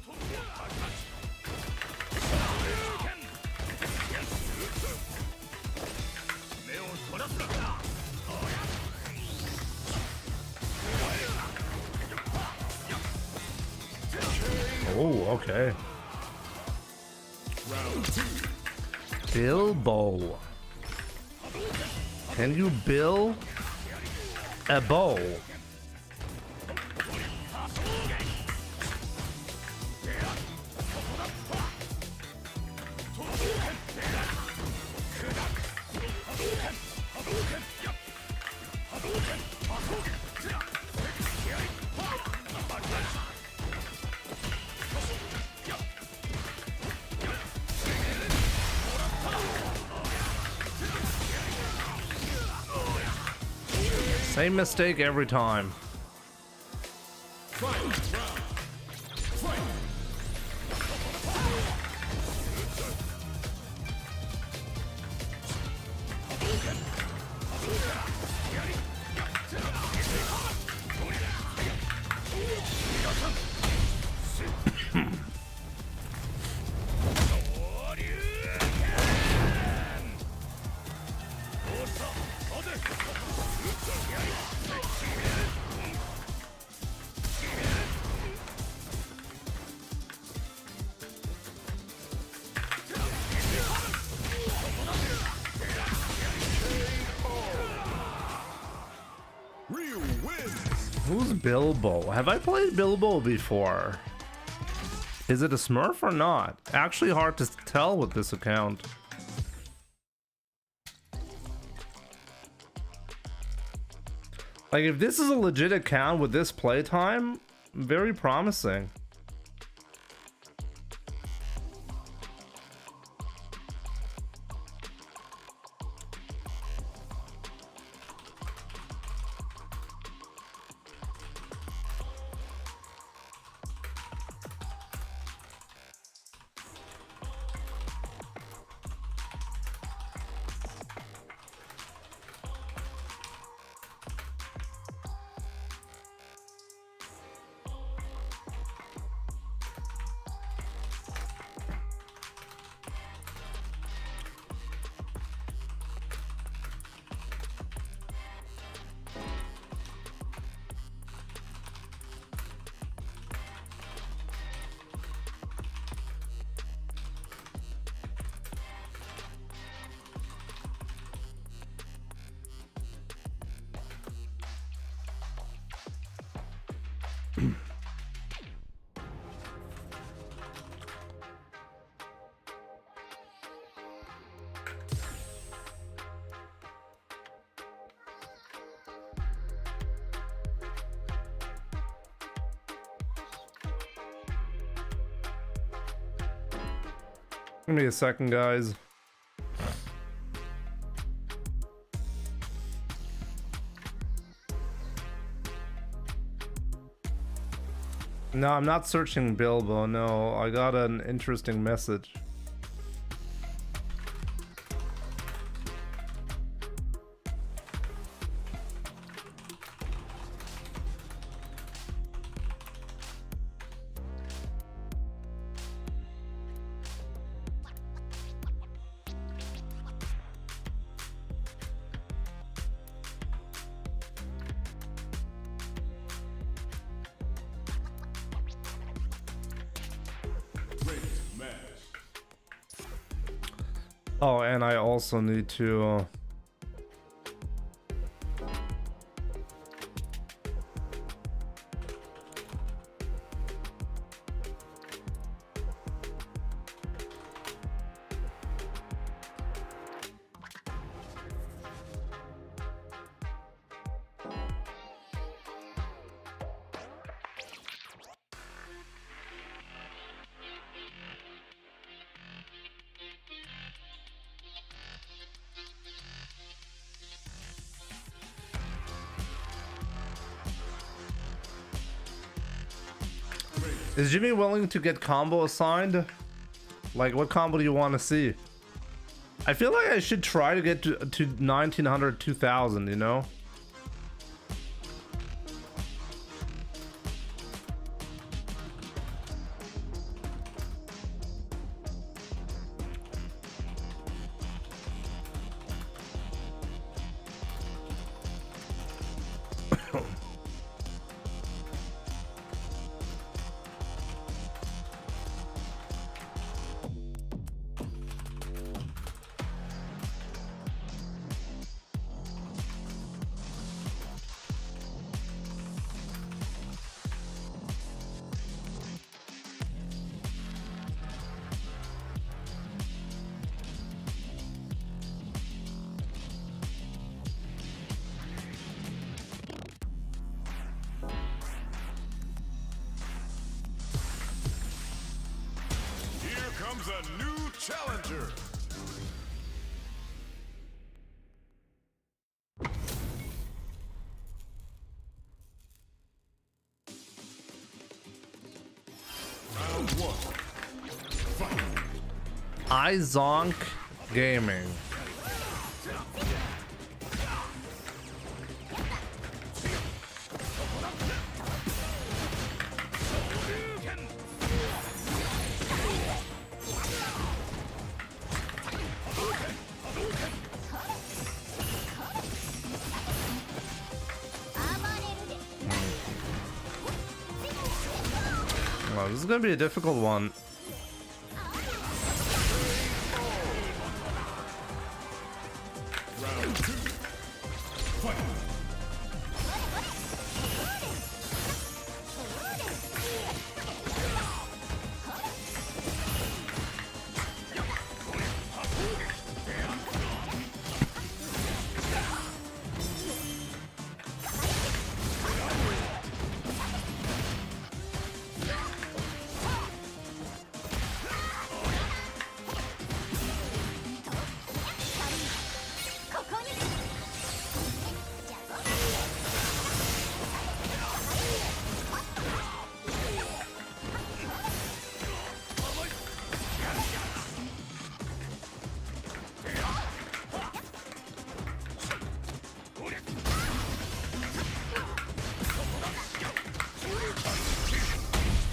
Oh, okay. Round 2. Bilbo. Can you bill a bow? Same mistake every time. Who's Bilbo? Have I played Bilbo before? Is it a Smurf or not? Actually hard to tell with this account. Like, if this is a legit account with this playtime, very promising. Give me a second, guys. No, I'm not searching Bilbo. No, I got an interesting message. Oh, and I also need to Is Jimmy willing to get combo assigned? Like, what combo do you want to see? I feel like I should try to get to 1900, 2000, you know? A new challenger. Round one. Fight. iZonk Gaming. Well, this is gonna be a difficult one. Round two. Fight.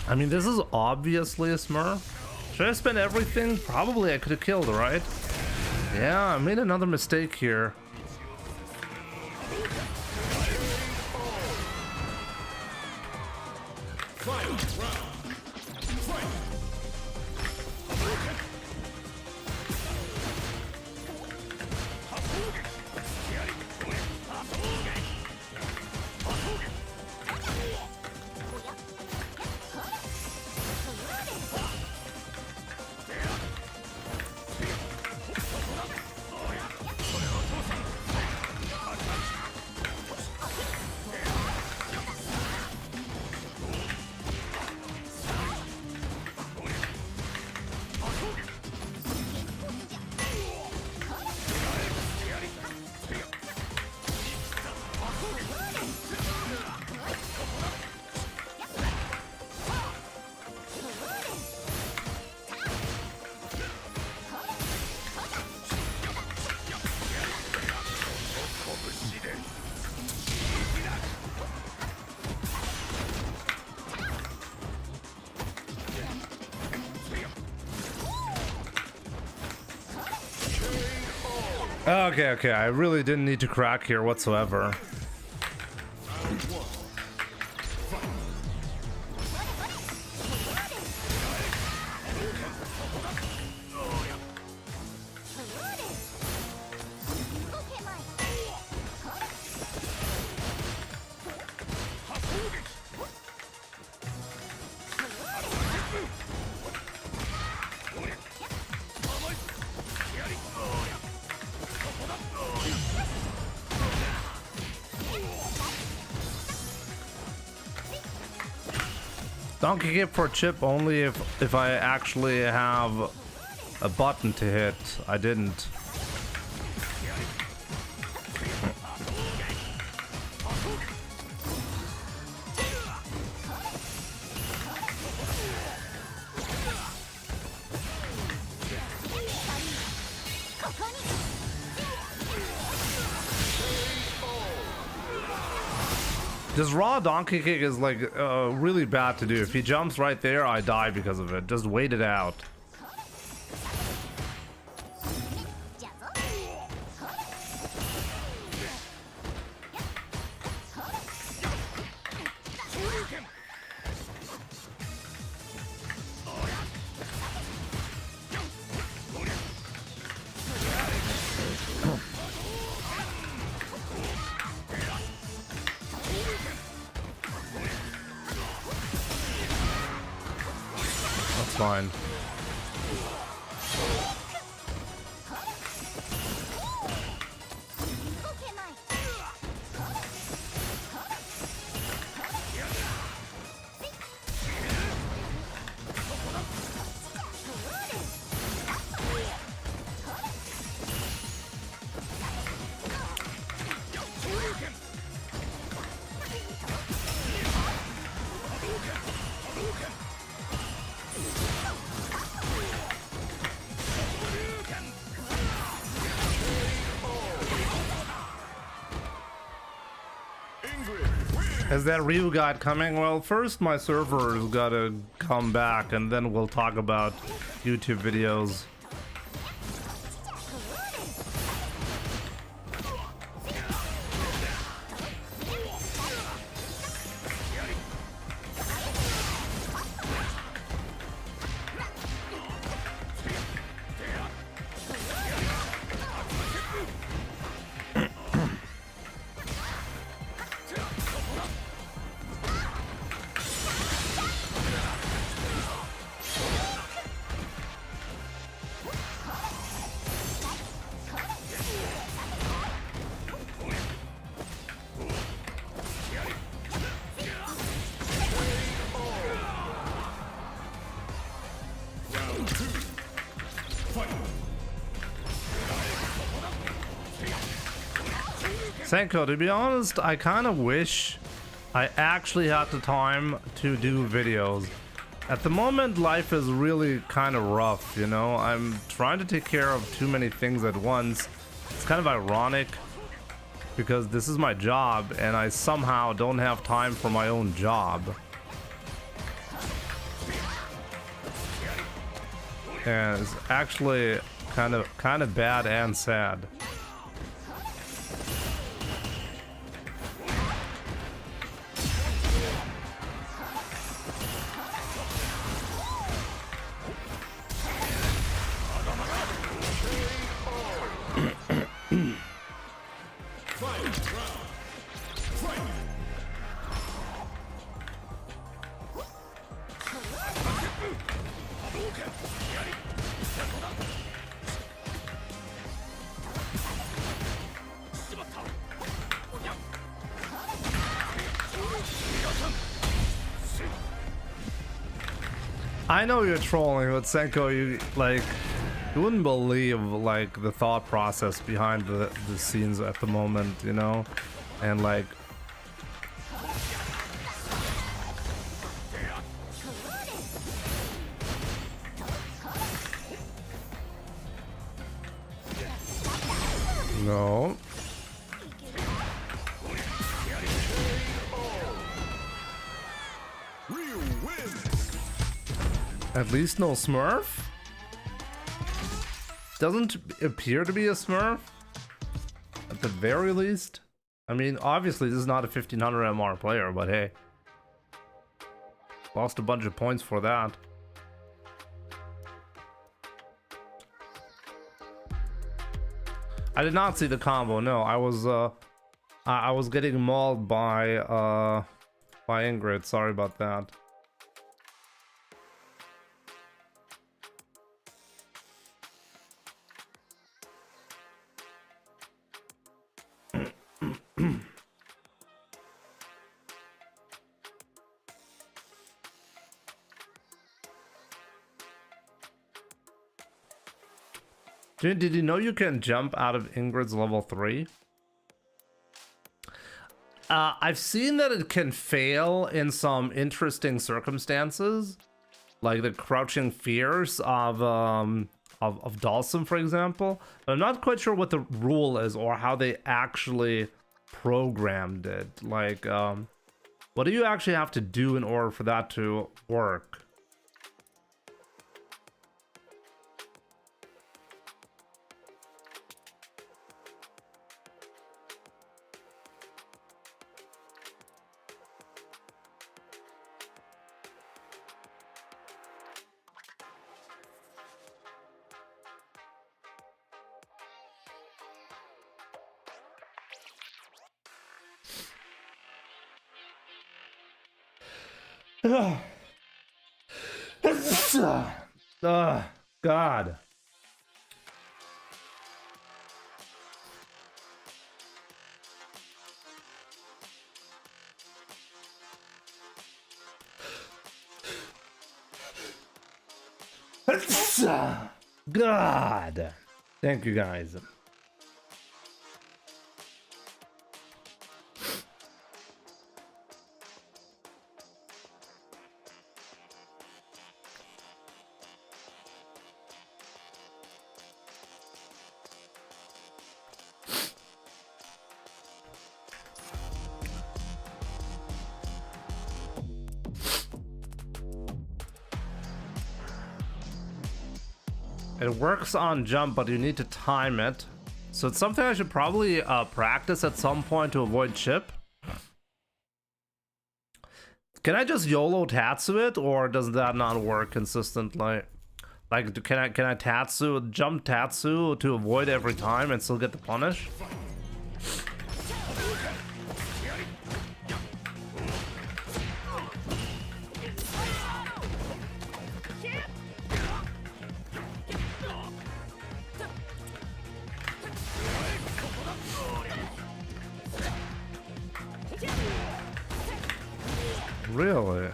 I mean, this is obviously a smurf. Should I spend everything? Probably I could have killed, right? Yeah, I made another mistake here. Okay, I really didn't need to crack here whatsoever. Donkey kick for chip only if I actually have a button to hit. I didn't. Just raw donkey kick is like really bad to do. If he jumps right there, I die because of it. Just wait it out. Fine. Is that Ryu guide coming? Well, first my server's gotta come back and then we'll talk about YouTube videos. Senko, to be honest, I kind of wish I actually had the time to do videos. At the moment, life is really kind of rough, you know? I'm trying to take care of too many things at once. It's kind of ironic because this is my job and I somehow don't have time for my own job. And it's actually kind of bad and sad. I know you're trolling, but Senko, you wouldn't believe like the thought process behind the scenes at the moment, you know, and like. No. At least no Smurf? Doesn't appear to be a Smurf? At the very least? I mean, obviously this is not a 1500 MR player, but hey. Lost a bunch of points for that. I did not see the combo, no. I was getting mauled by Ingrid, sorry about that. Did you know you can jump out of Ingrid's level 3? I've seen that it can fail in some interesting circumstances, like the crouching fears of Dhalsim, for example. But I'm not quite sure what the rule is or how they actually programmed it. Like, what do you actually have to do in order for that to work? God. God. Thank you guys. It works on jump, but you need to time it. So it's something I should probably practice at some point to avoid chip. Can I just YOLO Tatsu it, or does that not work consistently? Like, can I jump Tatsu to avoid every time and still get the punish? Really?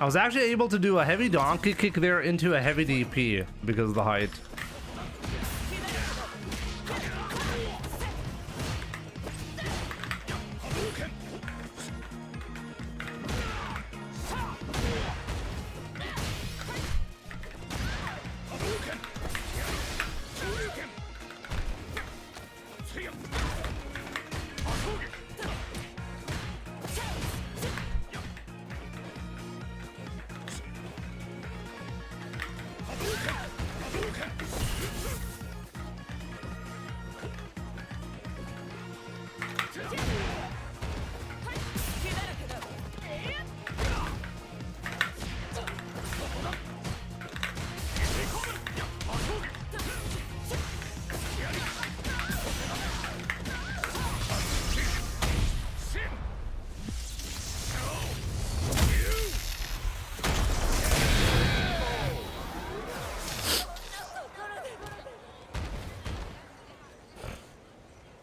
I was actually able to do a heavy donkey kick there into a heavy DP because of the height.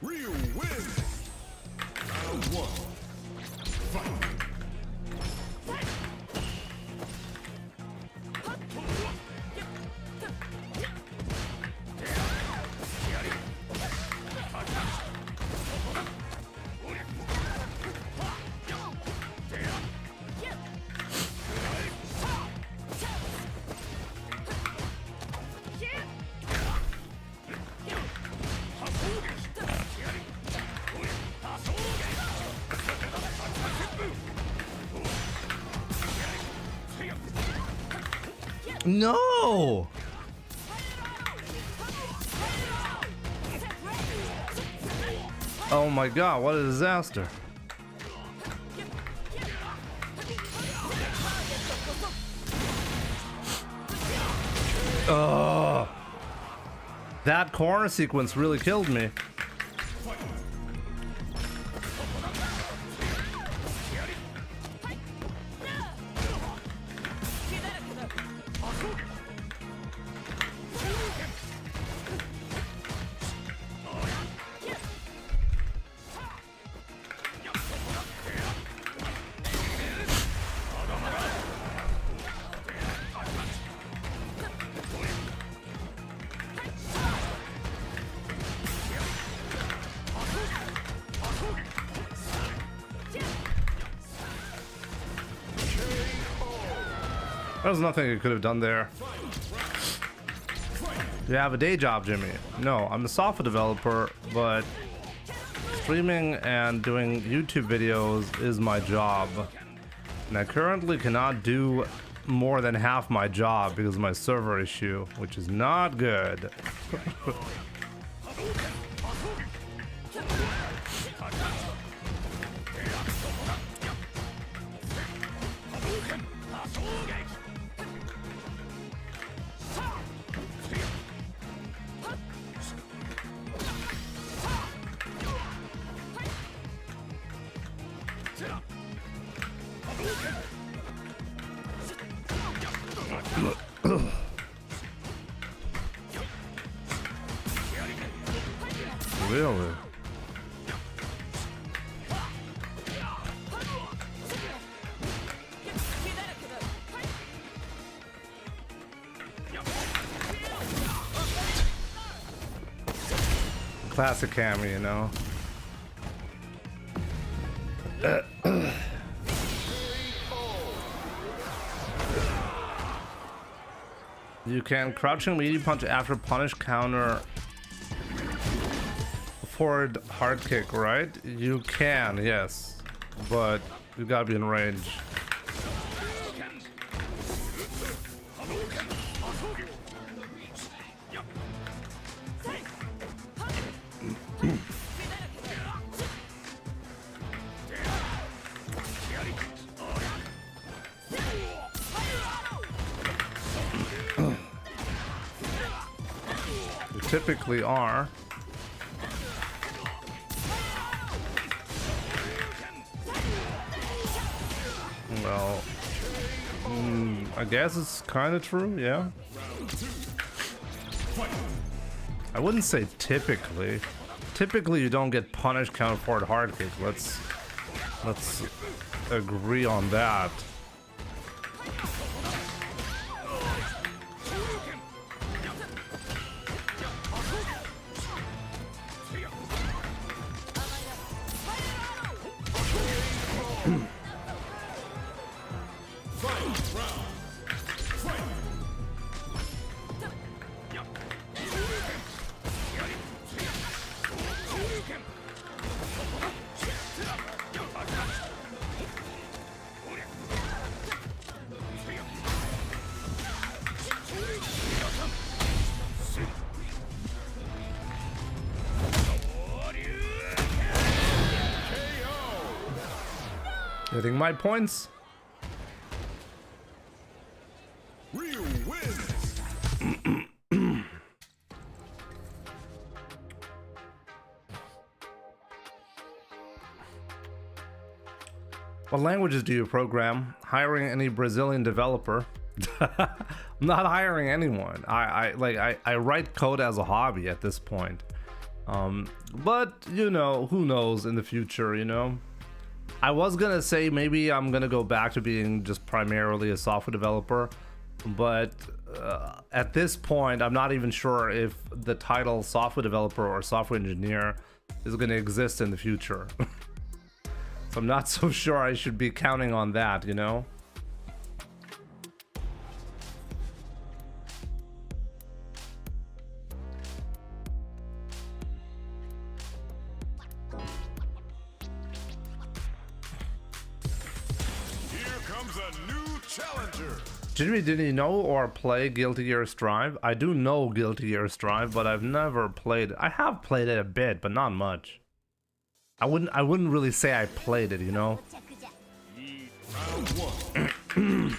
Ryu wins. Round 1. Fight. No! Oh my god, what a disaster. Oh, that corner sequence really killed me. There's nothing you could have done there. You have a day job, Jimmy. No, I'm a software developer, but streaming and doing YouTube videos is my job. And I currently cannot do more than half my job because of my server issue, which is not good. Really? Classic Cammy, you know. You can crouching medium punch after punish counter forward hard kick, right? You can, yes, but you gotta be in range. You typically are. Well, I guess it's kind of true, yeah. I wouldn't say typically. Typically, you don't get punished counter forward hard kick. Let's agree on that. Final round. Fight. Getting my points. Ryu wins. What languages do you program? Hiring any Brazilian developer? I'm not hiring anyone. I write code as a hobby at this point. But you know, who knows in the future, you know? I was gonna say maybe I'm gonna go back to being just primarily a software developer, but at this point I'm not even sure if the title software developer or software engineer is gonna exist in the future. So I'm not so sure I should be counting on that, you know? Jimmy, did you know or play Guilty Gear Strive? I do know Guilty Gear Strive, but I've never played it. I have played it a bit, but not much. I wouldn't really say I played it, you know? Round one.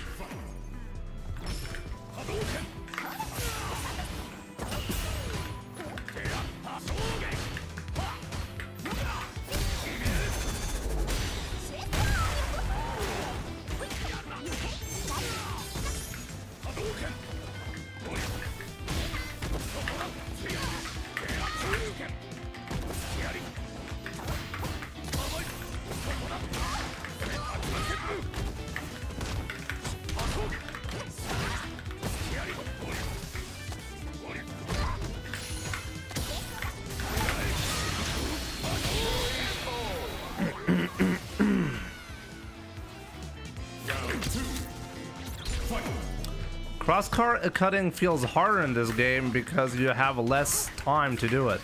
Cross-cutting feels harder in this game because you have less time to do it.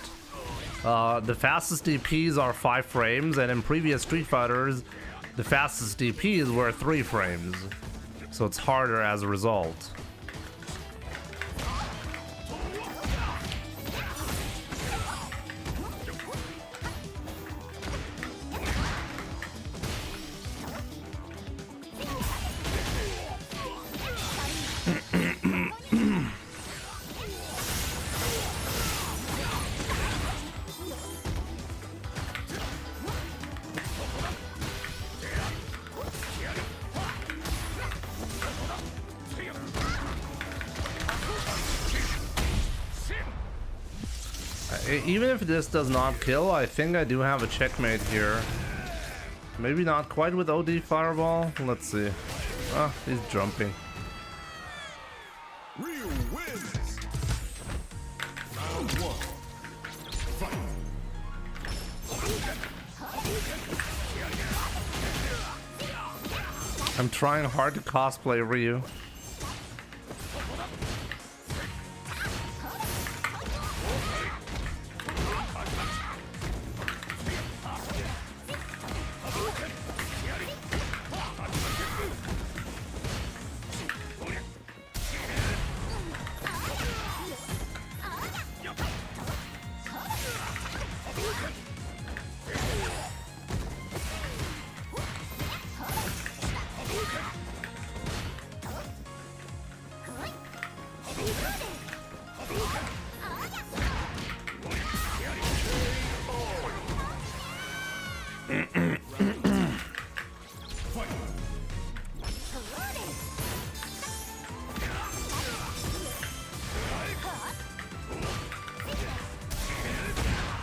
The fastest DPs are 5 frames, and in previous Street Fighters, the fastest DPs were 3 frames. So it's harder as a result. Even if this does not kill, I think I do have a checkmate here. Maybe not quite with OD Fireball. Let's see. Ah, he's jumping. Ryu wins. Round one. Fight. I'm trying hard to cosplay Ryu.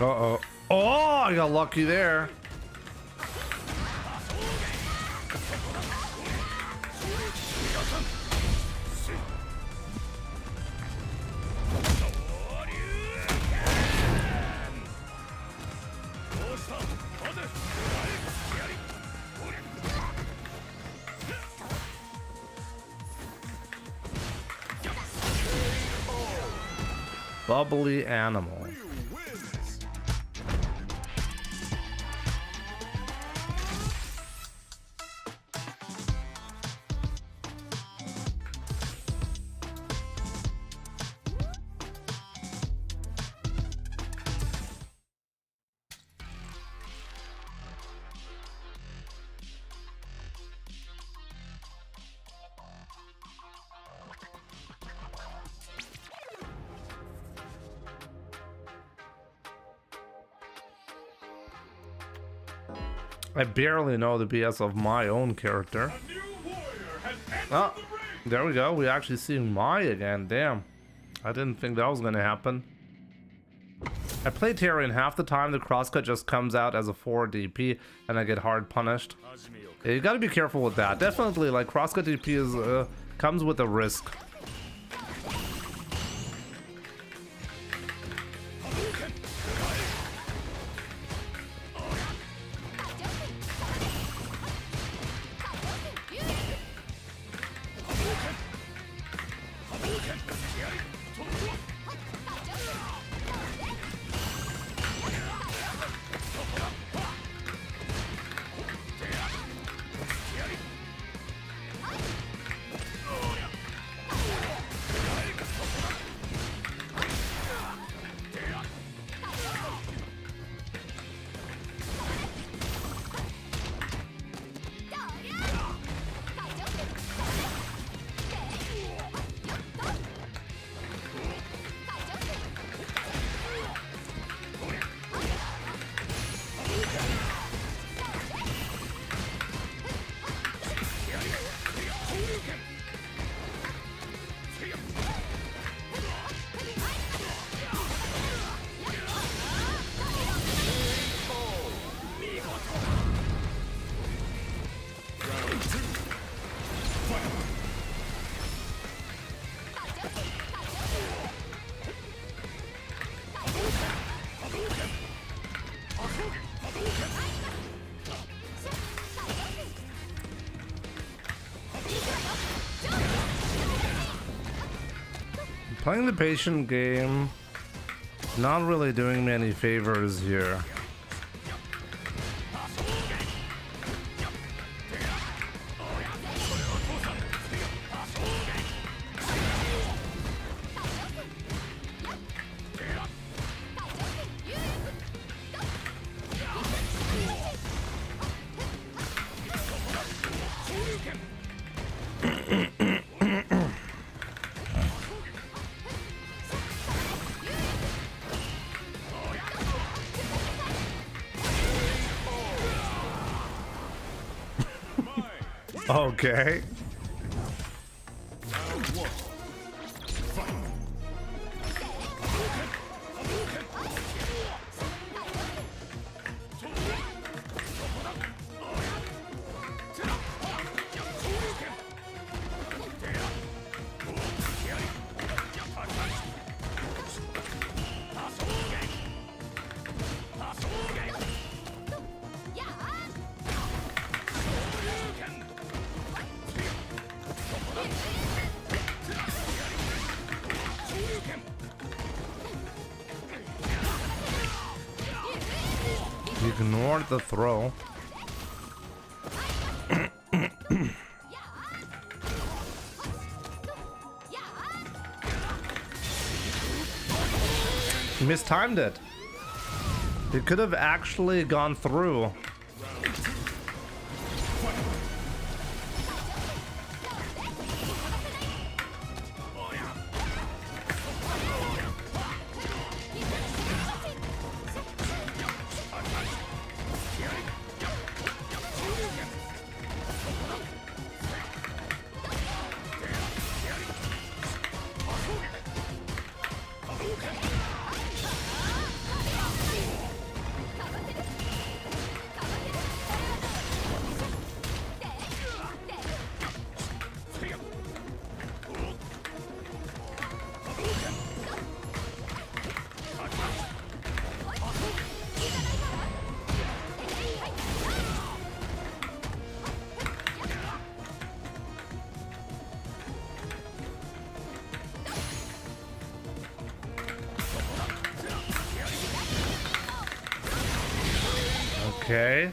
Uh-oh. Oh, I got lucky there. Bubbly animal. I barely know the BS of my own character. Oh, there we go. We actually see Mai again. Damn. I didn't think that was going to happen. I play Terry and half the time the crosscut just comes out as a 4 DP and I get hard punished. Yeah, you got to be careful with that. Definitely, like, crosscut DP is comes with a risk. Playing the patient game, not really doing me any favors here. Okay. Ignored the throw. Mistimed it. It could have actually gone through. Okay.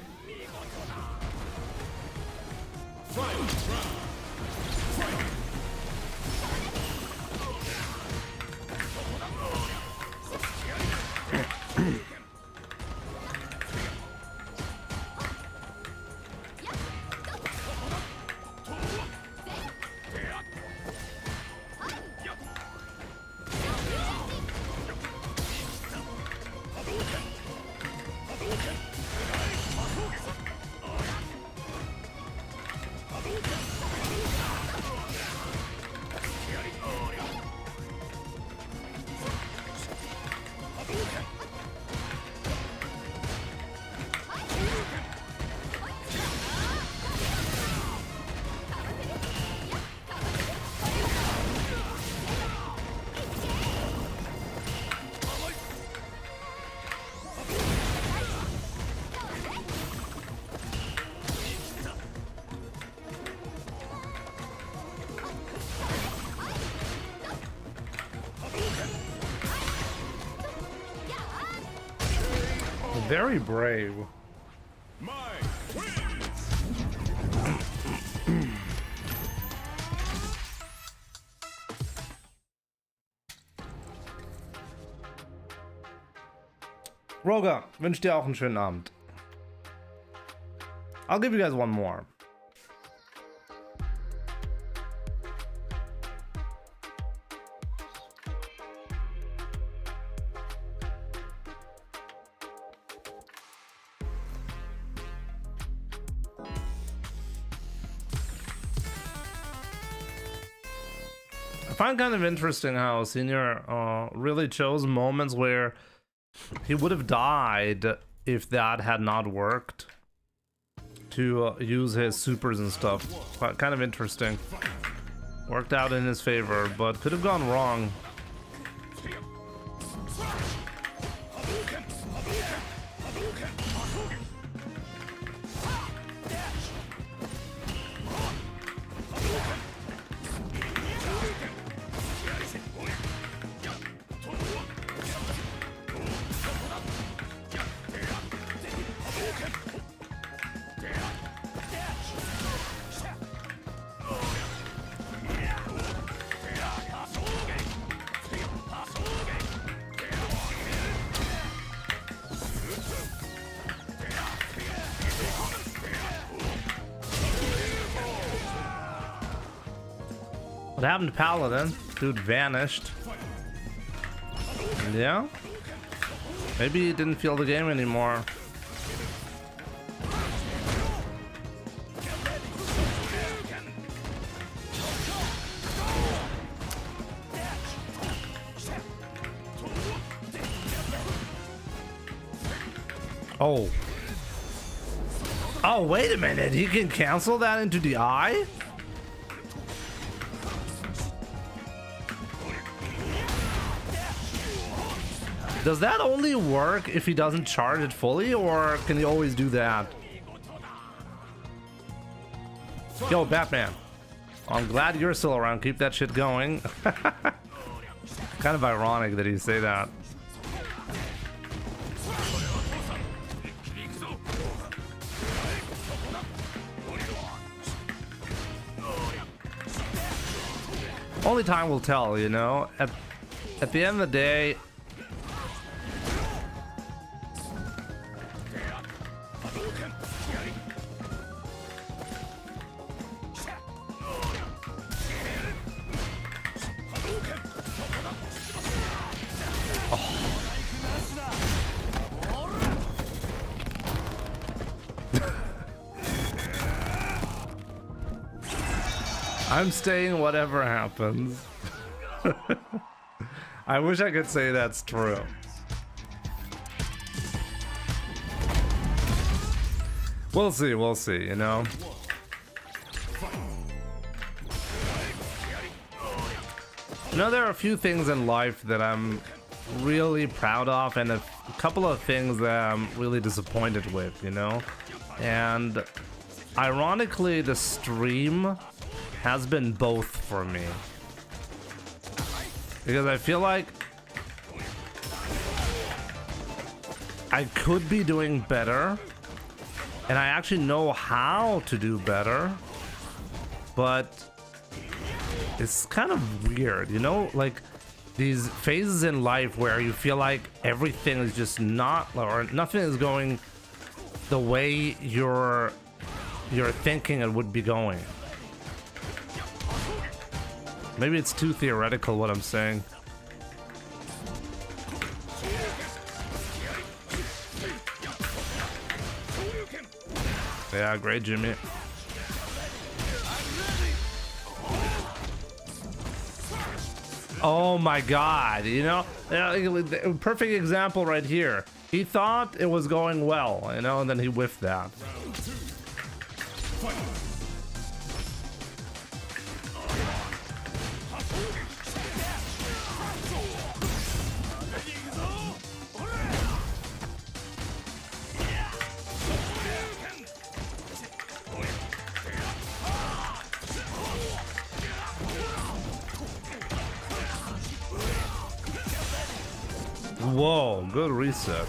Very brave. Roga, wünsche dir auch einen schönen Abend. I'll give you guys one more. I find kind of interesting how Senior really chose moments where he would have died if that had not worked to use his supers and stuff. Kind of interesting. Worked out in his favor, but could have gone wrong. What happened to Paladin? Dude vanished. Yeah? Maybe he didn't feel the game anymore. Oh. Oh, wait a minute. He can cancel that into the eye? Does that only work if he doesn't charge it fully, or can he always do that? Yo, Batman. I'm glad you're still around. Keep that shit going. Kind of ironic that you say that. Only time will tell, you know. At the end of the day, I'm staying whatever happens. I wish I could say that's true. We'll see, you know. You know, there are a few things in life that I'm really proud of, and a couple of things that I'm really disappointed with, you know. And ironically, the stream has been both for me, because I feel like I could be doing better and I actually know how to do better, but it's kind of weird, you know, like these phases in life where you feel like everything is just not, or nothing is going the way you're thinking it would be going. Maybe it's too theoretical what I'm saying. Yeah, great, Jimmy. Oh my god, you know, perfect example right here. He thought it was going well, you know, and then he whiffed that. Whoa, good reset.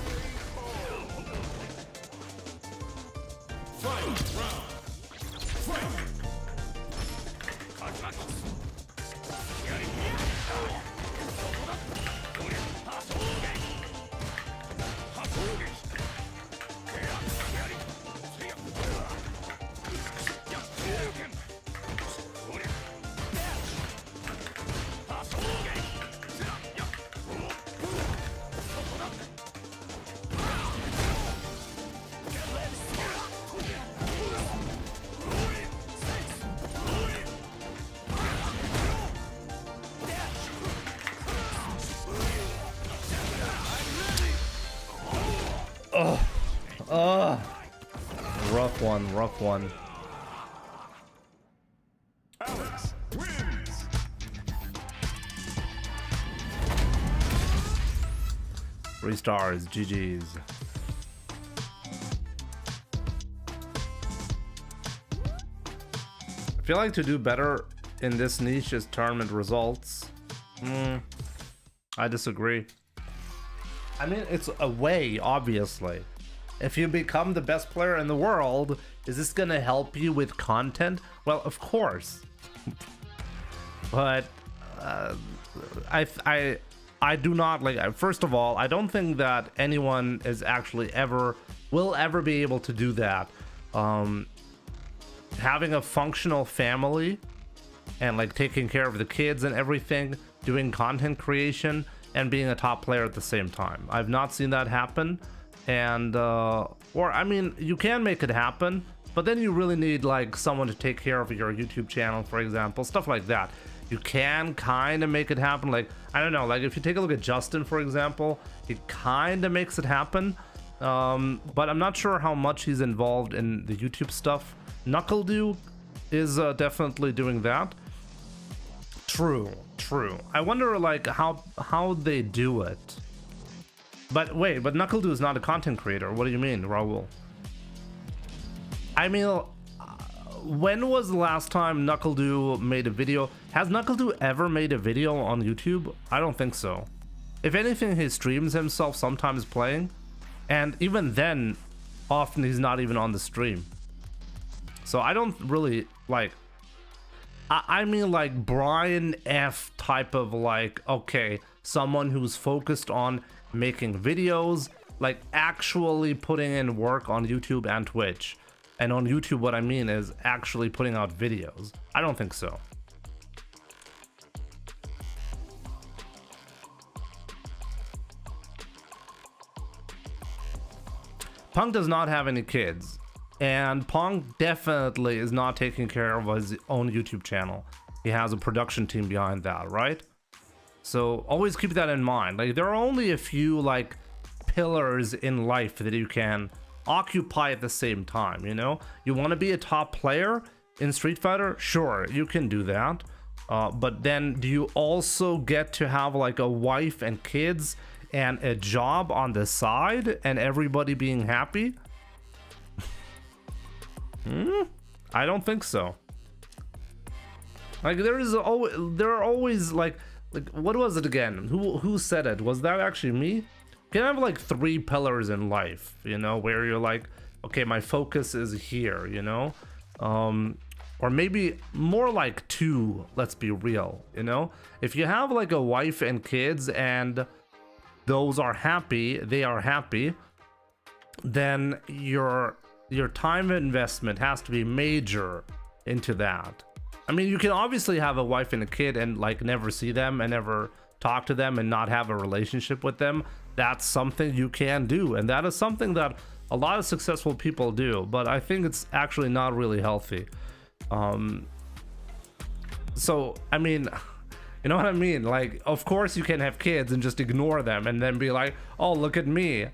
Rough one. Alex wins. 3 stars, GG's. I feel like to do better in this niche is tournament results. I disagree. I mean, it's a way, obviously. If you become the best player in the world, is this gonna help you with content? Well, of course. But I do not like. First of all, I don't think that anyone is actually will ever be able to do that. Having a functional family and like taking care of the kids and everything, doing content creation and being a top player at the same time. I've not seen that happen. And or I mean, you can make it happen, but then you really need like someone to take care of your YouTube channel, for example, stuff like that. You can kind of make it happen. Like, I don't know, like if you take a look at Justin, for example, he kind of makes it happen, but I'm not sure how much he's involved in the YouTube stuff. NuckleDo is definitely doing that. True. I wonder like how they do it. But wait, but NuckleDo is not a content creator. What do you mean, Raul? I mean, when was the last time NuckleDo made a video? Has NuckleDo ever made a video on YouTube? I don't think so. If anything, he streams himself sometimes playing, and even then, often he's not even on the stream. So I don't really like. I mean, like Brian F type of like, okay, someone who's focused on making videos, like actually putting in work on YouTube and Twitch. And on YouTube, what I mean is actually putting out videos. I don't think so. Punk does not have any kids, and Punk definitely is not taking care of his own YouTube channel. He has a production team behind that, right? So always keep that in mind. Like, there are only a few like pillars in life that you can occupy at the same time, you know? You want to be a top player in Street Fighter? Sure, you can do that. But then do you also get to have like a wife and kids and a job on the side and everybody being happy? I don't think so. Like, there are always like what was it again? Who said it? Was that actually me? You can have like 3 pillars in life, you know, where you're like okay, my focus is here, you know? Or maybe more like 2, let's be real, you know? If you have like a wife and kids and those are happy, they are happy, then your time investment has to be major into that. I mean, you can obviously have a wife and a kid and like never see them and never talk to them and not have a relationship with them. That's something you can do, and that is something that a lot of successful people do, but I think it's actually not really healthy. So I mean, you know what I mean? Like, of course you can have kids and just ignore them and then be like, oh, look at me,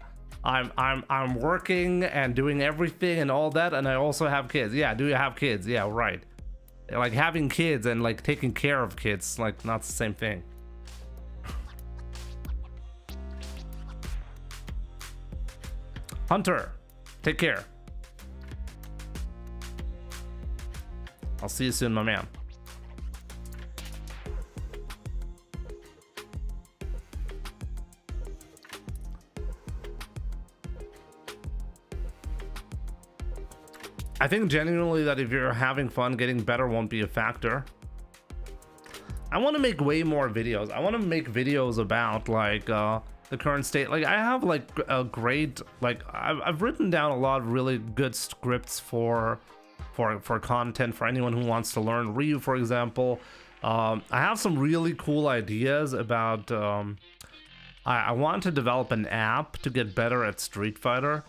I'm working and doing everything and all that, and I also have kids. Yeah, do you have kids? Yeah, right. Like, having kids and like taking care of kids, like, not the same thing. Hunter, take care. I'll see you soon, my man. I think genuinely that if you're having fun, getting better won't be a factor. I want to make way more videos. I want to make videos about like the current state. Like, I have like a great, like, I've written down a lot of really good scripts for content for anyone who wants to learn Ryu, for example. I have some really cool ideas about I want to develop an app to get better at Street Fighter,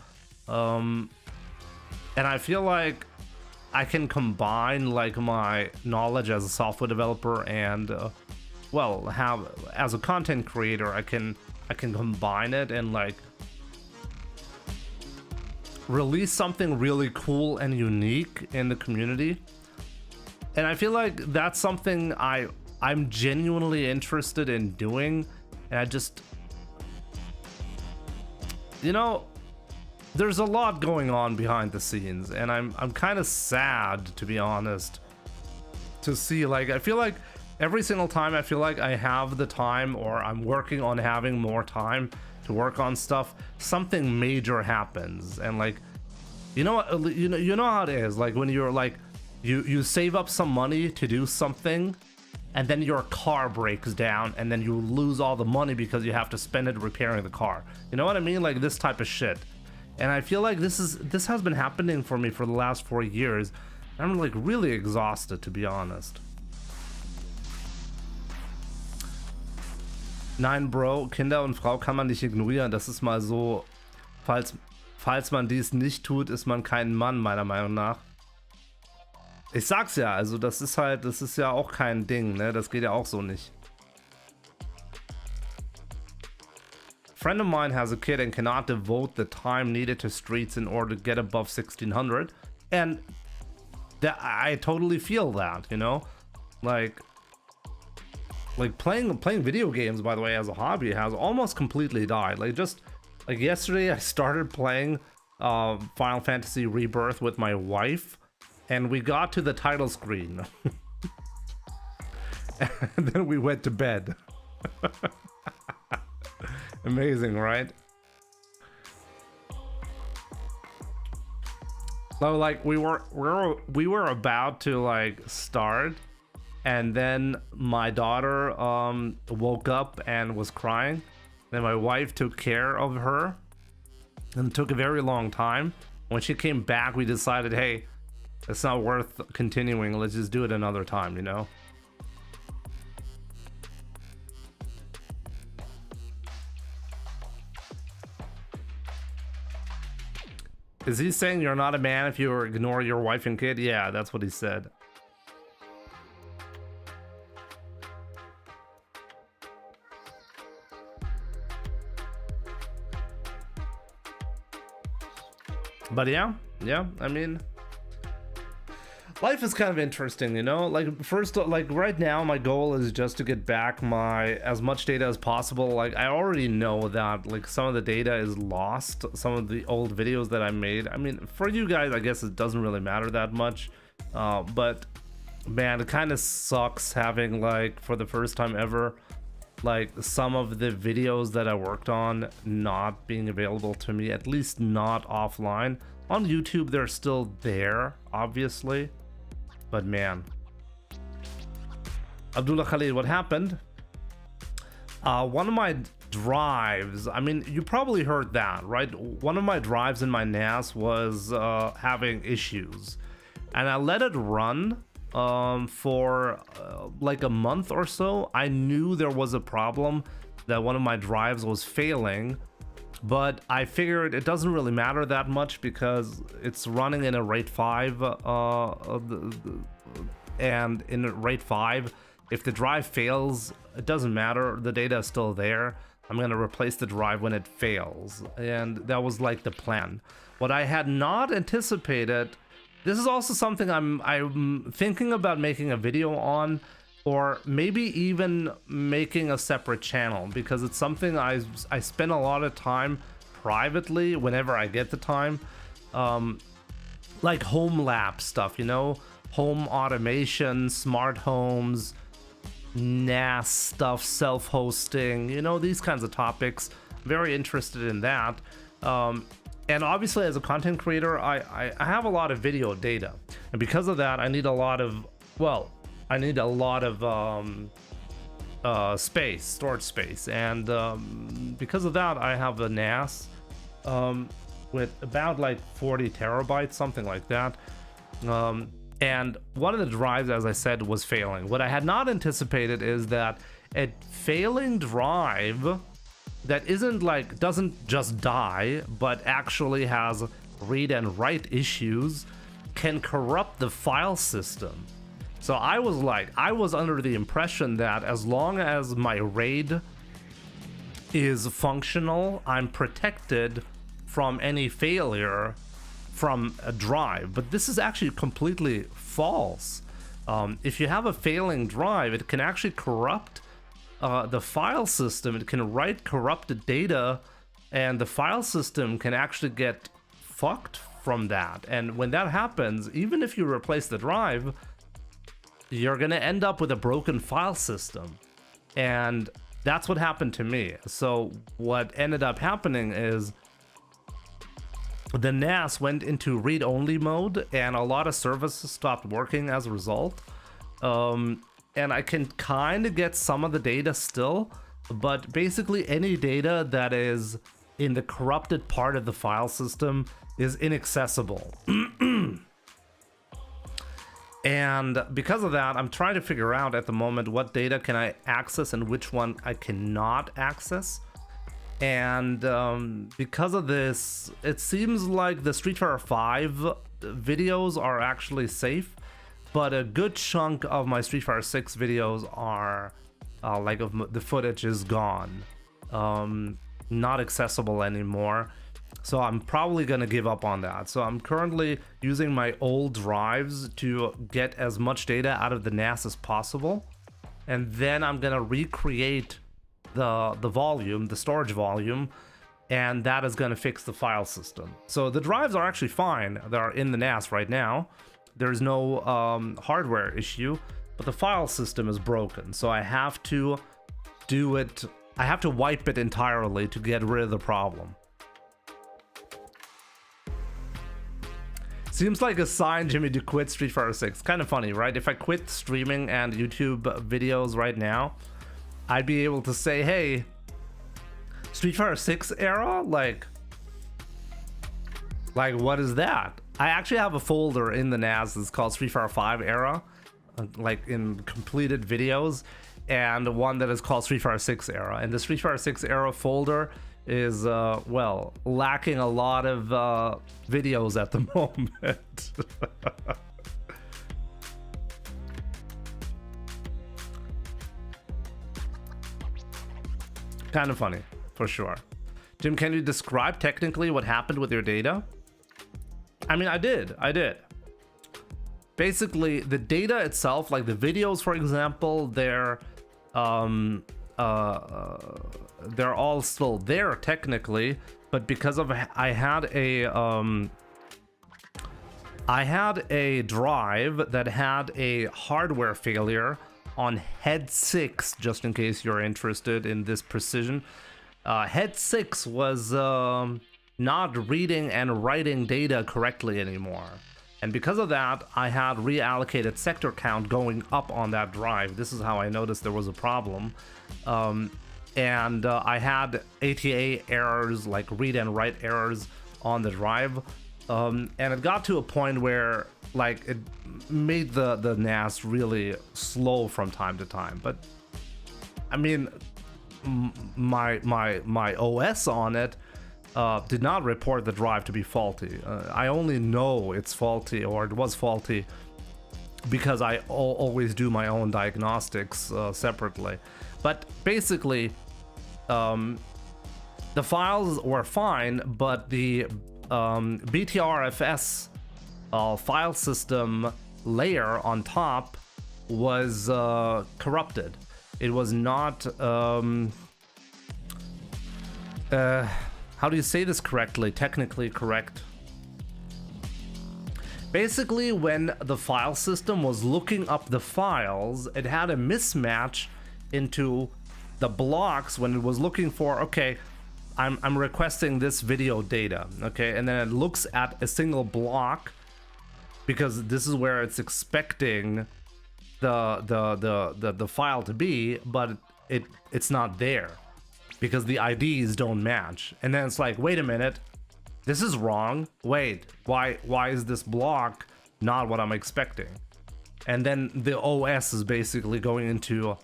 and I feel like I can combine like my knowledge as a software developer and well, have as a content creator, I can combine it and like release something really cool and unique in the community. And I feel like that's something I'm genuinely interested in doing. And I just, you know, there's a lot going on behind the scenes, and I'm kind of sad, to be honest, to see, like, I feel like every single time I feel like I have the time, or I'm working on having more time to work on stuff, something major happens. And like, you know how it is, like when you're like, you save up some money to do something, and then your car breaks down, and then you lose all the money because you have to spend it repairing the car. You know what I mean? Like this type of shit. And I feel like this has been happening for me for the last 4 years. I'm like really exhausted, to be honest. Nein, Bro, Kinder und Frau kann man nicht ignorieren. Das ist mal so, falls man dies nicht tut, ist man kein Mann, meiner Meinung nach. Ich sag's ja, also das ist ja auch kein Ding, ne? Das geht ja auch so nicht. Friend of mine has a kid and cannot devote the time needed to streets in order to get above 1600, and that I totally feel that, you know, like playing video games, by the way, as a hobby has almost completely died. Like just like yesterday I started playing Final Fantasy Rebirth with my wife, and we got to the title screen and then we went to bed. Amazing, right? So like we were about to like start, and then my daughter woke up and was crying. Then my wife took care of her, and it took a very long time. When she came back, we decided, hey, it's not worth continuing. Let's just do it another time, you know? Is he saying you're not a man if you ignore your wife and kid? Yeah, that's what he said. But yeah, I mean, life is kind of interesting, you know? Like, first, like right now, my goal is just to get back as much data as possible. Like, I already know that like some of the data is lost, some of the old videos that I made. I mean, for you guys, I guess it doesn't really matter that much. But man, it kind of sucks having like, for the first time ever, like some of the videos that I worked on not being available to me, at least not offline. On YouTube, they're still there, obviously. But man. Abdullah Khalid, what happened? One of my drives, I mean, you probably heard that, right? One of my drives in my NAS was having issues. And I let it run for like a month or so. I knew there was a problem, that one of my drives was failing. But I figured it doesn't really matter that much because it's running in a RAID 5, and in RAID 5, if the drive fails, it doesn't matter, the data is still there. I'm gonna replace the drive when it fails, and that was like the plan. What I had not anticipated, this is also something I'm thinking about making a video on, or maybe even making a separate channel, because it's something I spend a lot of time privately whenever I get the time, like home lab stuff, you know, home automation, smart homes, NAS stuff, self-hosting, you know, these kinds of topics. Very interested in that. And obviously as a content creator, I have a lot of video data, and because of that I need a lot of, well, I need a lot of space, storage space, and because of that I have a NAS with about like 40 terabytes, something like that, and one of the drives, as I said, was failing. What I had not anticipated is that a failing drive that isn't like, doesn't just die, but actually has read and write issues, can corrupt the file system. So I was under the impression that as long as my RAID is functional, I'm protected from any failure from a drive. But this is actually completely false. If you have a failing drive, it can actually corrupt the file system. It can write corrupted data, and the file system can actually get fucked from that. And when that happens, even if you replace the drive, you're gonna end up with a broken file system. And that's what happened to me. So what ended up happening is the NAS went into read-only mode, and a lot of services stopped working as a result. And I can kind of get some of the data still, but basically any data that is in the corrupted part of the file system is inaccessible. And because of that, I'm trying to figure out at the moment what data can I access and which one I cannot access. And because of this, it seems like the Street Fighter 5 videos are actually safe, but a good chunk of my Street Fighter 6 videos are like the footage is gone, not accessible anymore. So I'm probably gonna give up on that. So I'm currently using my old drives to get as much data out of the NAS as possible, and then I'm gonna recreate the volume, the storage volume, and that is gonna fix the file system. So the drives are actually fine. They're in the NAS right now. There's no hardware issue, but the file system is broken. So I have to do it. I have to wipe it entirely to get rid of the problem. Seems like a sign, Jimmy, to quit Street Fighter 6. Kind of funny, right? If I quit streaming and YouTube videos right now, I'd be able to say, hey, Street Fighter 6 era? Like what is that? I actually have a folder in the NAS that's called Street Fighter 5 era, like in completed videos, and one that is called Street Fighter 6 era. And the Street Fighter 6 era folder is, well, lacking a lot of videos at the moment. Kind of funny, for sure. Jim, can you describe technically what happened with your data? I mean, I did. Basically, the data itself, like the videos, for example, they're all still there technically, but because of I had a drive that had a hardware failure on head 6, just in case you're interested in this precision. Head 6 was not reading and writing data correctly anymore. And because of that, I had reallocated sector count going up on that drive. This is how I noticed there was a problem. And I had ATA errors, like read and write errors on the drive. And it got to a point where like it made the NAS really slow from time to time. But I mean, my OS on it did not report the drive to be faulty. I only know it's faulty, or it was faulty, because I always do my own diagnostics separately. But basically, the files were fine, but the BTRFS file system layer on top was corrupted. It was not how do you say this correctly? Technically correct. Basically, when the file system was looking up the files, it had a mismatch into the blocks when it was looking for, okay, I'm requesting this video data, okay, and then it looks at a single block because this is where it's expecting the file to be, but it's not there because the IDs don't match. And then it's like, wait a minute, this is wrong. Wait, why is this block not what I'm expecting? And then the OS is basically going into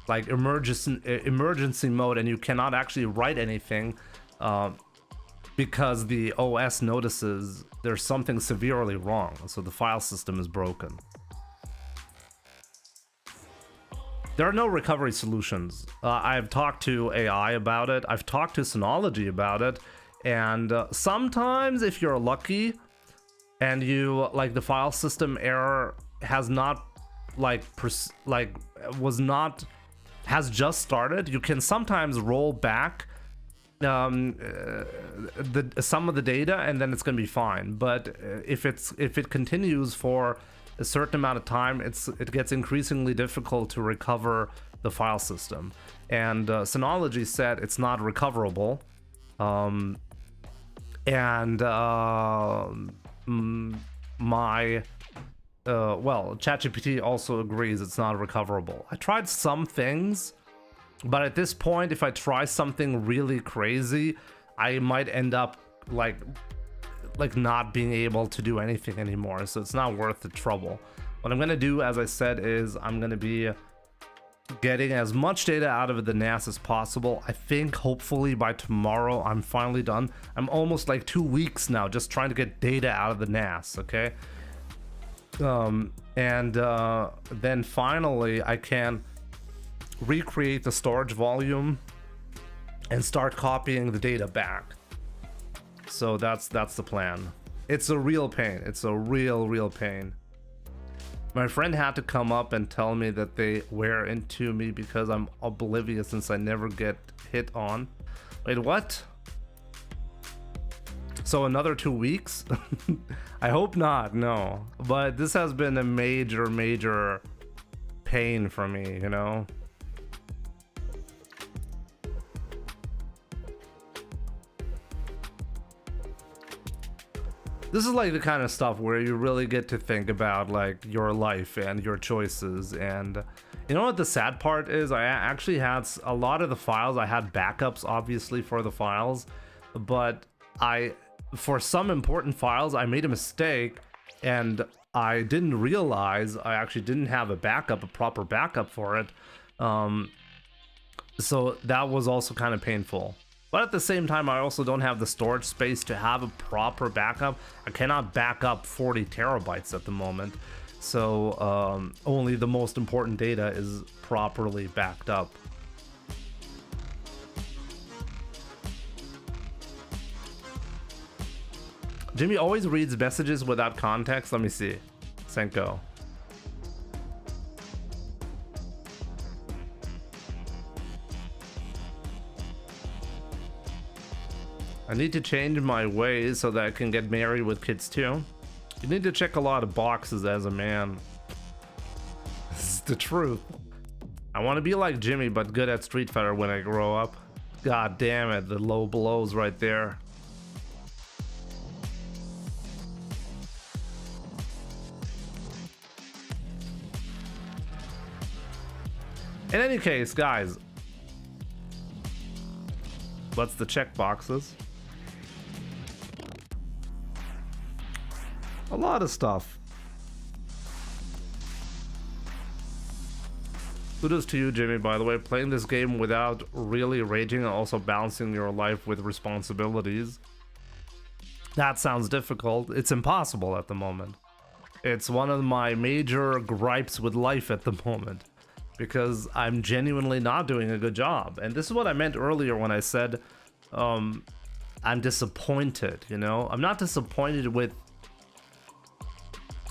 like emergency mode, and you cannot actually write anything because the OS notices there's something severely wrong. So the file system is broken. There are no recovery solutions. I've talked to AI about it. I've talked to Synology about it. And sometimes if you're lucky and you like the file system error has not has just started, you can sometimes roll back some of the data, and then it's going to be fine. But if it continues for a certain amount of time, it gets increasingly difficult to recover the file system. And Synology said it's not recoverable. Well, ChatGPT also agrees it's not recoverable. I tried some things, but at this point, if I try something really crazy, I might end up like not being able to do anything anymore. So it's not worth the trouble. What I'm gonna do, as I said, is I'm gonna be getting as much data out of the NAS as possible. I think hopefully by tomorrow I'm finally done. I'm almost like 2 weeks now just trying to get data out of the NAS, okay? Then finally I can recreate the storage volume and start copying the data back. So that's the plan. It's a real pain. It's a real pain. My friend had to come up and tell me that they wear into me because I'm oblivious since I never get hit on. Wait, what? So another 2 weeks? I hope not, no. But this has been a major pain for me, you know? This is like the kind of stuff where you really get to think about like your life and your choices. And you know what the sad part is? I actually had a lot of the files. I had backups obviously for the files, but for some important files I made a mistake and I didn't realize I actually didn't have a proper backup for it. So that was also kind of painful. But at the same time, I also don't have the storage space to have a proper backup. I cannot back up 40 terabytes at the moment. So only the most important data is properly backed up. Jimmy always reads messages without context. Let me see. Senko. I need to change my ways so that I can get married with kids too. You need to check a lot of boxes as a man. This is the truth. I want to be like Jimmy, but good at Street Fighter when I grow up. God damn it, the low blows right there. In any case, guys, what's the check boxes? A lot of stuff. Kudos to you, Jimmy, by the way, playing this game without really raging and also balancing your life with responsibilities. That sounds difficult. It's impossible at the moment. It's one of my major gripes with life at the moment, because I'm genuinely not doing a good job. And this is what I meant earlier when I said I'm disappointed, you know? I'm not disappointed with...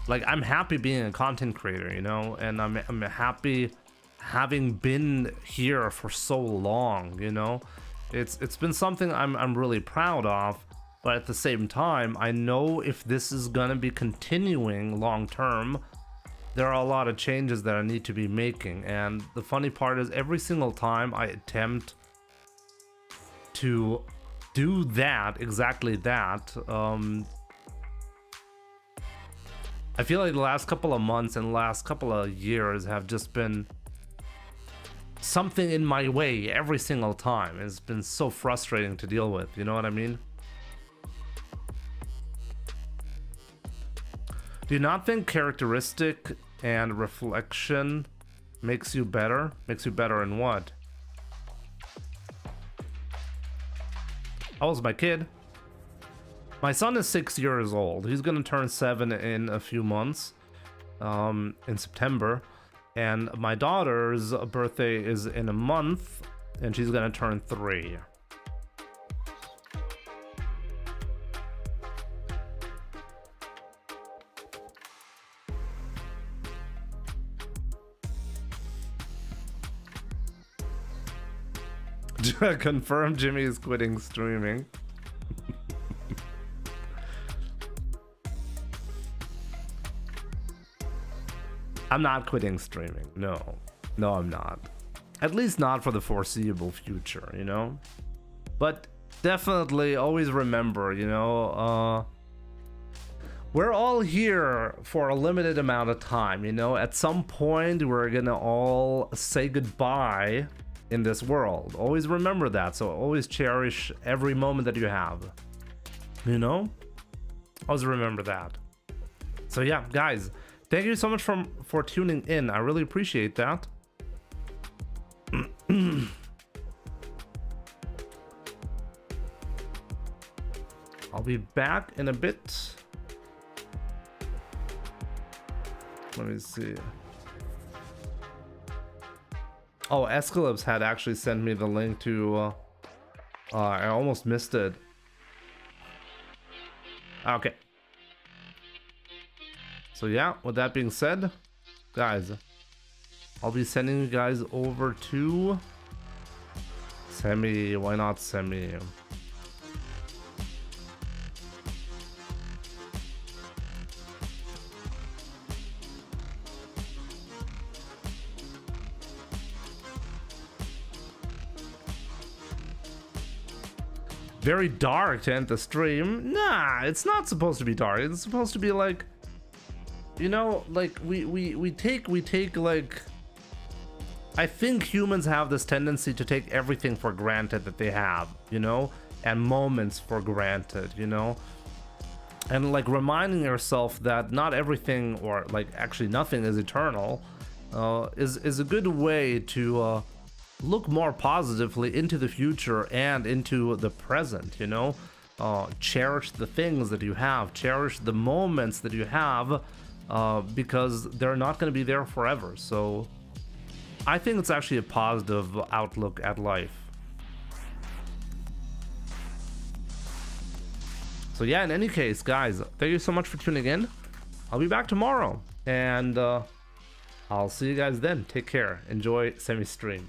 Like, I'm happy being a content creator, you know? And I'm happy having been here for so long, you know? It's been something I'm really proud of. But at the same time, I know if this is gonna be continuing long term, there are a lot of changes that I need to be making. And the funny part is, every single time I attempt to do that, exactly that, I feel like the last couple of months and the last couple of years have just been something in my way every single time. It's been so frustrating to deal with, you know what I mean? Do you not think characteristic and reflection makes you better? Makes you better in what? How old's my kid? My son is 6 years old. He's gonna turn 7 in a few months, in September. And my daughter's birthday is in a month, and she's gonna turn 3. Confirm Jimmy is quitting streaming. I'm not quitting streaming. No, I'm not. At least not for the foreseeable future, you know? But definitely always remember, you know, we're all here for a limited amount of time, you know? At some point, we're gonna all say goodbye in this world. Always remember that. So always cherish every moment that you have, you know? Always remember that. So yeah, guys, thank you so much for tuning in. I really appreciate that. I'll be back in a bit. Let me see. Oh, Escalibs had actually sent me the link to... I almost missed it. Okay. So yeah, with that being said, guys, I'll be sending you guys over to... Semi. Why not Semi? Very dark to end the stream. Nah, it's not supposed to be dark. It's supposed to be like, you know, like we take like, I think humans have this tendency to take everything for granted that they have, you know, and moments for granted, you know, and like reminding yourself that not everything, or like actually nothing, is eternal, is a good way to look more positively into the future and into the present, you know. Cherish the things that you have, cherish the moments that you have, because they're not going to be there forever. So I think it's actually a positive outlook at life. So yeah, in any case, guys, thank you so much for tuning in. I'll be back tomorrow, and I'll see you guys then. Take care. Enjoy Semi stream.